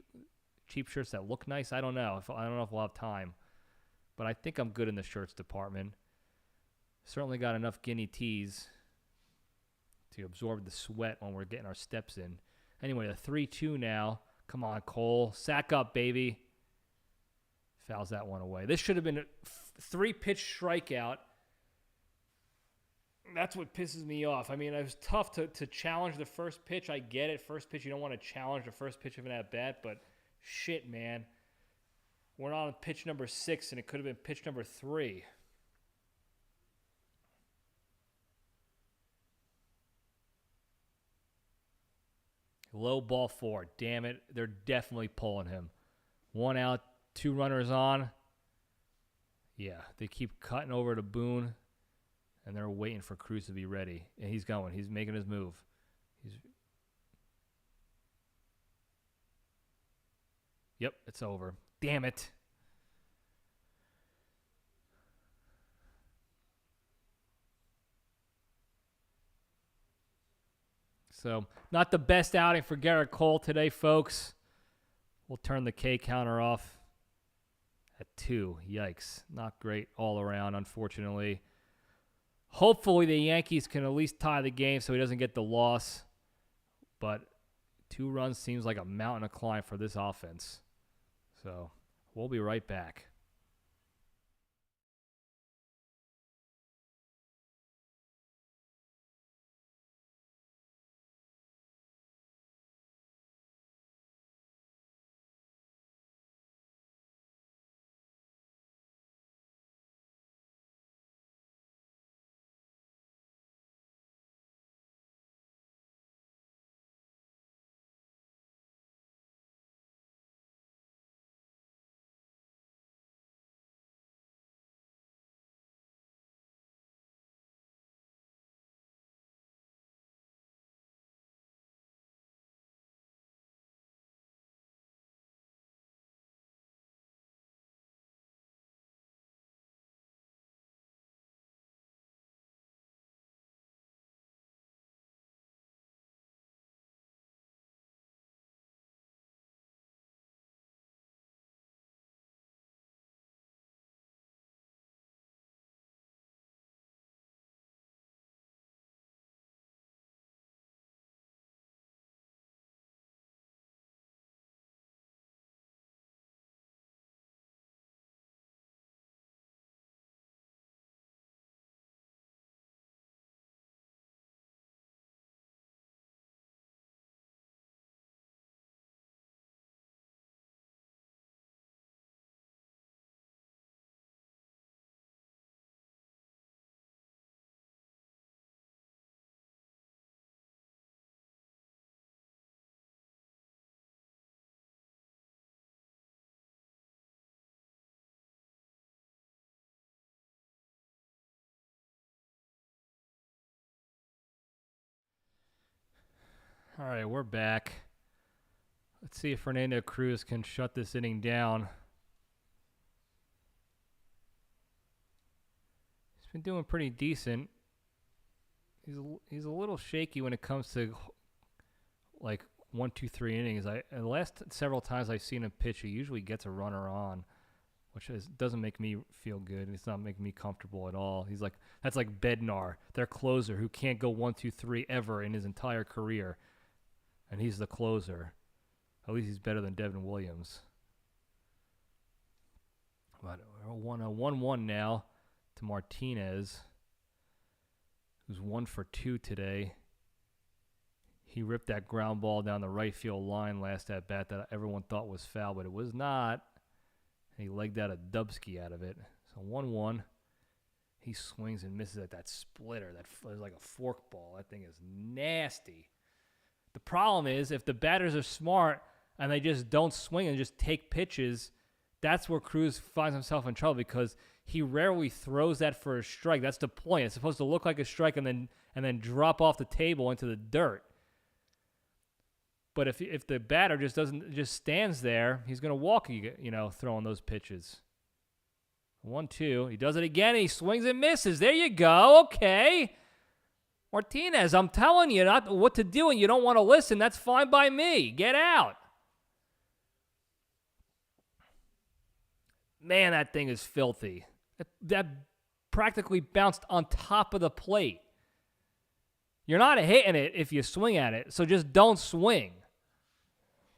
shirts that look nice. I don't know. I don't know if we'll have time, but I think I'm good in the shirts department. Certainly got enough guinea tees to absorb the sweat when we're getting our steps in. Anyway, a 3-2 now. Come on, Cole. Sack up, baby. Fouls that one away. This should have been a 3-pitch strikeout. That's what pisses me off. I mean, it was tough to challenge the first pitch. I get it. First pitch, you don't want to challenge the first pitch of an at-bat, but shit, man. We're on pitch number 6, and it could have been pitch number 3. Low ball 4. Damn it. They're definitely pulling him. 1 out, 2 runners on. Yeah, they keep cutting over to Boone, and they're waiting for Cruz to be ready. And he's going. He's making his move. Yep, it's over. Damn it. So, not the best outing for Garrett Cole today, folks. We'll turn the K counter off at 2. Yikes. Not great all around, unfortunately. Hopefully the Yankees can at least tie the game so he doesn't get the loss. But 2 runs seems like a mountain to climb for this offense. So we'll be right back. All right, we're back. Let's see if Fernando Cruz can shut this inning down. He's been doing pretty decent. He's a little shaky when it comes to like 1, 2, 3 innings. The last several times I've seen him pitch, he usually gets a runner on, which doesn't make me feel good. It's not making me comfortable at all. That's like Bednar, their closer, who can't go 1, 2, 3 ever in his entire career. And he's the closer. At least he's better than Devin Williams. But 1-1 now to Martinez, who's 1 for 2 today. He ripped that ground ball down the right field line last at bat that everyone thought was foul, but it was not. And he legged out a Dubsky out of it. So 1-1. He swings and misses at that splitter. That is like a fork ball. That thing is nasty. The problem is if the batters are smart and they just don't swing and just take pitches, that's where Cruz finds himself in trouble because he rarely throws that for a strike. That's the point. It's supposed to look like a strike and then drop off the table into the dirt. But if the batter just stands there, he's going to walk you, throwing those pitches. 1-2. He does it again. He swings and misses. There you go. Okay. Martinez, I'm telling you not what to do and you don't want to listen. That's fine by me. Get out. Man, that thing is filthy. That practically bounced on top of the plate. You're not hitting it if you swing at it, so just don't swing.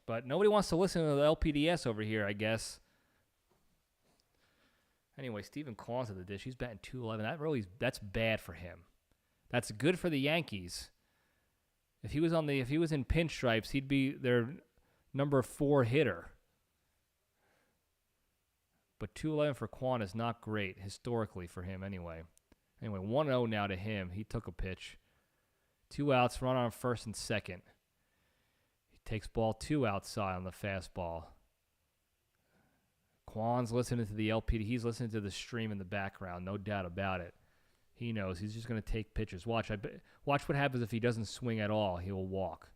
But nobody wants to listen to the LPDS over here, I guess. Anyway, Steven Kwan's at the dish. He's batting .211. That's bad for him. That's good for the Yankees. If he was in pinstripes, he'd be their number 4 hitter. But 211 for Kwan is not great historically for him anyway. Anyway, 1-0 now to him. He took a pitch. 2 outs, run on first and second. He takes ball 2 outside on the fastball. Kwan's listening to the LPD. He's listening to the stream in the background, no doubt about it. He knows he's just going to take pitches. Watch what happens if he doesn't swing at all. He will walk.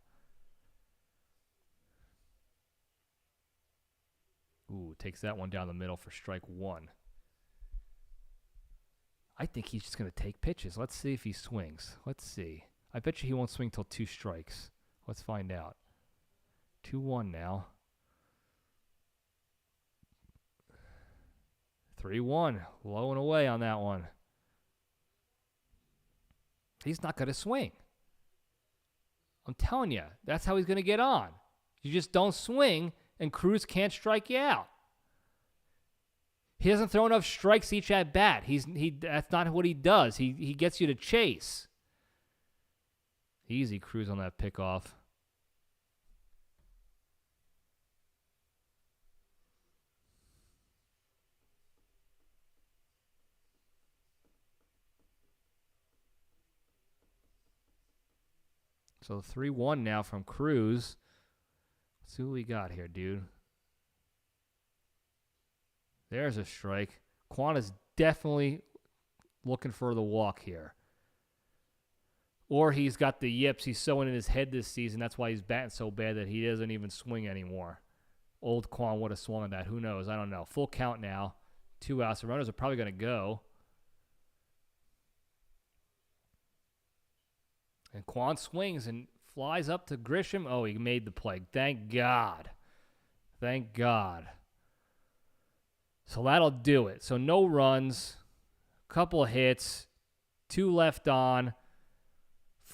Ooh, takes that one down the middle for strike 1. I think he's just going to take pitches. Let's see if he swings. Let's see. I bet you he won't swing till 2 strikes. Let's find out. 2-1 now. 3-1. Low and away on that one. He's not going to swing. I'm telling you, that's how he's going to get on. You just don't swing, and Cruz can't strike you out. He doesn't throw enough strikes each at bat. That's not what he does. He gets you to chase. Easy Cruz on that pickoff. So 3-1 now from Cruz. Let's see what we got here, dude. There's a strike. Quan is definitely looking for the walk here. Or he's got the yips. He's so in his head this season. That's why he's batting so bad that he doesn't even swing anymore. Old Quan would have swung at that. Who knows? I don't know. Full count now. 2 outs. The runners are probably going to go. And Quan swings and flies up to Grisham. Oh, he made the play. Thank God. Thank God. So that'll do it. So no runs, couple of hits, 2 left on,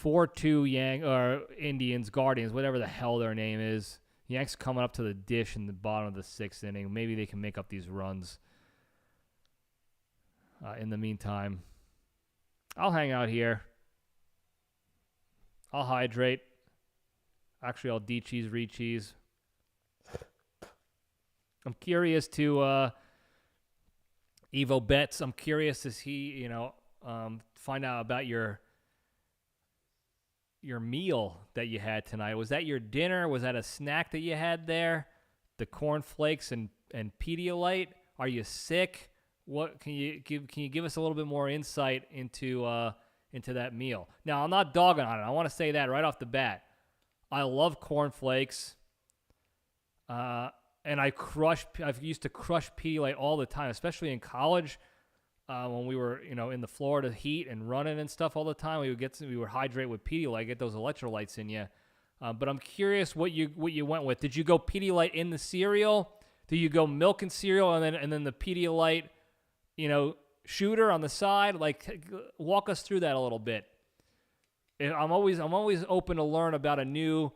4-2 Indians, Guardians, whatever the hell their name is. Yanks coming up to the dish in the bottom of the 6th inning. Maybe they can make up these runs. In the meantime, I'll hang out here. I'll hydrate. Actually, I'll de-cheese, re-cheese. I'm curious to Evo Betts. I'm curious to see, find out about your meal that you had tonight. Was that your dinner? Was that a snack that you had there? The cornflakes and Pedialyte? Are you sick? What can you give us a little bit more insight into that meal? Now, I'm not dogging on it. I want to say that right off the bat. I love cornflakes. And I've used to crush Pedialyte all the time, especially in college when we were, in the Florida heat and running and stuff all the time. We would hydrate with Pedialyte, get those electrolytes in you. But I'm curious what you went with. Did you go Pedialyte in the cereal? Did you go milk and cereal and then the Pedialyte, shooter on the side? Like, walk us through that a little bit. I'm always open to learn about a new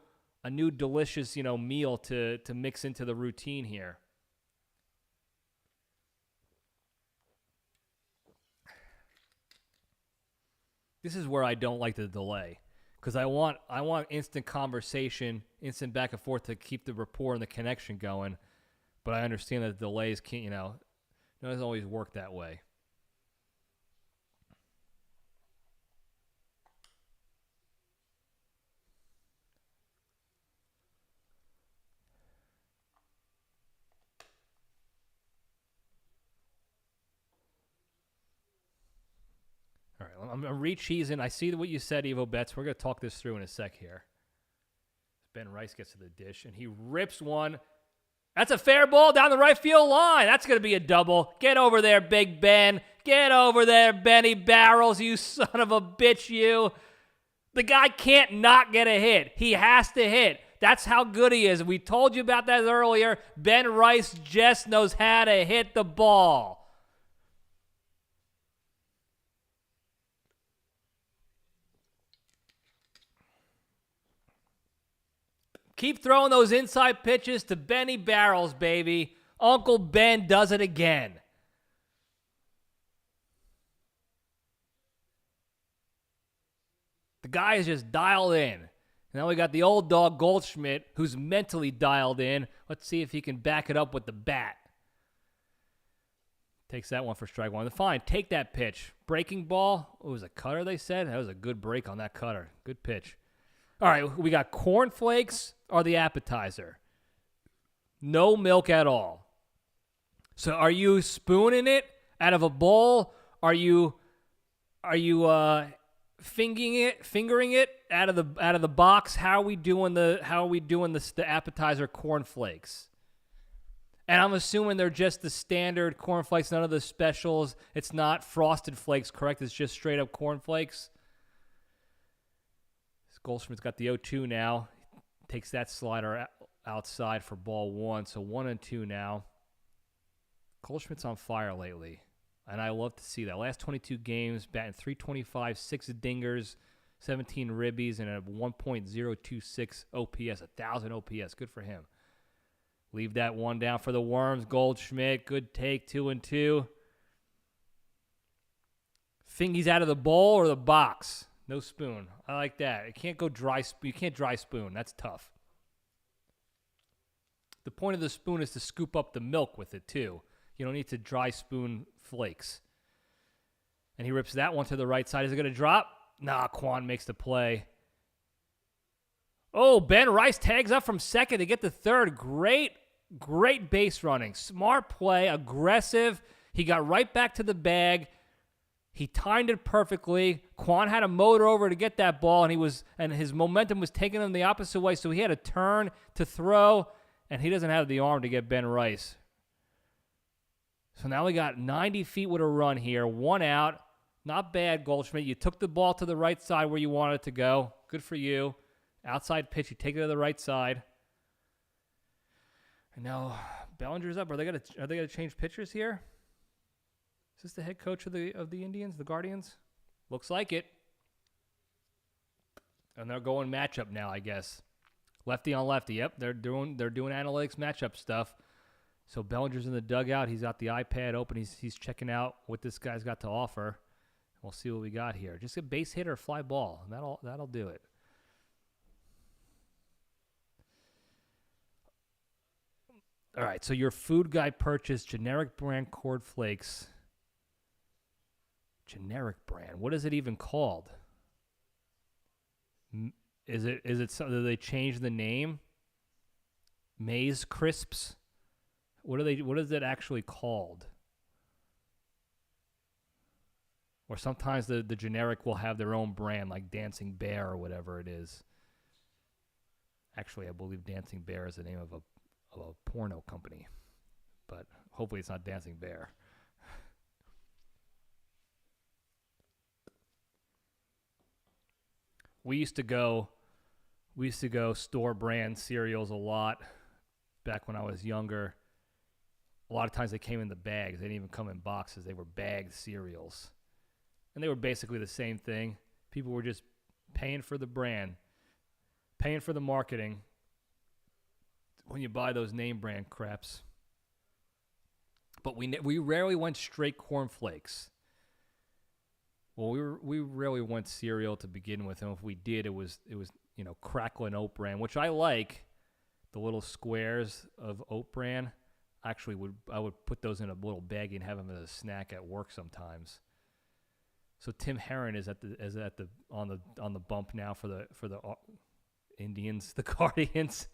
delicious, meal to mix into the routine here. This is where I don't like the delay, because I want instant conversation, instant back and forth to keep the rapport and the connection going. But I understand that the delays can't, it doesn't always work that way. All right, I'm re-cheesing. I see what you said, Evo Betts. We're going to talk this through in a sec here. Ben Rice gets to the dish, and he rips one. That's a fair ball down the right field line. That's going to be a double. Get over there, Big Ben. Get over there, Benny Barrels, you son of a bitch, you. The guy can't not get a hit. He has to hit. That's how good he is. We told you about that earlier. Ben Rice just knows how to hit the ball. Keep throwing those inside pitches to Benny Barrels, baby. Uncle Ben does it again. The guy is just dialed in. Now we got the old dog Goldschmidt, who's mentally dialed in. Let's see if he can back it up with the bat. Takes that one for strike one. Fine, take that pitch. Breaking ball. Oh, it was a cutter, they said? That was a good break on that cutter. Good pitch. All right, we got cornflakes or the appetizer. No milk at all. So are you spooning it out of a bowl? Are you fingering it out of the box? How are we doing the appetizer cornflakes? And I'm assuming they're just the standard cornflakes, none of the specials. It's not Frosted Flakes, correct? It's just straight up cornflakes. Goldschmidt's got the 0-2 now. Takes that slider outside for ball one. So 1-2 now. Goldschmidt's on fire lately, and I love to see that. Last 22 games, batting .325, 6 dingers, 17 ribbies, and a 1.026 OPS, 1,000 OPS. Good for him. Leave that one down for the Worms. Goldschmidt, good take, 2-2. Fingies out of the bowl or the box. No spoon. I like that. It can't go dry. You can't dry spoon. That's tough. The point of the spoon is to scoop up the milk with it, too. You don't need to dry spoon flakes. And he rips that one to the right side. Is it going to drop? Nah, Quan makes the play. Oh, Ben Rice tags up from second to get the third. Great base running. Smart play, aggressive. He got right back to the bag. He timed it perfectly. Quan had a motor over to get that ball, and his momentum was taking him the opposite way, so he had to turn to throw, and he doesn't have the arm to get Ben Rice. So now we got 90 feet with a run here. One out. Not bad, Goldschmidt. You took the ball to the right side where you wanted it to go. Good for you. Outside pitch, you take it to the right side. And now Bellinger's up. Are they gonna change pitchers here? Is this the head coach of the Indians, the Guardians? Looks like it. And they're going matchup now, I guess. Lefty on lefty. Yep, they're doing analytics matchup stuff. So Bellinger's in the dugout. He's got the iPad open. He's checking out what this guy's got to offer. We'll see what we got here. Just a base hit or fly ball. That'll do it. All right, so your food guy purchased generic brand Cord Flakes. Generic brand. What is it even called? Is it something they changed the name? Maize Crisps? What is it actually called? Or sometimes the generic will have their own brand, like Dancing Bear or whatever it is. Actually, I believe Dancing Bear is the name of a porno company. But hopefully it's not Dancing Bear. We used to go store brand cereals a lot back when I was younger. A lot of times they came in the bags. They didn't even come in boxes. They were bagged cereals. And they were basically the same thing. People were just paying for the brand, paying for the marketing when you buy those name brand craps. But we rarely went straight cornflakes. Well, we rarely went cereal to begin with, and if we did, it was Cracklin' Oat Bran, which I like. The little squares of Oat Bran. Actually, I would put those in a little baggie and have them as a snack at work sometimes. So Tim Herron is on the bump now for the Indians, the Guardians.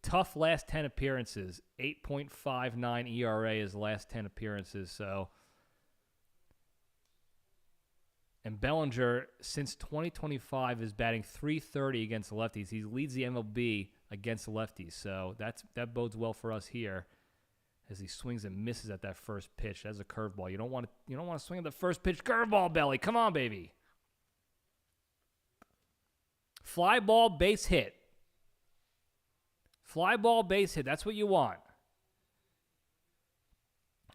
Tough last 10 appearances. 8.59 ERA his last 10 appearances. So, and Bellinger since 2025 is batting .330 against lefties. He leads the MLB against lefties. So that bodes well for us here. As he swings and misses at that first pitch. That's a curveball. You don't want to swing at the first pitch curveball, Belly. Come on, baby. Fly ball, base hit. Fly ball, base hit. That's what you want.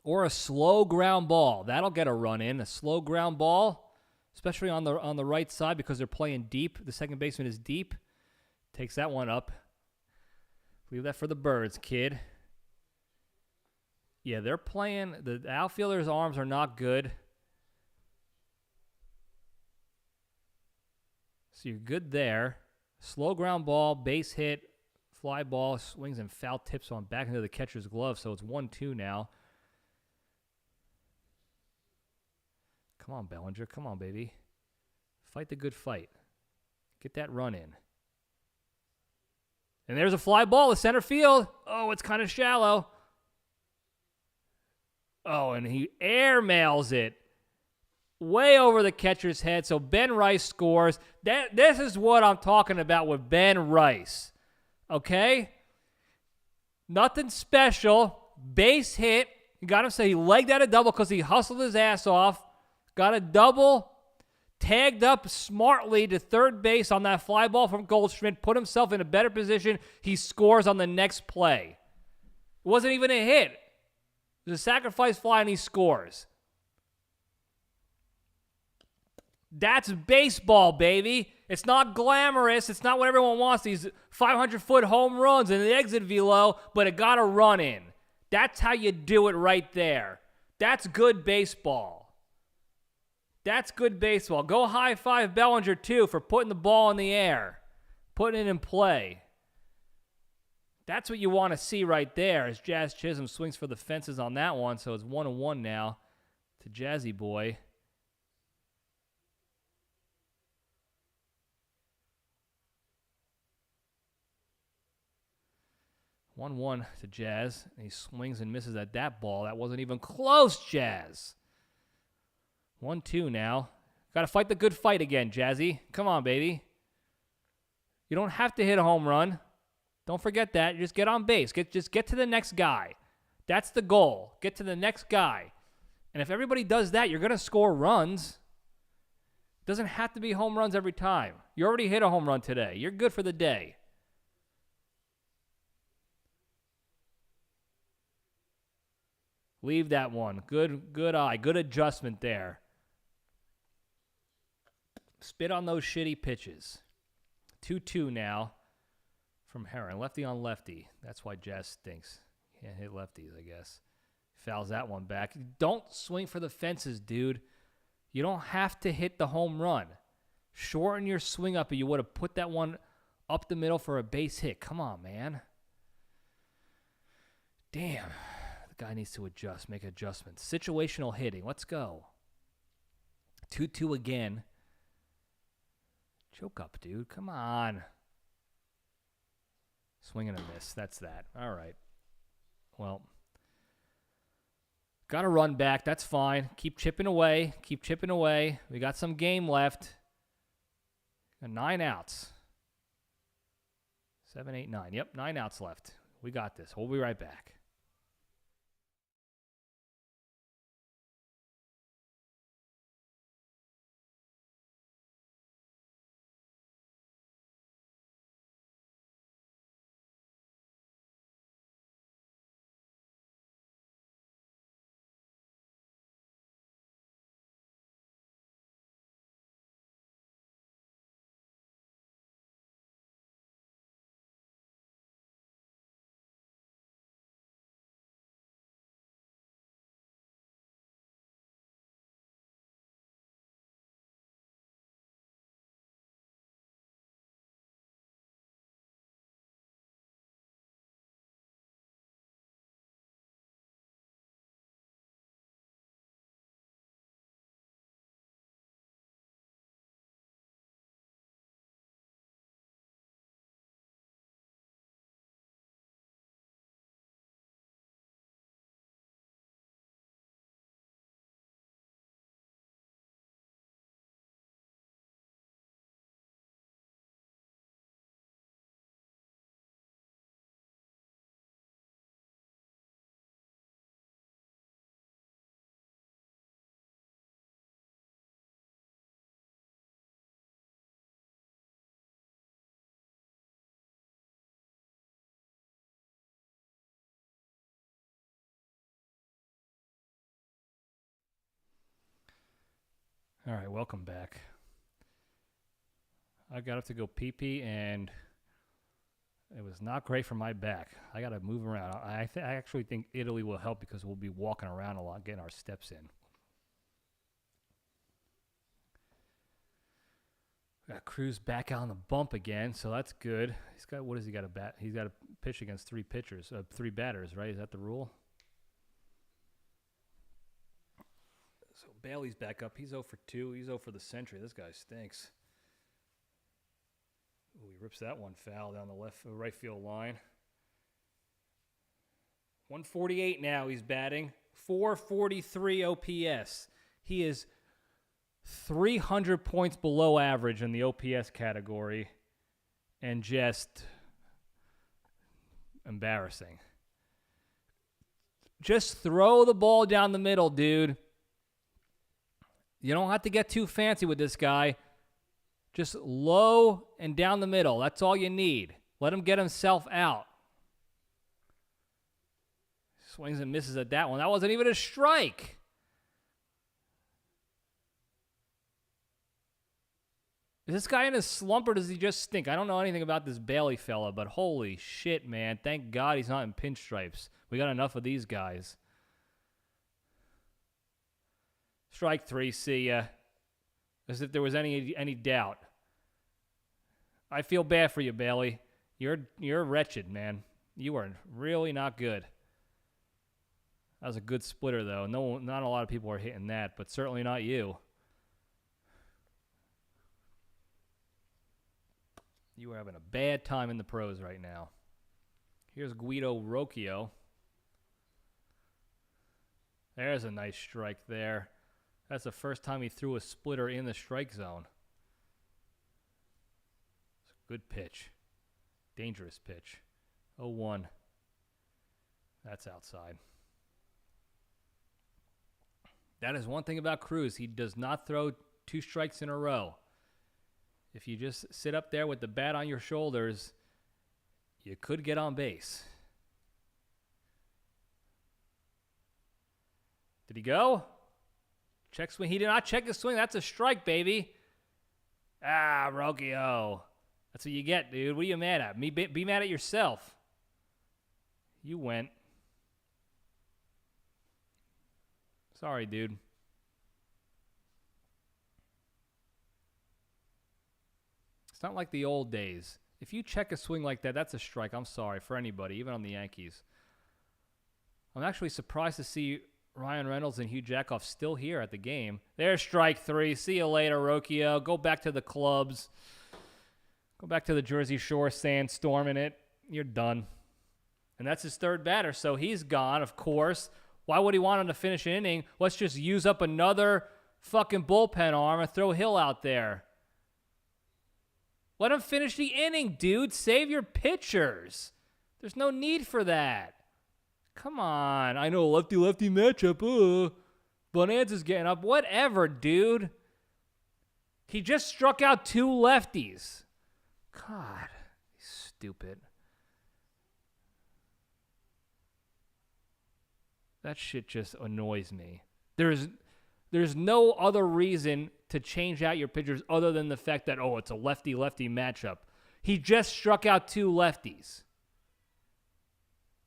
Or a slow ground ball. That'll get a run in. A slow ground ball, especially on the right side because they're playing deep. The second baseman is deep. Takes that one up. Leave that for the birds, kid. Yeah, they're playing. The outfielder's arms are not good. So you're good there. Slow ground ball, base hit, fly ball, swings and foul tips on back into the catcher's glove. So it's 1-2 now. Come on, Bellinger. Come on, baby. Fight the good fight. Get that run in. And there's a fly ball to center field. Oh, it's kind of shallow. Oh, and he airmails it way over the catcher's head. So Ben Rice scores. This is what I'm talking about with Ben Rice. Okay? Nothing special. Base hit. You got him say he legged out a double because he hustled his ass off. Got a double tagged up smartly to third base on that fly ball from Goldschmidt, put himself in a better position. He scores on the next play. It wasn't even a hit. It was a sacrifice fly, and he scores. That's baseball, baby. It's not glamorous. It's not what everyone wants, these 500-foot home runs and the exit velo, but it got a run in. That's how you do it right there. That's good baseball. That's good baseball. Go high-five Bellinger, too, for putting the ball in the air, putting it in play. That's what you want to see right there as Jazz Chisholm swings for the fences on that one, so it's 1-1 now to Jazzy Boy. One to Jazz. And he swings and misses at that ball. That wasn't even close, Jazz. 1-2 now. Got to fight the good fight again, Jazzy. Come on, baby. You don't have to hit a home run. Don't forget that. Just get on base. Just get to the next guy. That's the goal. Get to the next guy. And if everybody does that, you're going to score runs. It doesn't have to be home runs every time. You already hit a home run today. You're good for the day. Leave that one. Good eye. Good adjustment there. Spit on those shitty pitches. 2-2 now from Heron. Lefty on lefty. That's why Jazz stinks. Can't hit lefties, I guess. Fouls that one back. Don't swing for the fences, dude. You don't have to hit the home run. Shorten your swing up, and you would have put that one up the middle for a base hit. Come on, man. Damn. The guy needs to adjust, make adjustments. Situational hitting. Let's go. 2-2 again. Choke up, dude. Come on. Swing and a miss. That's that. All right. Well, got to run back. That's fine. Keep chipping away. Keep chipping away. We got some game left. Got 9 outs. 7, 8, 9. Yep, 9 outs left. We got this. We'll be right back. All right, welcome back. I got up to go pee-pee, and it was not great for my back. I got to move around. I actually think Italy will help because we'll be walking around a lot, getting our steps in. Got Cruz back on the bump again, so that's good. He's got, what has he got to bat? He's got to pitch against 3 batters, right? Is that the rule? So Bailey's back up. He's 0 for 2. He's 0 for the century. This guy stinks. Ooh, he rips that one foul down the right field line. 148 now he's batting. 443 OPS. He is 300 points below average in the OPS category, and just embarrassing. Just throw the ball down the middle, dude. You don't have to get too fancy with this guy. Just low and down the middle. That's all you need. Let him get himself out. Swings and misses at that one. That wasn't even a strike. Is this guy in a slump or does he just stink? I don't know anything about this Bailey fella, but holy shit, man. Thank God he's not in pinstripes. We got enough of these guys. Strike 3, see ya. As if there was any doubt. I feel bad for you, Bailey. You're wretched, man. You are really not good. That was a good splitter, though. Not a lot of people are hitting that, but certainly not you. You are having a bad time in the pros right now. Here's Guido Rocchio. There's a nice strike there. That's the first time he threw a splitter in the strike zone. It's a good pitch. Dangerous pitch. 0-1. That's outside. That is one thing about Cruz. He does not throw 2 strikes in a row. If you just sit up there with the bat on your shoulders, you could get on base. Did he go? Check swing. He did not check his swing. That's a strike, baby. Ah, Rocchio. That's what you get, dude. What are you mad at? Be mad at yourself. You went. Sorry, dude. It's not like the old days. If you check a swing like that, that's a strike. I'm sorry for anybody, even on the Yankees. I'm actually surprised to see Ryan Reynolds and Hugh Jackoff still here at the game. There's strike 3. See you later, Rocchio. Go back to the clubs. Go back to the Jersey Shore sandstorm in it. You're done. And that's his third batter, so he's gone, of course. Why would he want him to finish an inning? Let's just use up another fucking bullpen arm and throw Hill out there. Let him finish the inning, dude. Save your pitchers. There's no need for that. Come on. I know lefty-lefty matchup. Bonanza's getting up. Whatever, dude. He just struck out 2 lefties. God, he's stupid. That shit just annoys me. There's no other reason to change out your pitchers other than the fact that, it's a lefty-lefty matchup. He just struck out 2 lefties.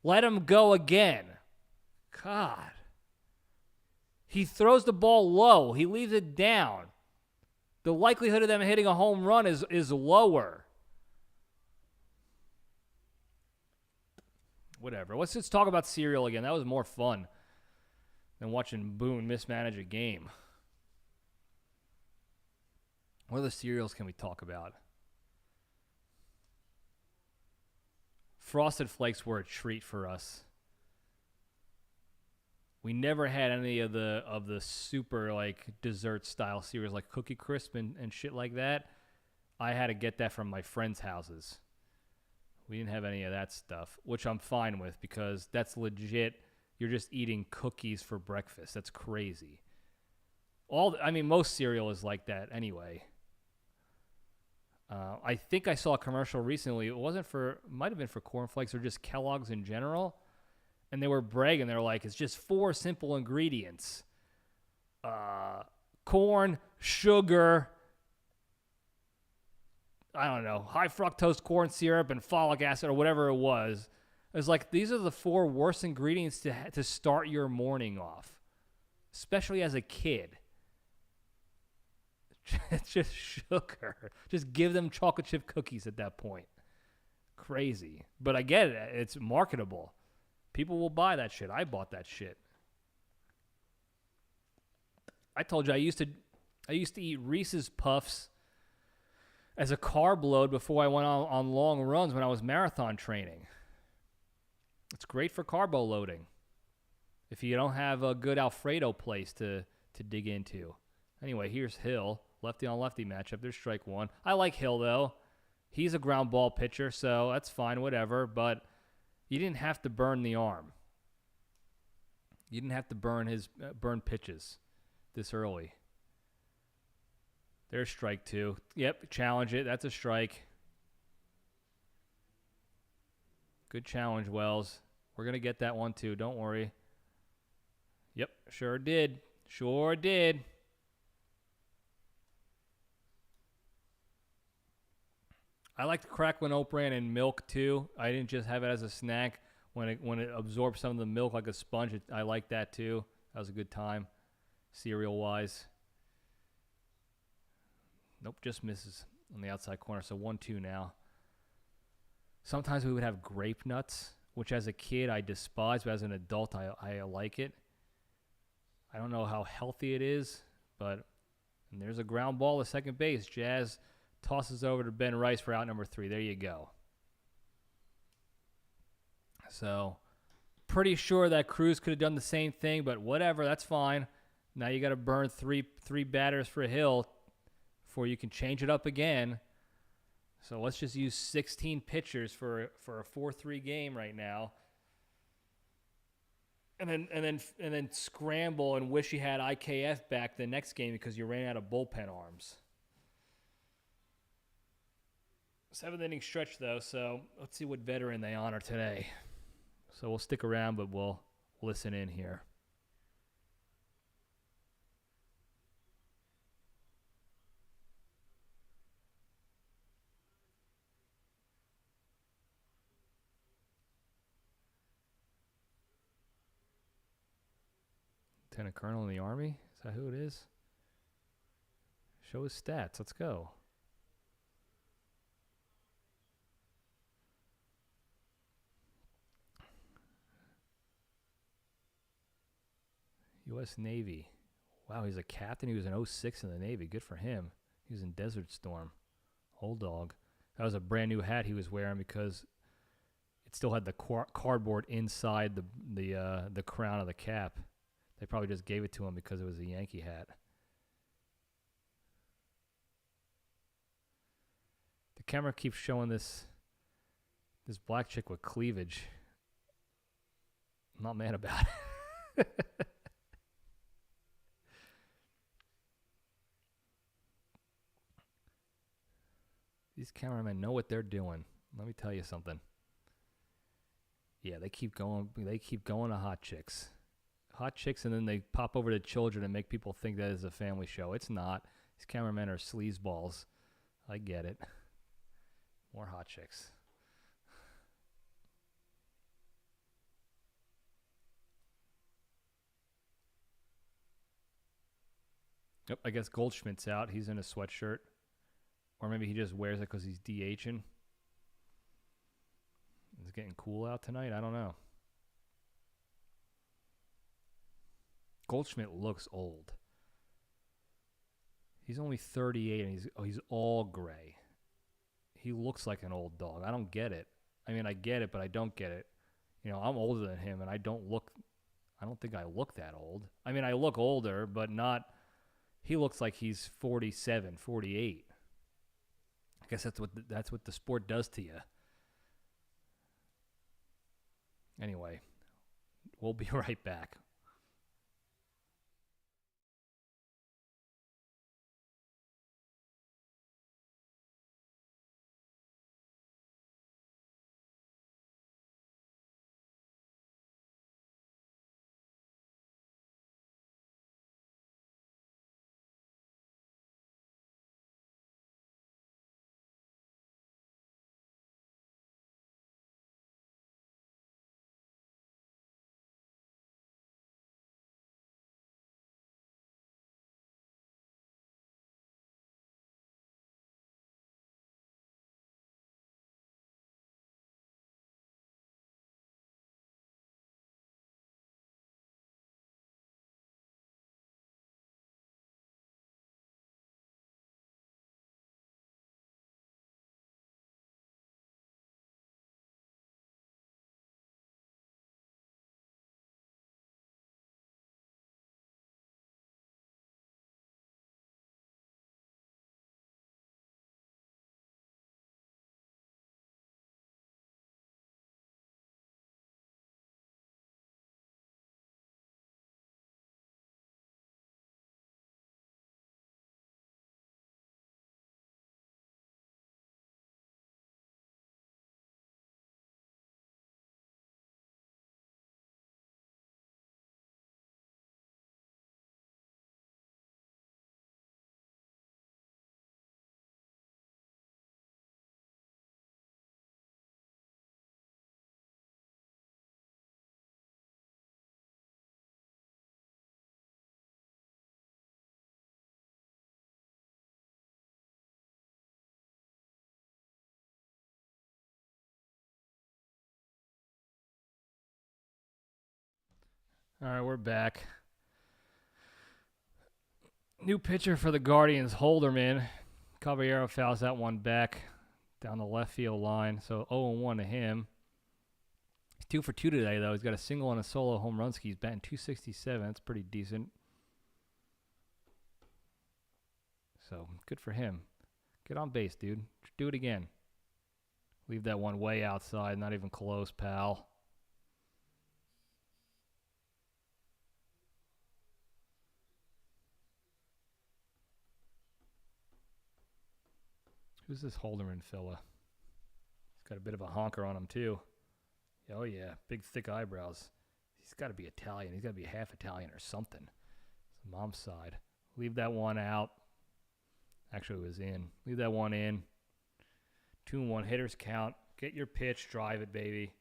Let him go again. God. He throws the ball low. He leaves it down. The likelihood of them hitting a home run is lower. Whatever. Let's just talk about cereal again. That was more fun than watching Boone mismanage a game. What other cereals can we talk about? Frosted Flakes were a treat for us. We never had any of the super dessert style cereals like Cookie Crisp and shit like that. I had to get that from my friends' houses. We didn't have any of that stuff, which I'm fine with because that's legit. You're just eating cookies for breakfast. That's crazy. Most cereal is like that anyway. I think I saw a commercial recently. It might have been for Corn Flakes or just Kellogg's in general. And they were bragging. They're like, it's just 4 simple ingredients. Corn, sugar, I don't know, high fructose corn syrup and folic acid or whatever it was. It's like, these are the 4 worst ingredients to start your morning off, especially as a kid. It's just sugar. Just give them chocolate chip cookies at that point. Crazy. But I get it. It's marketable. People will buy that shit. I bought that shit. I told you I used to eat Reese's Puffs as a carb load before I went on long runs when I was marathon training. It's great for carbo loading if you don't have a good Alfredo place to dig into. Anyway, here's Hill. Lefty on lefty matchup. There's strike 1. I like Hill, though. He's a ground ball pitcher, so that's fine, whatever. But you didn't have to burn the arm. You didn't have to burn pitches this early. There's strike two. Yep, challenge it. That's a strike. Good challenge, Wells. We're going to get that one too. Don't worry. Yep, sure did. Sure did. I like the crackling oat bran and milk too. I didn't just have it as a snack. When it absorbs some of the milk like a sponge, I like that too. That was a good time, cereal-wise. Nope, just misses on the outside corner. So 1-2 now. Sometimes we would have grape nuts, which as a kid I despised, but as an adult I like it. I don't know how healthy it is, but and there's a ground ball to second base. Jazz tosses over to Ben Rice for out number 3. There you go. So pretty sure that Cruz could have done the same thing, but whatever, that's fine. Now you got to burn three batters for Hill before you can change it up again. So let's just use 16 pitchers for a 4-3 game right now. And then scramble and wish you had IKF back the next game because you ran out of bullpen arms. 7th inning stretch though, so let's see what veteran they honor today. So we'll stick around, but we'll listen in here. Lieutenant Colonel in the Army? Is that who it is? Show his stats. Let's go. U.S. Navy. Wow, he's a captain. He was in 06 in the Navy. Good for him. He was in Desert Storm. Old dog. That was a brand new hat he was wearing because it still had the cardboard inside the crown of the cap. They probably just gave it to him because it was a Yankee hat. The camera keeps showing this black chick with cleavage. I'm not mad about it. These cameramen know what they're doing. Let me tell you something. Yeah, they keep going to hot chicks. Hot chicks, and then they pop over to children and make people think that is a family show. It's not. These cameramen are sleazeballs. I get it. More hot chicks. Yep, I guess Goldschmidt's out. He's in a sweatshirt. Or maybe he just wears it because he's DHing. It's getting cool out tonight. I don't know. Goldschmidt looks old. He's only 38 and he's all gray. He looks like an old dog. I don't get it. I mean, I get it, but I don't get it. You know, I'm older than him and I don't think I look that old. I mean, I look older, but not, he looks like he's 47, 48. I guess that's what the sport does to you. Anyway, we'll be right back. All right, we're back. New pitcher for the Guardians, Holderman. Caballero fouls that one back down the left field line. So 0-1 to him. He's 2 for 2 today, though. He's got a single and a solo home run ski. He's batting .267. That's pretty decent. So good for him. Get on base, dude. Do it again. Leave that one way outside. Not even close, pal. Who's this Holderman fella? He's got a bit of a honker on him, too. Oh, yeah. Big, thick eyebrows. He's got to be Italian. He's got to be half Italian or something. It's mom's side. Leave that one out. Actually, it was in. Leave that one in. 2-1 hitters count. Get your pitch. Drive it, baby.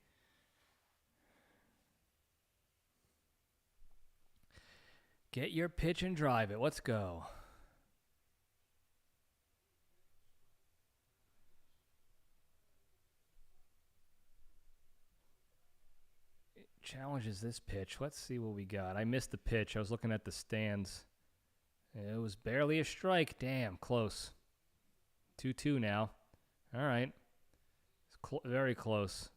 Get your pitch and drive it. Let's go. Challenges this pitch. Let's see what we got. I missed the pitch. I was looking at the stands. It was barely a strike. Damn, close. 2-2 now. All right. It's very close.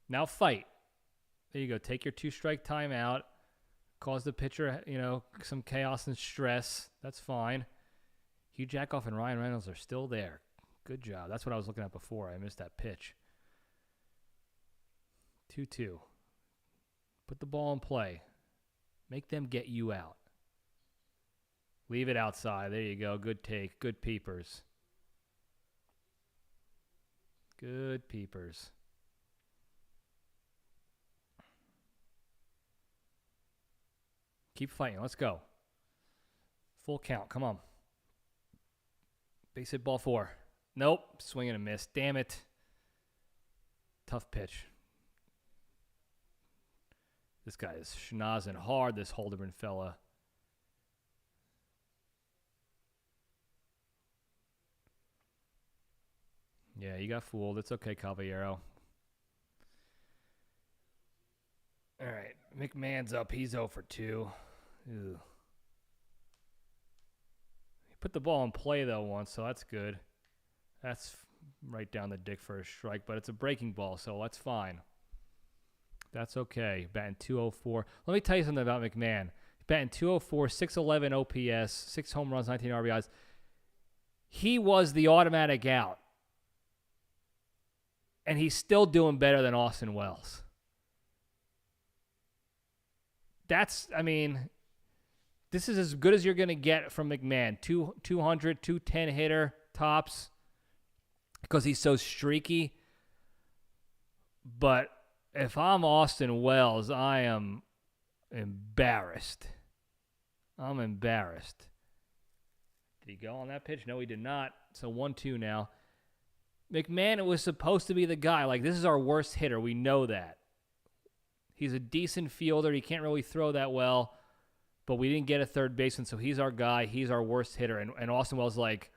Now fight. There you go. Take your 2-strike timeout. Cause the pitcher, some chaos and stress. That's fine. Hugh Jackoff and Ryan Reynolds are still there. Good job. That's what I was looking at before. I missed that pitch. 2-2. Put the ball in play. Make them get you out. Leave it outside. There you go. Good take. Good peepers. Good peepers. Keep fighting. Let's go. Full count. Come on. Base hit ball 4. Nope. Swing and a miss. Damn it. Tough pitch. This guy is schnozzing hard, this Holderman fella. Yeah, you got fooled. It's okay, Caballero. All right. McMahon's up. He's 0 for 2. Ew. He put the ball in play, though, once, so that's good. That's right down the dick for a strike, but it's a breaking ball, so that's fine. That's okay. Batting .204. Let me tell you something about McMahon. Batting .204, 611 OPS, 6 home runs, 19 RBIs. He was the automatic out. And he's still doing better than Austin Wells. This is as good as you're going to get from McMahon. 200, 210 hitter, tops. Because he's so streaky. But if I'm Austin Wells, I am embarrassed. I'm embarrassed. Did he go on that pitch? No, he did not. So 1-2 now. McMahon was supposed to be the guy. Like, this is our worst hitter. We know that. He's a decent fielder. He can't really throw that well. But we didn't get a third baseman, so he's our guy. He's our worst hitter. And Austin Wells like,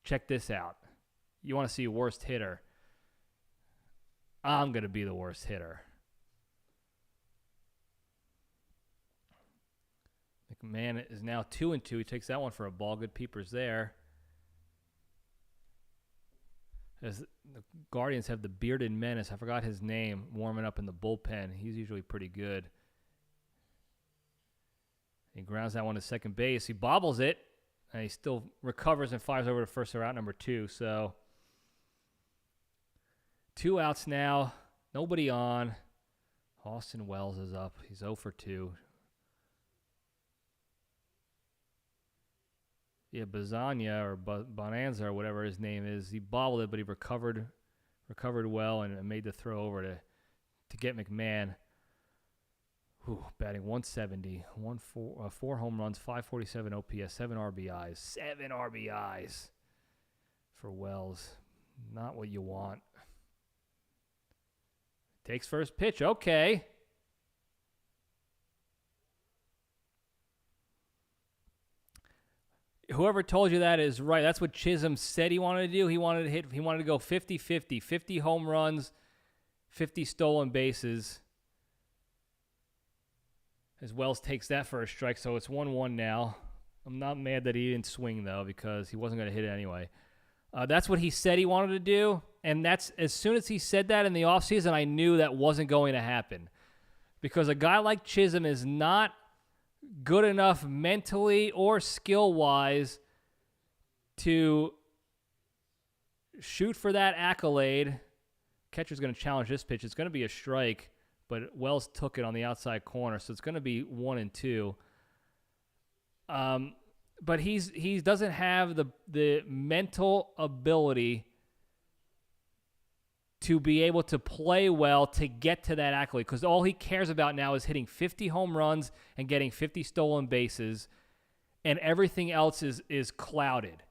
check this out. You want to see a worst hitter? I'm going to be the worst hitter. McMahon is now 2-2. He takes that one for a ball. Good peepers there. As the Guardians have the bearded menace. I forgot his name. Warming up in the bullpen. He's usually pretty good. He grounds that one to second base. He bobbles it. And he still recovers and fires over to first or out number 2. So 2 outs now. Nobody on. Austin Wells is up. He's 0 for 2. Yeah, Bazania or Bonanza or whatever his name is. He bobbled it, but he recovered well and made the throw over to get McMahon. Batting .170, 4 home runs, 547 OPS, 7 RBIs. 7 RBIs for Wells. Not what you want. Takes first pitch. Okay. Whoever told you that is right. That's what Chisholm said he wanted to do. He wanted to go 50-50, 50 home runs, 50 stolen bases. As Wells takes that for a strike, so it's 1-1 now. I'm not mad that he didn't swing, though, because he wasn't going to hit it anyway. That's what he said he wanted to do, and that's as soon as he said that in the offseason, I knew that wasn't going to happen. Because a guy like Chisholm is not good enough mentally or skill-wise to shoot for that accolade. Catcher's going to challenge this pitch. It's going to be a strike, but Wells took it on the outside corner, so it's going to be 1-2. But he doesn't have the mental ability to be able to play well to get to that accolade, because all he cares about now is hitting 50 home runs and getting 50 stolen bases, and everything else is clouded.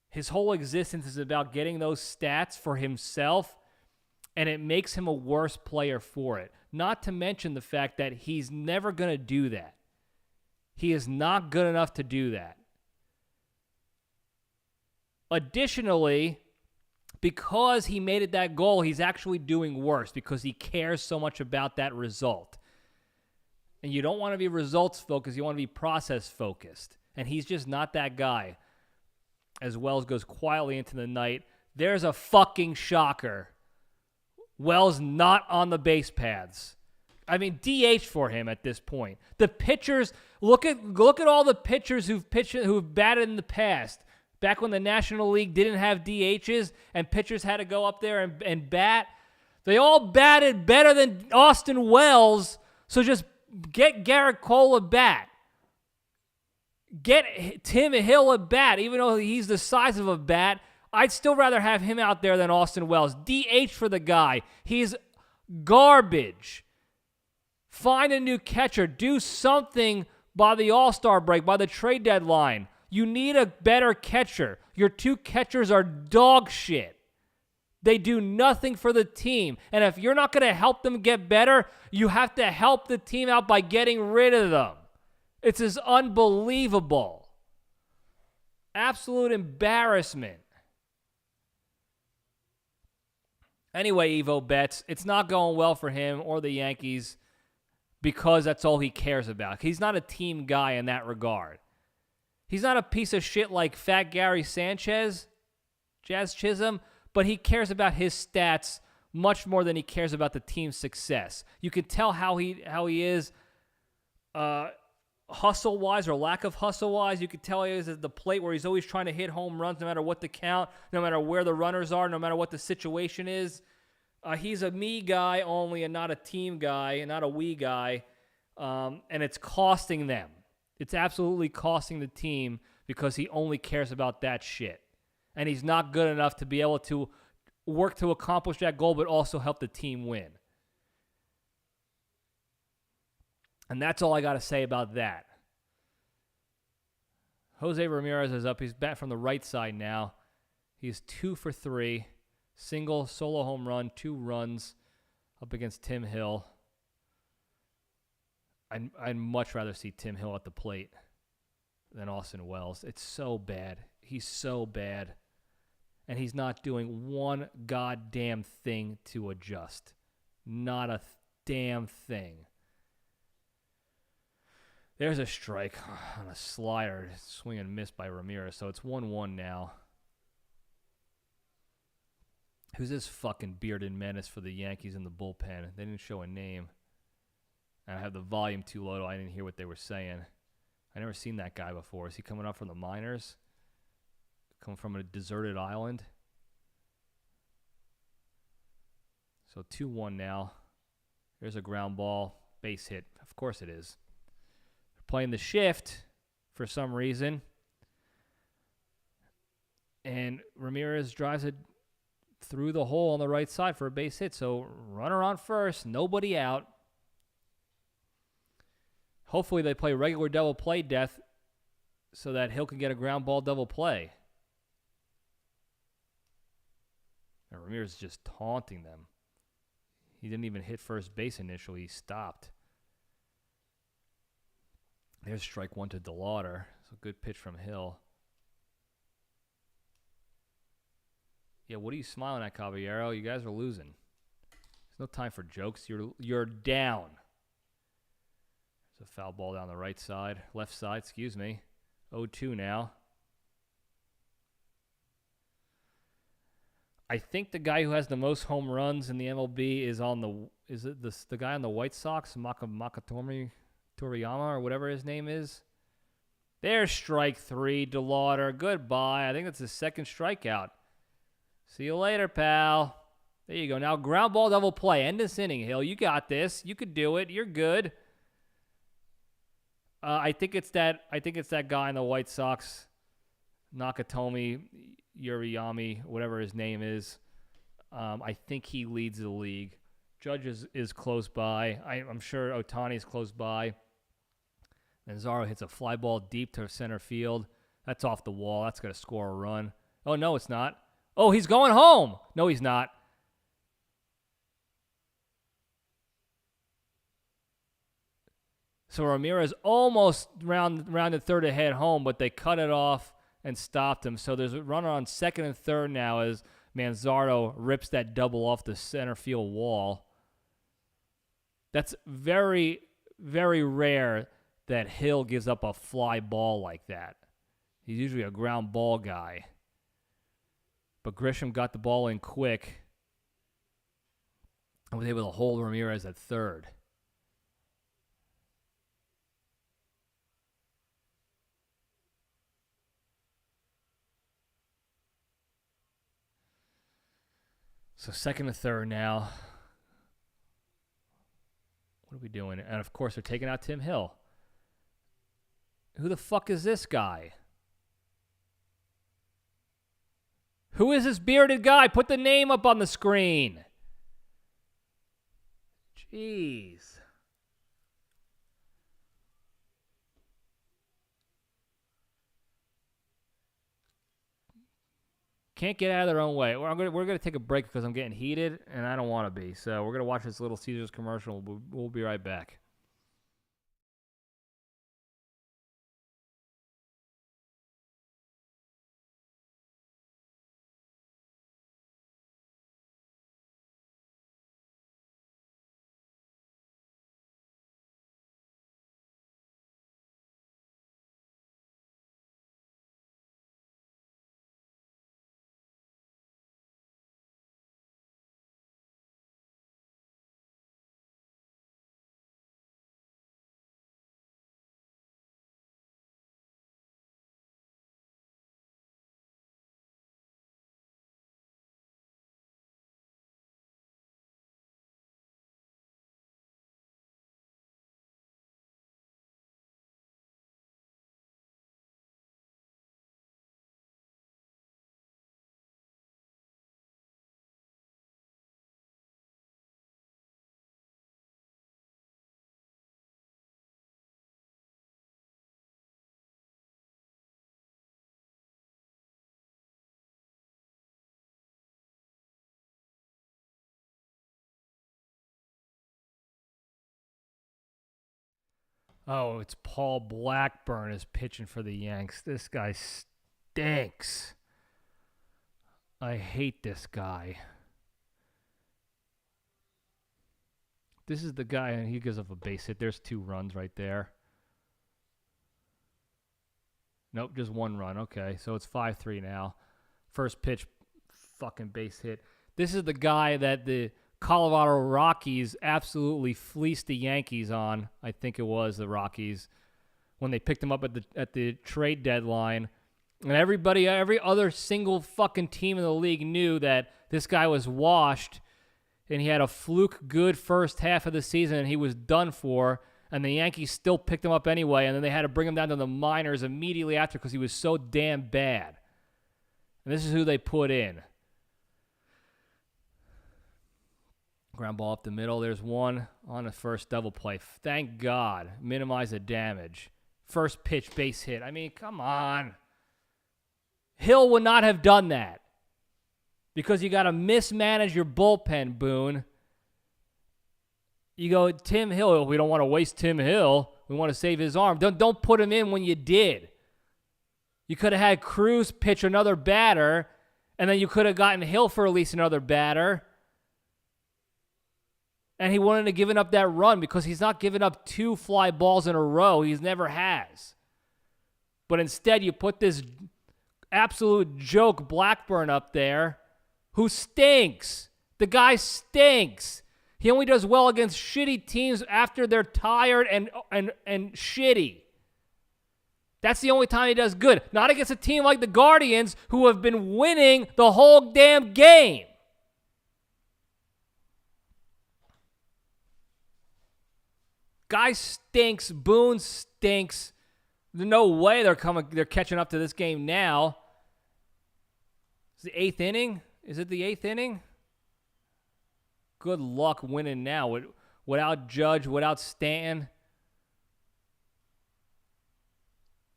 His whole existence is about getting those stats for himself, and it makes him a worse player for it. Not to mention the fact that he's never going to do that. He is not good enough to do that. Additionally, because he made it that goal, he's actually doing worse because he cares so much about that result. And you don't want to be results focused, you want to be process focused. And he's just not that guy. As Wells goes quietly into the night, there's a fucking shocker. Wells not on the base paths. I mean, DH for him at this point. The pitchers, look at all the pitchers who've batted in the past. Back when the National League didn't have DHs and pitchers had to go up there and bat, they all batted better than Austin Wells. So just get Garrett Cole a bat. Get Tim Hill a bat. Even though he's the size of a bat, I'd still rather have him out there than Austin Wells. DH for the guy. He's garbage. Find a new catcher. Do something by the All-Star break, by the trade deadline. You need a better catcher. Your two catchers are dog shit. They do nothing for the team. And if you're not going to help them get better, you have to help the team out by getting rid of them. It's just unbelievable. Absolute embarrassment. Anyway, Evo bets, it's not going well for him or the Yankees because that's all he cares about. He's not a team guy in that regard. He's not a piece of shit like Fat Gary Sanchez, Jazz Chisholm, but he cares about his stats much more than he cares about the team's success. You can tell how he is hustle-wise or lack of hustle-wise. You can tell he is at the plate where he's always trying to hit home runs no matter what the count, no matter where the runners are, no matter what the situation is. He's a me guy only and not a team guy and not a we guy, and it's costing them. It's absolutely costing the team because he only cares about that shit. And he's not good enough to be able to work to accomplish that goal but also help the team win. And that's all I got to say about that. Jose Ramirez is up. He's batting from the right side now. He's 2 for 3. Single, solo home run, 2 runs up against Tim Hill. I'd much rather see Tim Hill at the plate than Austin Wells. It's so bad. He's so bad. And he's not doing one goddamn thing to adjust. Not a damn thing. There's a strike on a slider. Swing and miss by Ramirez. So it's 1-1 now. Who's this fucking bearded menace for the Yankees in the bullpen? They didn't show a name. I have the volume too low. I didn't hear what they were saying. I never seen that guy before. Is he coming up from the minors? Coming from a deserted island? So 2-1 now. There's a ground ball. Base hit. Of course it is. They're playing the shift for some reason. And Ramirez drives it through the hole on the right side for a base hit. So runner on first. Nobody out. Hopefully they play regular double play death so that Hill can get a ground ball double play. And Ramirez is just taunting them. He didn't even hit first base initially. He stopped. There's strike 1 to DeLauder. So good pitch from Hill. Yeah, what are you smiling at, Caballero? You guys are losing. There's no time for jokes. You're down. There's a foul ball down the right side. Left side, excuse me. 0-2 now. I think the guy who has the most home runs in the MLB is it the guy on the White Sox, Toriyama or whatever his name is. There's strike 3, DeLauder. Goodbye. I think that's his second strikeout. See you later, pal. There you go. Now ground ball double play. End this inning, Hill. You got this. You could do it. You're good. I think it's that guy in the White Sox, Nakatomi Uriyami, whatever his name is. I think he leads the league. Judge is close by. I'm sure Ohtani's close by. Manzaro hits a fly ball deep to center field. That's off the wall. That's going to score a run. Oh, no, it's not. Oh, he's going home. No, he's not. So Ramirez almost rounded third ahead home, but they cut it off and stopped him. So there's a runner on second and third now as Manzardo rips that double off the center field wall. That's very, very rare that Hill gives up a fly ball like that. He's usually a ground ball guy. But Grisham got the ball in quick and was able to hold Ramirez at third. So second and third now. What are we doing? And, of course, they're taking out Tim Hill. Who the fuck is this guy? Who is this bearded guy? Put the name up on the screen. Jeez. Can't get out of their own way. We're gonna take a break because I'm getting heated and I don't want to be. So we're gonna watch this Little Caesars commercial. We'll be right back. Oh, it's Paul Blackburn is pitching for the Yanks. This guy stinks. I hate this guy. This is the guy, and he gives up a base hit. There's 2 runs right there. Nope, just 1 run. Okay, so it's 5-3 now. First pitch, fucking base hit. This is the guy that the Colorado Rockies absolutely fleeced the Yankees on. I think it was the Rockies when they picked him up at the trade deadline. And every other single fucking team in the league knew that this guy was washed and he had a fluke good first half of the season and he was done for. And the Yankees still picked him up anyway, and then they had to bring him down to the minors immediately after because he was so damn bad. And this is who they put in. Ground ball up the middle. There's 1 on the first double play. Thank God. Minimize the damage. First pitch, base hit. I mean, come on. Hill would not have done that because you got to mismanage your bullpen, Boone. You go, Tim Hill, we don't want to waste Tim Hill. We want to save his arm. Don't put him in when you did. You could have had Cruz pitch another batter, And then you could have gotten Hill for at least another batter. And he wouldn't have given up that run because he's not given up 2 fly balls in a row. He's never has. But instead, you put this absolute joke Blackburn up there who stinks. The guy stinks. He only does well against shitty teams after they're tired and shitty. That's the only time he does good. Not against a team like the Guardians who have been winning the whole damn game. Guy stinks. Boone stinks. There's no way they're catching up to this game now. It's the 8th inning. Is it the 8th inning? Good luck winning now without Judge, without Stanton.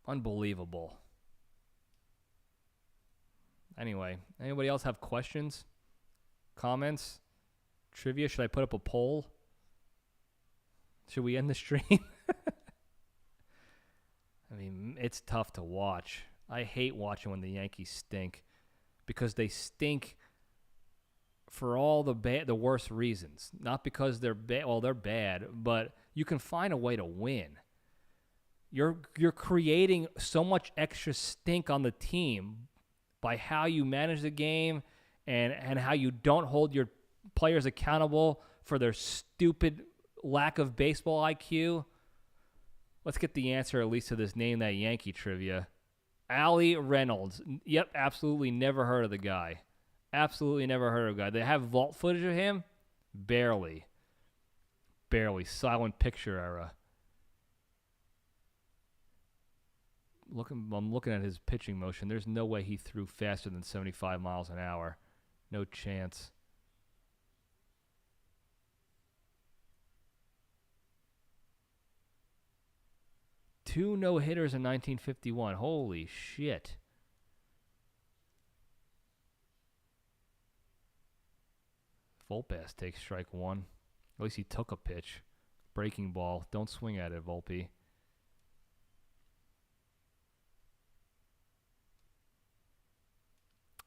Unbelievable. Anyway, anybody else have questions? Comments? Trivia? Should I put up a poll? Should we end the stream? I mean, it's tough to watch. I hate watching when the Yankees stink because they stink for all the worst reasons. Not because they're bad. Well, they're bad, but you can find a way to win. You're creating so much extra stink on the team by how you manage the game and how you don't hold your players accountable for their stupid lack of baseball IQ. Let's get the answer at least to this Name That Yankee trivia. Allie Reynolds. Yep, absolutely never heard of the guy. Absolutely never heard of the guy. They have vault footage of him? Barely. Silent picture era. I'm looking at his pitching motion. There's no way he threw faster than 75 miles an hour. No chance. Two no-hitters in 1951. Holy shit. Volpe takes strike 1. At least he took a pitch. Breaking ball. Don't swing at it, Volpe.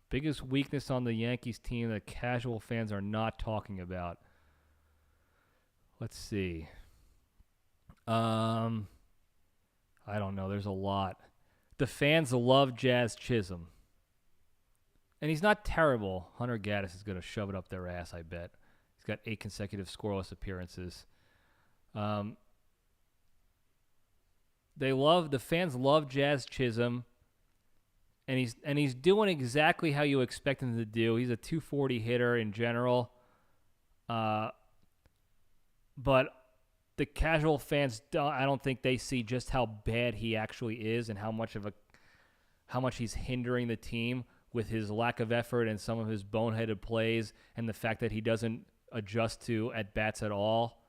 Biggest weakness on the Yankees team that casual fans are not talking about. Let's see. I don't know. There's a lot. The fans love Jazz Chisholm. And he's not terrible. Hunter Gaddis is going to shove it up their ass, I bet. He's got 8 consecutive scoreless appearances. The fans love Jazz Chisholm. And he's doing exactly how you expect him to do. He's a 240 hitter in general. But the casual fans, I don't think they see just how bad he actually is and how much he's hindering the team with his lack of effort and some of his boneheaded plays and the fact that he doesn't adjust to at-bats at all.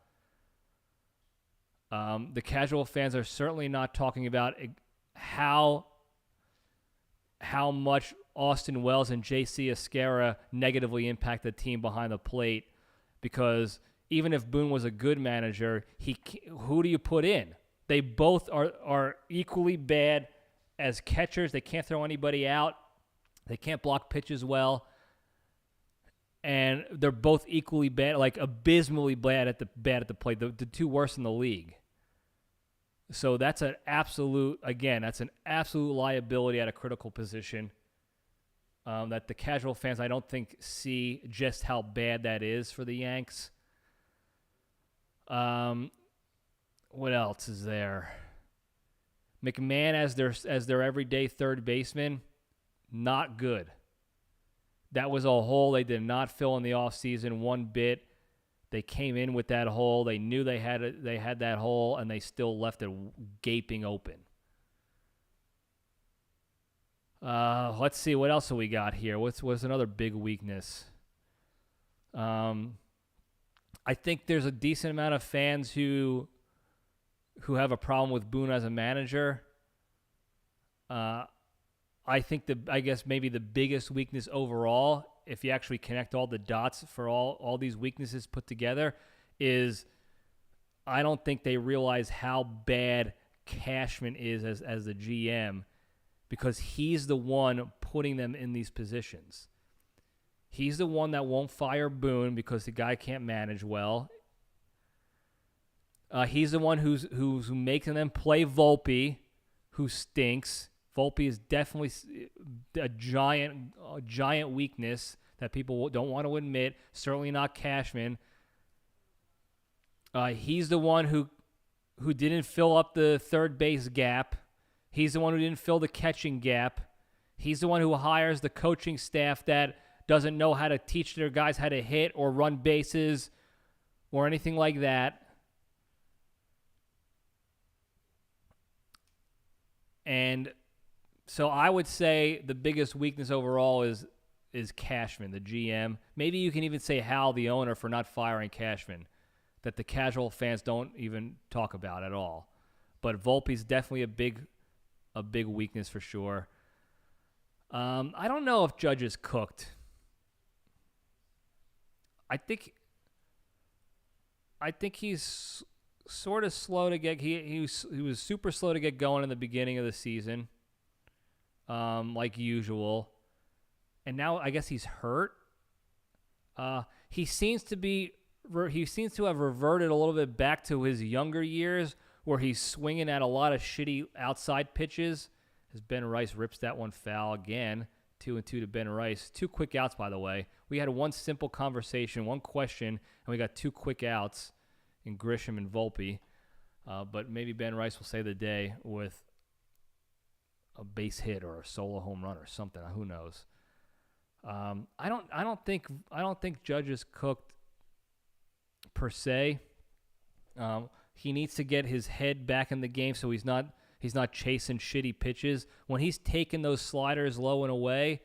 The casual fans are certainly not talking about how much Austin Wells and J.C. Esquera negatively impact the team behind the plate, because even if Boone was a good manager, who do you put in? They both are equally bad as catchers. They can't throw anybody out. They can't block pitches well. And they're both equally bad, like abysmally bad at the plate, the two worst in the league. So that's an absolute liability at a critical position that the casual fans, I don't think, see just how bad that is for the Yanks. What else is there? McMahon as their everyday third baseman, not good. That was a hole they did not fill in the offseason one bit. They came in with that hole. They knew they had that hole, and they still left it gaping open. Let's see, what else have we got here? What's another big weakness? I think there's a decent amount of fans who have a problem with Boone as a manager. I think I guess maybe the biggest weakness overall, if you actually connect all the dots for all these weaknesses put together, is I don't think they realize how bad Cashman is as the GM, because he's the one putting them in these positions. He's the one that won't fire Boone because the guy can't manage well. He's the one who's making them play Volpe, who stinks. Volpe is definitely a giant weakness that people don't want to admit. Certainly not Cashman. He's the one who didn't fill up the third base gap. He's the one who didn't fill the catching gap. He's the one who hires the coaching staff that doesn't know how to teach their guys how to hit or run bases or anything like that. And so I would say the biggest weakness overall is Cashman, the GM. Maybe you can even say Hal, the owner, for not firing Cashman, that the casual fans don't even talk about at all. But Volpe's definitely a big weakness for sure. I don't know if Judge is cooked. I think he's sort of slow to get. He was super slow to get going in the beginning of the season, like usual, and now I guess he's hurt. He seems to have reverted a little bit back to his younger years, where he's swinging at a lot of shitty outside pitches. As Ben Rice rips that one foul again. 2-2 to Ben Rice. 2 quick outs, by the way. We had one simple conversation, one question, and we got 2 quick outs in Grisham and Volpe. But maybe Ben Rice will save the day with a base hit or a solo home run or something. Who knows? I don't think Judge is cooked per se. He needs to get his head back in the game so he's not chasing shitty pitches. When he's taking those sliders low and away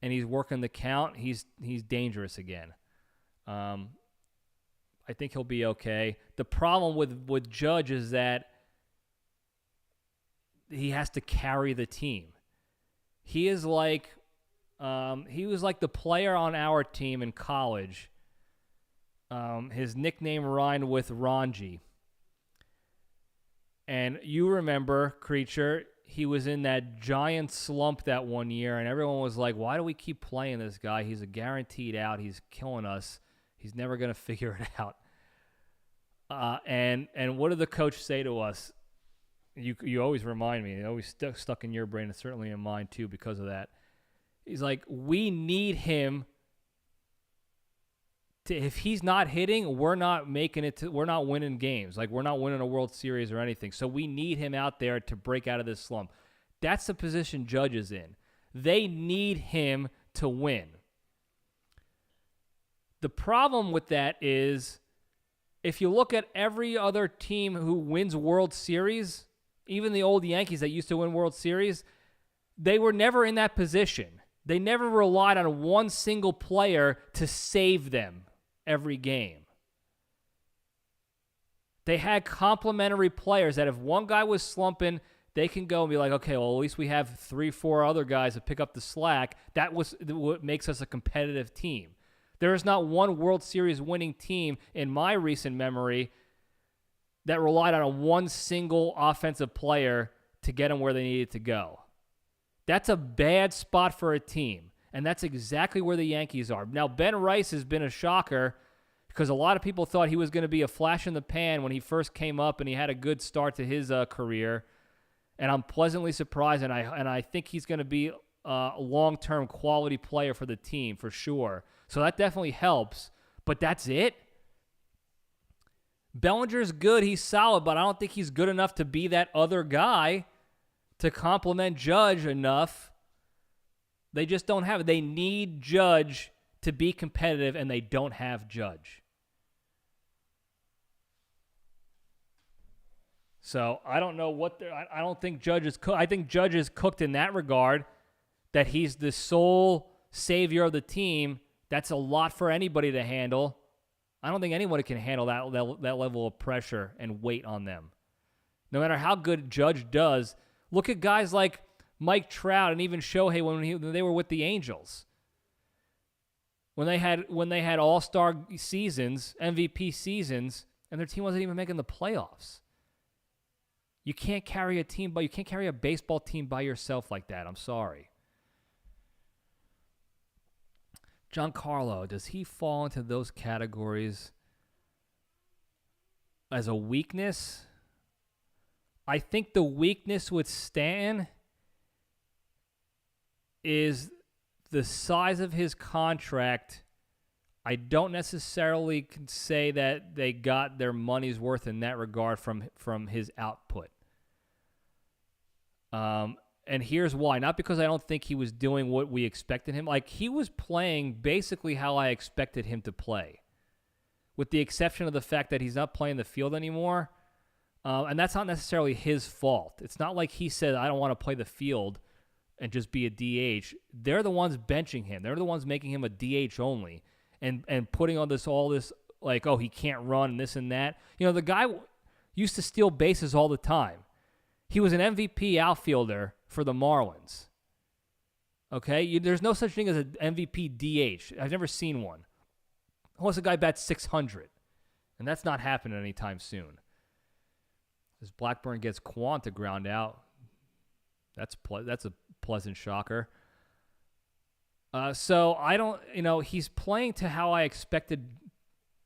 and he's working the count, he's dangerous again. I think he'll be okay. The problem with Judge is that he has to carry the team. He is like he was like the player on our team in college. His nickname rhymed with Ranji. And you remember, Creature, he was in that giant slump that one year, and everyone was like, why do we keep playing this guy? He's a guaranteed out. He's killing us. He's never going to figure it out. And what did the coach say to us? You always remind me. It always stuck in your brain, and certainly in mine too because of that. He's like, we need him. If he's not hitting, we're not making it. We're not winning games. Like, we're not winning a World Series or anything. So we need him out there to break out of this slump. That's the position Judge is in. They need him to win. The problem with that is, if you look at every other team who wins World Series, even the old Yankees that used to win World Series, they were never in that position. They never relied on one single player to save them every game. They had complementary players that if one guy was slumping, they can go and be like, okay, well, at least we have 3-4 other guys to pick up the slack. That was what makes us a competitive team. There is not one World Series winning team in my recent memory that relied on one single offensive player to get them where they needed to go. That's a bad spot for a team. And that's exactly where the Yankees are. Now, Ben Rice has been a shocker because a lot of people thought he was going to be a flash in the pan when he first came up and he had a good start to his career. And I'm pleasantly surprised, and I think he's going to be a long-term quality player for the team for sure. So that definitely helps. But that's it? Bellinger's good. He's solid, but I don't think he's good enough to be that other guy to complement Judge enough. They just don't have it. They need Judge to be competitive, and they don't have Judge. So I don't know what I don't think Judge is cooked. I think Judge is cooked in that regard, that he's the sole savior of the team. That's a lot for anybody to handle. I don't think anybody can handle that level of pressure and weight on them. No matter how good Judge does, look at guys like Mike Trout and even Shohei when they were with the Angels. When they had all-star seasons, MVP seasons, and their team wasn't even making the playoffs. You can't carry a team, but you can't carry a baseball team by yourself like that. I'm sorry. Giancarlo, does he fall into those categories as a weakness? I think the weakness with Stan is the size of his contract. I don't necessarily say that they got their money's worth in that regard from his output. And here's why. Not because I don't think he was doing what we expected him. Like, he was playing basically how I expected him to play, with the exception of the fact that he's not playing the field anymore. And that's not necessarily his fault. It's not like he said, I don't want to play the field and just be a DH. They're the ones benching him. They're the ones making him a DH only and putting on all this, like, oh, he can't run and this and that. You know, the guy used to steal bases all the time. He was an MVP outfielder for the Marlins. Okay? There's no such thing as an MVP DH. I've never seen one. Unless a guy bats 600. And that's not happening anytime soon. As Blackburn gets Quan to ground out, that's a pleasant shocker. So I don't, he's playing to how I expected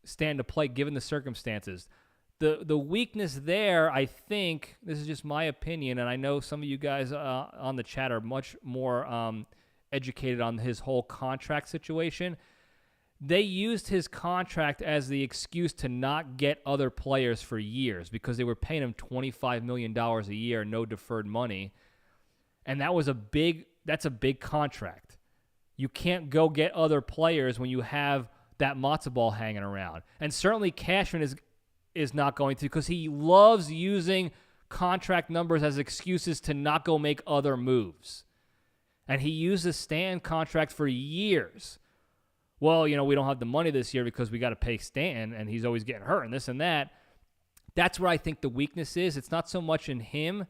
Stan to play given the circumstances. The weakness there, I think, this is just my opinion, and I know some of you guys on the chat are much more educated on his whole contract situation. They used his contract as the excuse to not get other players for years because they were paying him $25 million a year, no deferred money. And that's a big contract. You can't go get other players when you have that matzo ball hanging around. And certainly Cashman is not going to, because he loves using contract numbers as excuses to not go make other moves. And he used the Stan contract for years. Well, we don't have the money this year because we got to pay Stan, and he's always getting hurt and this and that. That's where I think the weakness is. It's not so much in him.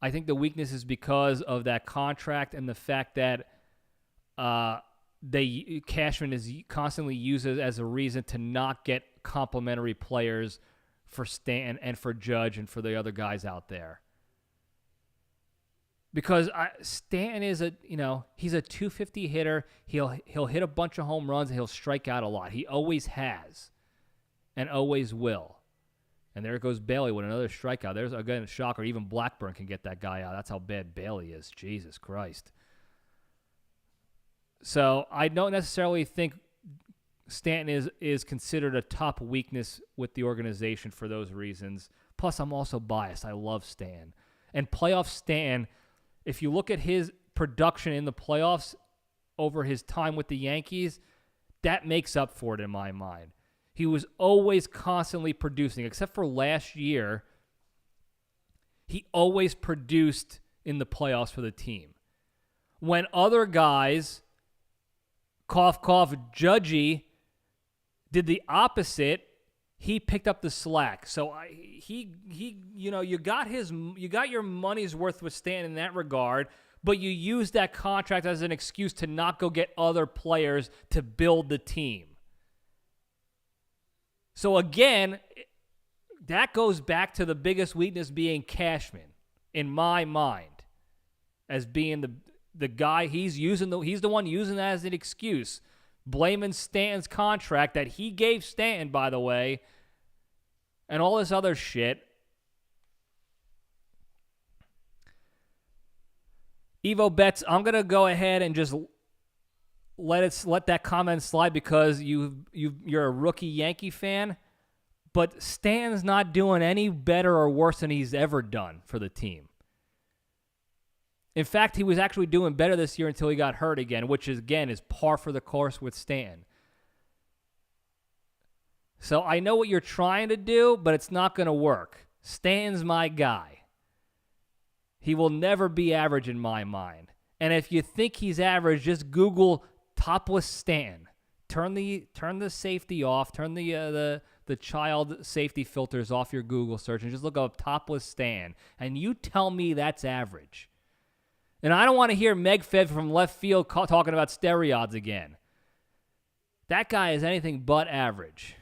I think the weakness is because of that contract and the fact that Cashman is constantly used as a reason to not get complimentary players for Stan and for Judge and for the other guys out there. Because Stan is he's a 250 hitter. He'll hit a bunch of home runs and he'll strike out a lot. He always has and always will. And there goes Bailey with another strikeout. There's, again, a shocker. Even Blackburn can get that guy out. That's how bad Bailey is. Jesus Christ. So I don't necessarily think Stanton is considered a top weakness with the organization for those reasons. Plus, I'm also biased. I love Stan. And playoff Stan, if you look at his production in the playoffs over his time with the Yankees, that makes up for it in my mind. He was always constantly producing, except for last year. He always produced in the playoffs for the team. When other guys, cough, cough, Judgy, did the opposite, he picked up the slack. So you got your money's worth with Stan in that regard, but you used that contract as an excuse to not go get other players to build the team. So again, that goes back to the biggest weakness being Cashman, in my mind, as being the guy he's the one using that as an excuse, blaming Stanton's contract that he gave Stanton, by the way, and all this other shit. Evo Bets, I'm gonna go ahead and just let that comment slide because you're a rookie Yankee fan, but Stan's not doing any better or worse than he's ever done for the team. In fact, he was actually doing better this year until he got hurt again, which is par for the course with Stan. So I know what you're trying to do, but it's not going to work. Stan's my guy. He will never be average in my mind. And if you think he's average, just Google topless Stan. Turn the safety off. Turn the child safety filters off your Google search and just look up topless Stan. And you tell me that's average. And I don't want to hear Meg Fed from left field talking about steroids again. That guy is anything but average.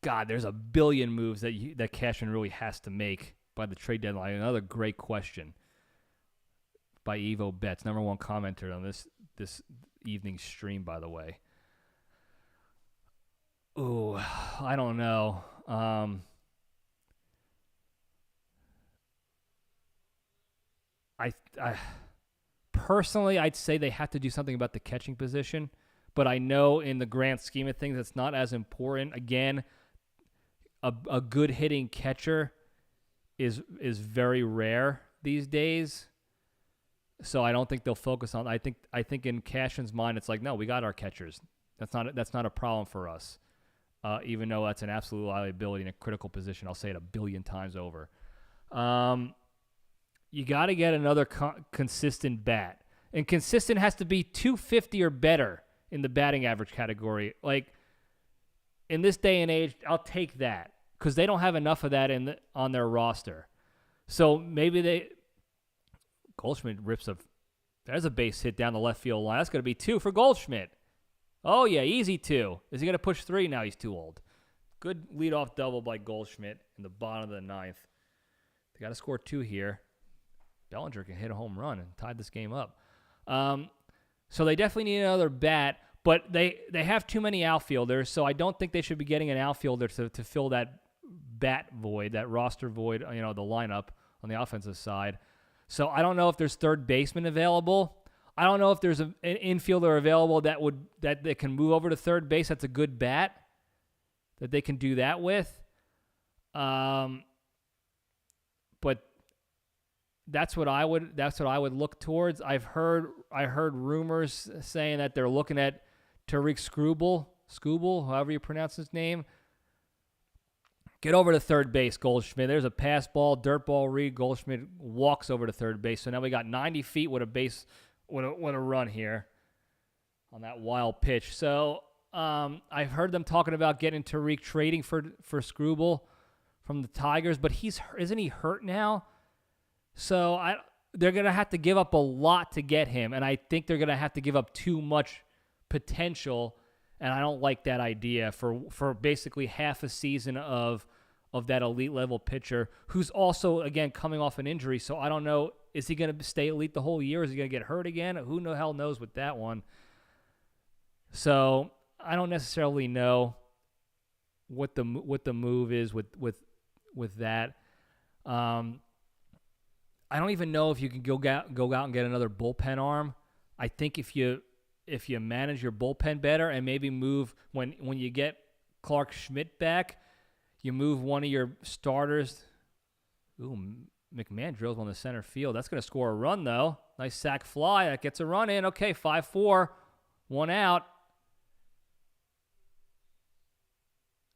God, there's a billion moves that Cashman really has to make by the trade deadline. Another great question. by Evo Bets, number one commenter on this evening's stream, by the way. Ooh, I don't know. I personally, I'd say they have to do something about the catching position, but I know in the grand scheme of things, it's not as important. Again, a good hitting catcher is very rare these days. So I don't think they'll focus on. I think in Cashin's mind, it's like, no, we got our catchers. That's not a problem for us. Even though that's an absolute liability in a critical position. I'll say it a billion times over. You got to get another consistent bat. And consistent has to be 250 or better in the batting average category. Like, in this day and age, I'll take that because they don't have enough of that on their roster. So maybe Goldschmidt there's a base hit down the left field line. That's going to be 2 for Goldschmidt. Oh, yeah, easy 2. Is he going to push 3? Now he's too old. Good leadoff double by Goldschmidt in the bottom of the 9th. They got to score 2 here. Bellinger can hit a home run and tie this game up. So they definitely need another bat, but they have too many outfielders, so I don't think they should be getting an outfielder to fill that bat void, that roster void, the lineup on the offensive side. So I don't know if there's third baseman available. I don't know if there's an infielder available that they can move over to third base. That's a good bat that they can do that with. But that's what I would look towards. I heard rumors saying that they're looking at Tariq Skubal, however you pronounce his name. Get over to third base, Goldschmidt. There's a pass ball, dirt ball read. Goldschmidt walks over to third base. So now we got 90 feet with a run here on that wild pitch. So I've heard them talking about getting Tariq, trading for Skubal from the Tigers, but isn't he hurt now? So they're going to have to give up a lot to get him, and I think they're going to have to give up too much potential, and I don't like that idea for basically half a season of that elite level pitcher who's also, again, coming off an injury. So I don't know, is he going to stay elite the whole year? Is he going to get hurt again? Who the hell knows with that one? So I don't necessarily know what the move is with that. I don't even know if you can go out and get another bullpen arm. I think if you manage your bullpen better and maybe move when you get Clark Schmidt back, you move one of your starters. Ooh, McMahon drills on the center field. That's going to score a run, though. Nice sac fly. That gets a run in. Okay, 5-4. 1 out.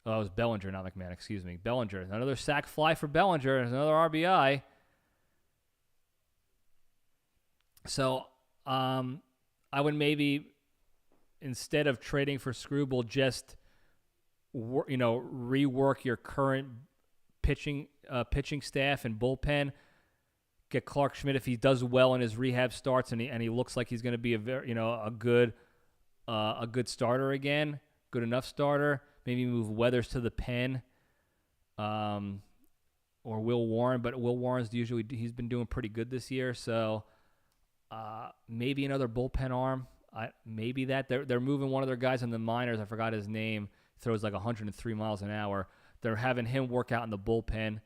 Oh, it was Bellinger, not McMahon. Excuse me. Bellinger. Another sac fly for Bellinger. Another RBI. So I would maybe, instead of trading for Skubal, just rework your current pitching staff and bullpen. Get Clark Schmidt if he does well in his rehab starts and he looks like he's going to be a good starter again, good enough starter. Maybe move Weathers to the pen, or Will Warren. But Will Warren's he's been doing pretty good this year, so. Maybe another bullpen arm. Maybe that they're moving one of their guys in the minors. I forgot his name. Throws like 103 miles an hour. They're having him work out in the bullpen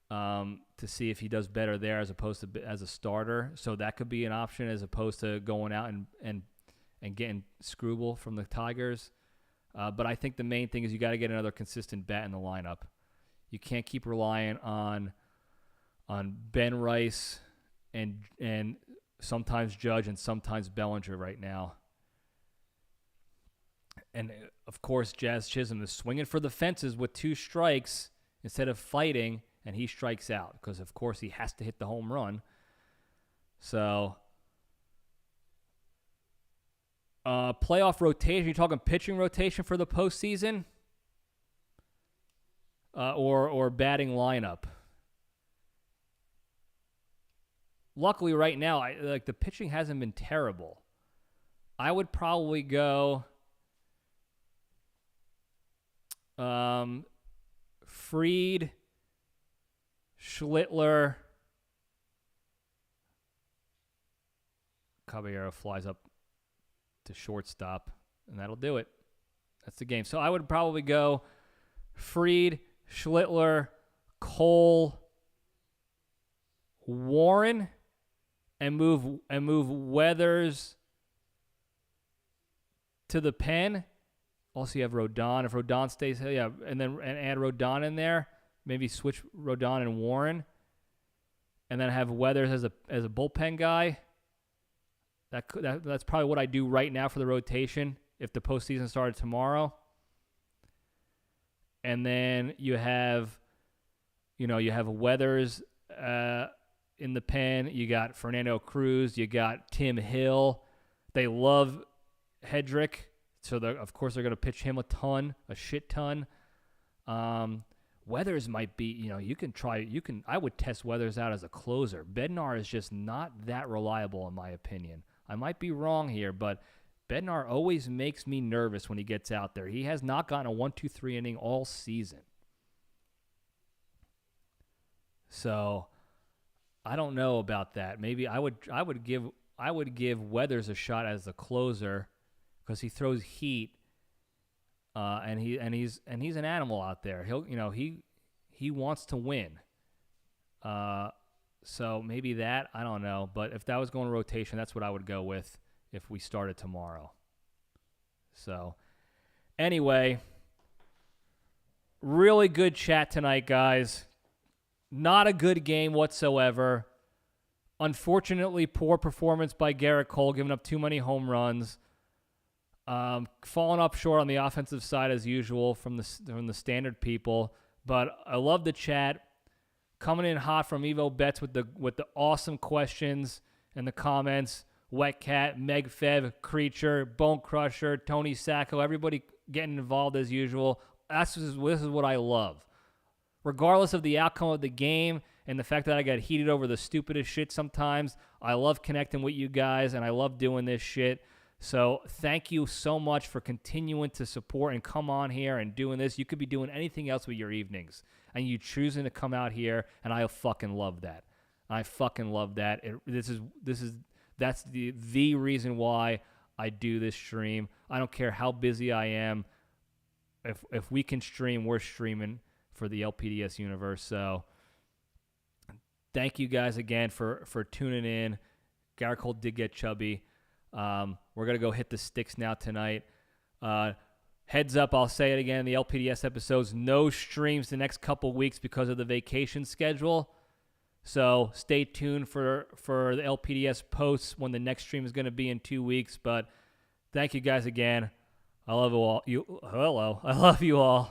to see if he does better there as opposed to as a starter. So that could be an option as opposed to going out and getting Skubal from the Tigers. But I think the main thing is you got to get another consistent bat in the lineup. You can't keep relying on Ben Rice and sometimes Judge and sometimes Bellinger right now. And, of course, Jazz Chisholm is swinging for the fences with 2 strikes instead of fighting, and he strikes out because, of course, he has to hit the home run. So, playoff rotation, you're talking pitching rotation for the postseason or batting lineup? Luckily, right now, the pitching hasn't been terrible. I would probably go Fried, Schlittler, Caballero flies up to shortstop, and that'll do it. That's the game. So I would probably go Fried, Schlittler, Cole, Warren, and move Weathers to the pen. Also, you have Rodon. If Rodon stays, and add Rodon in there. Maybe switch Rodon and Warren, and then have Weathers as a bullpen guy. That's probably what I do right now for the rotation if the postseason started tomorrow. And then you have Weathers in the pen. You got Fernando Cruz. You got Tim Hill. They love Hedrick, so of course they're going to pitch him a shit ton. Weathers might be, I would test Weathers out as a closer. Bednar is just not that reliable in my opinion. I might be wrong here, but Bednar always makes me nervous when he gets out there. He has not gotten a 1-2-3 inning all season. So I don't know about that. Maybe I would give Weathers a shot as the closer because he throws heat. And he's an animal out there. He wants to win. So maybe that, I don't know. But if that was going to rotation, that's what I would go with if we started tomorrow. So anyway, really good chat tonight, guys. Not a good game whatsoever. Unfortunately, poor performance by Garrett Cole, giving up too many home runs. Falling up short on the offensive side as usual from the standard people, but I love the chat. Coming in hot from Evo Betts with the awesome questions and the comments. Wet Cat, Meg Fev, Creature, Bone Crusher, Tony Sacco, everybody getting involved as usual. This is what I love. Regardless of the outcome of the game and the fact that I got heated over the stupidest shit sometimes, I love connecting with you guys and I love doing this shit. So thank you so much for continuing to support and come on here and doing this. You could be doing anything else with your evenings, and you choosing to come out here, and I fucking love that. I fucking love that. That's the reason why I do this stream. I don't care how busy I am. If we can stream, we're streaming for the LPDS universe. So thank you guys again for tuning in. Garrett Cole did get chubby. We're going to go hit the sticks now tonight. Heads up, I'll say it again, the LPDS episodes, no streams the next couple weeks because of the vacation schedule. So stay tuned for the LPDS posts when the next stream is going to be in 2 weeks. But thank you guys again. I love you all. I love you all.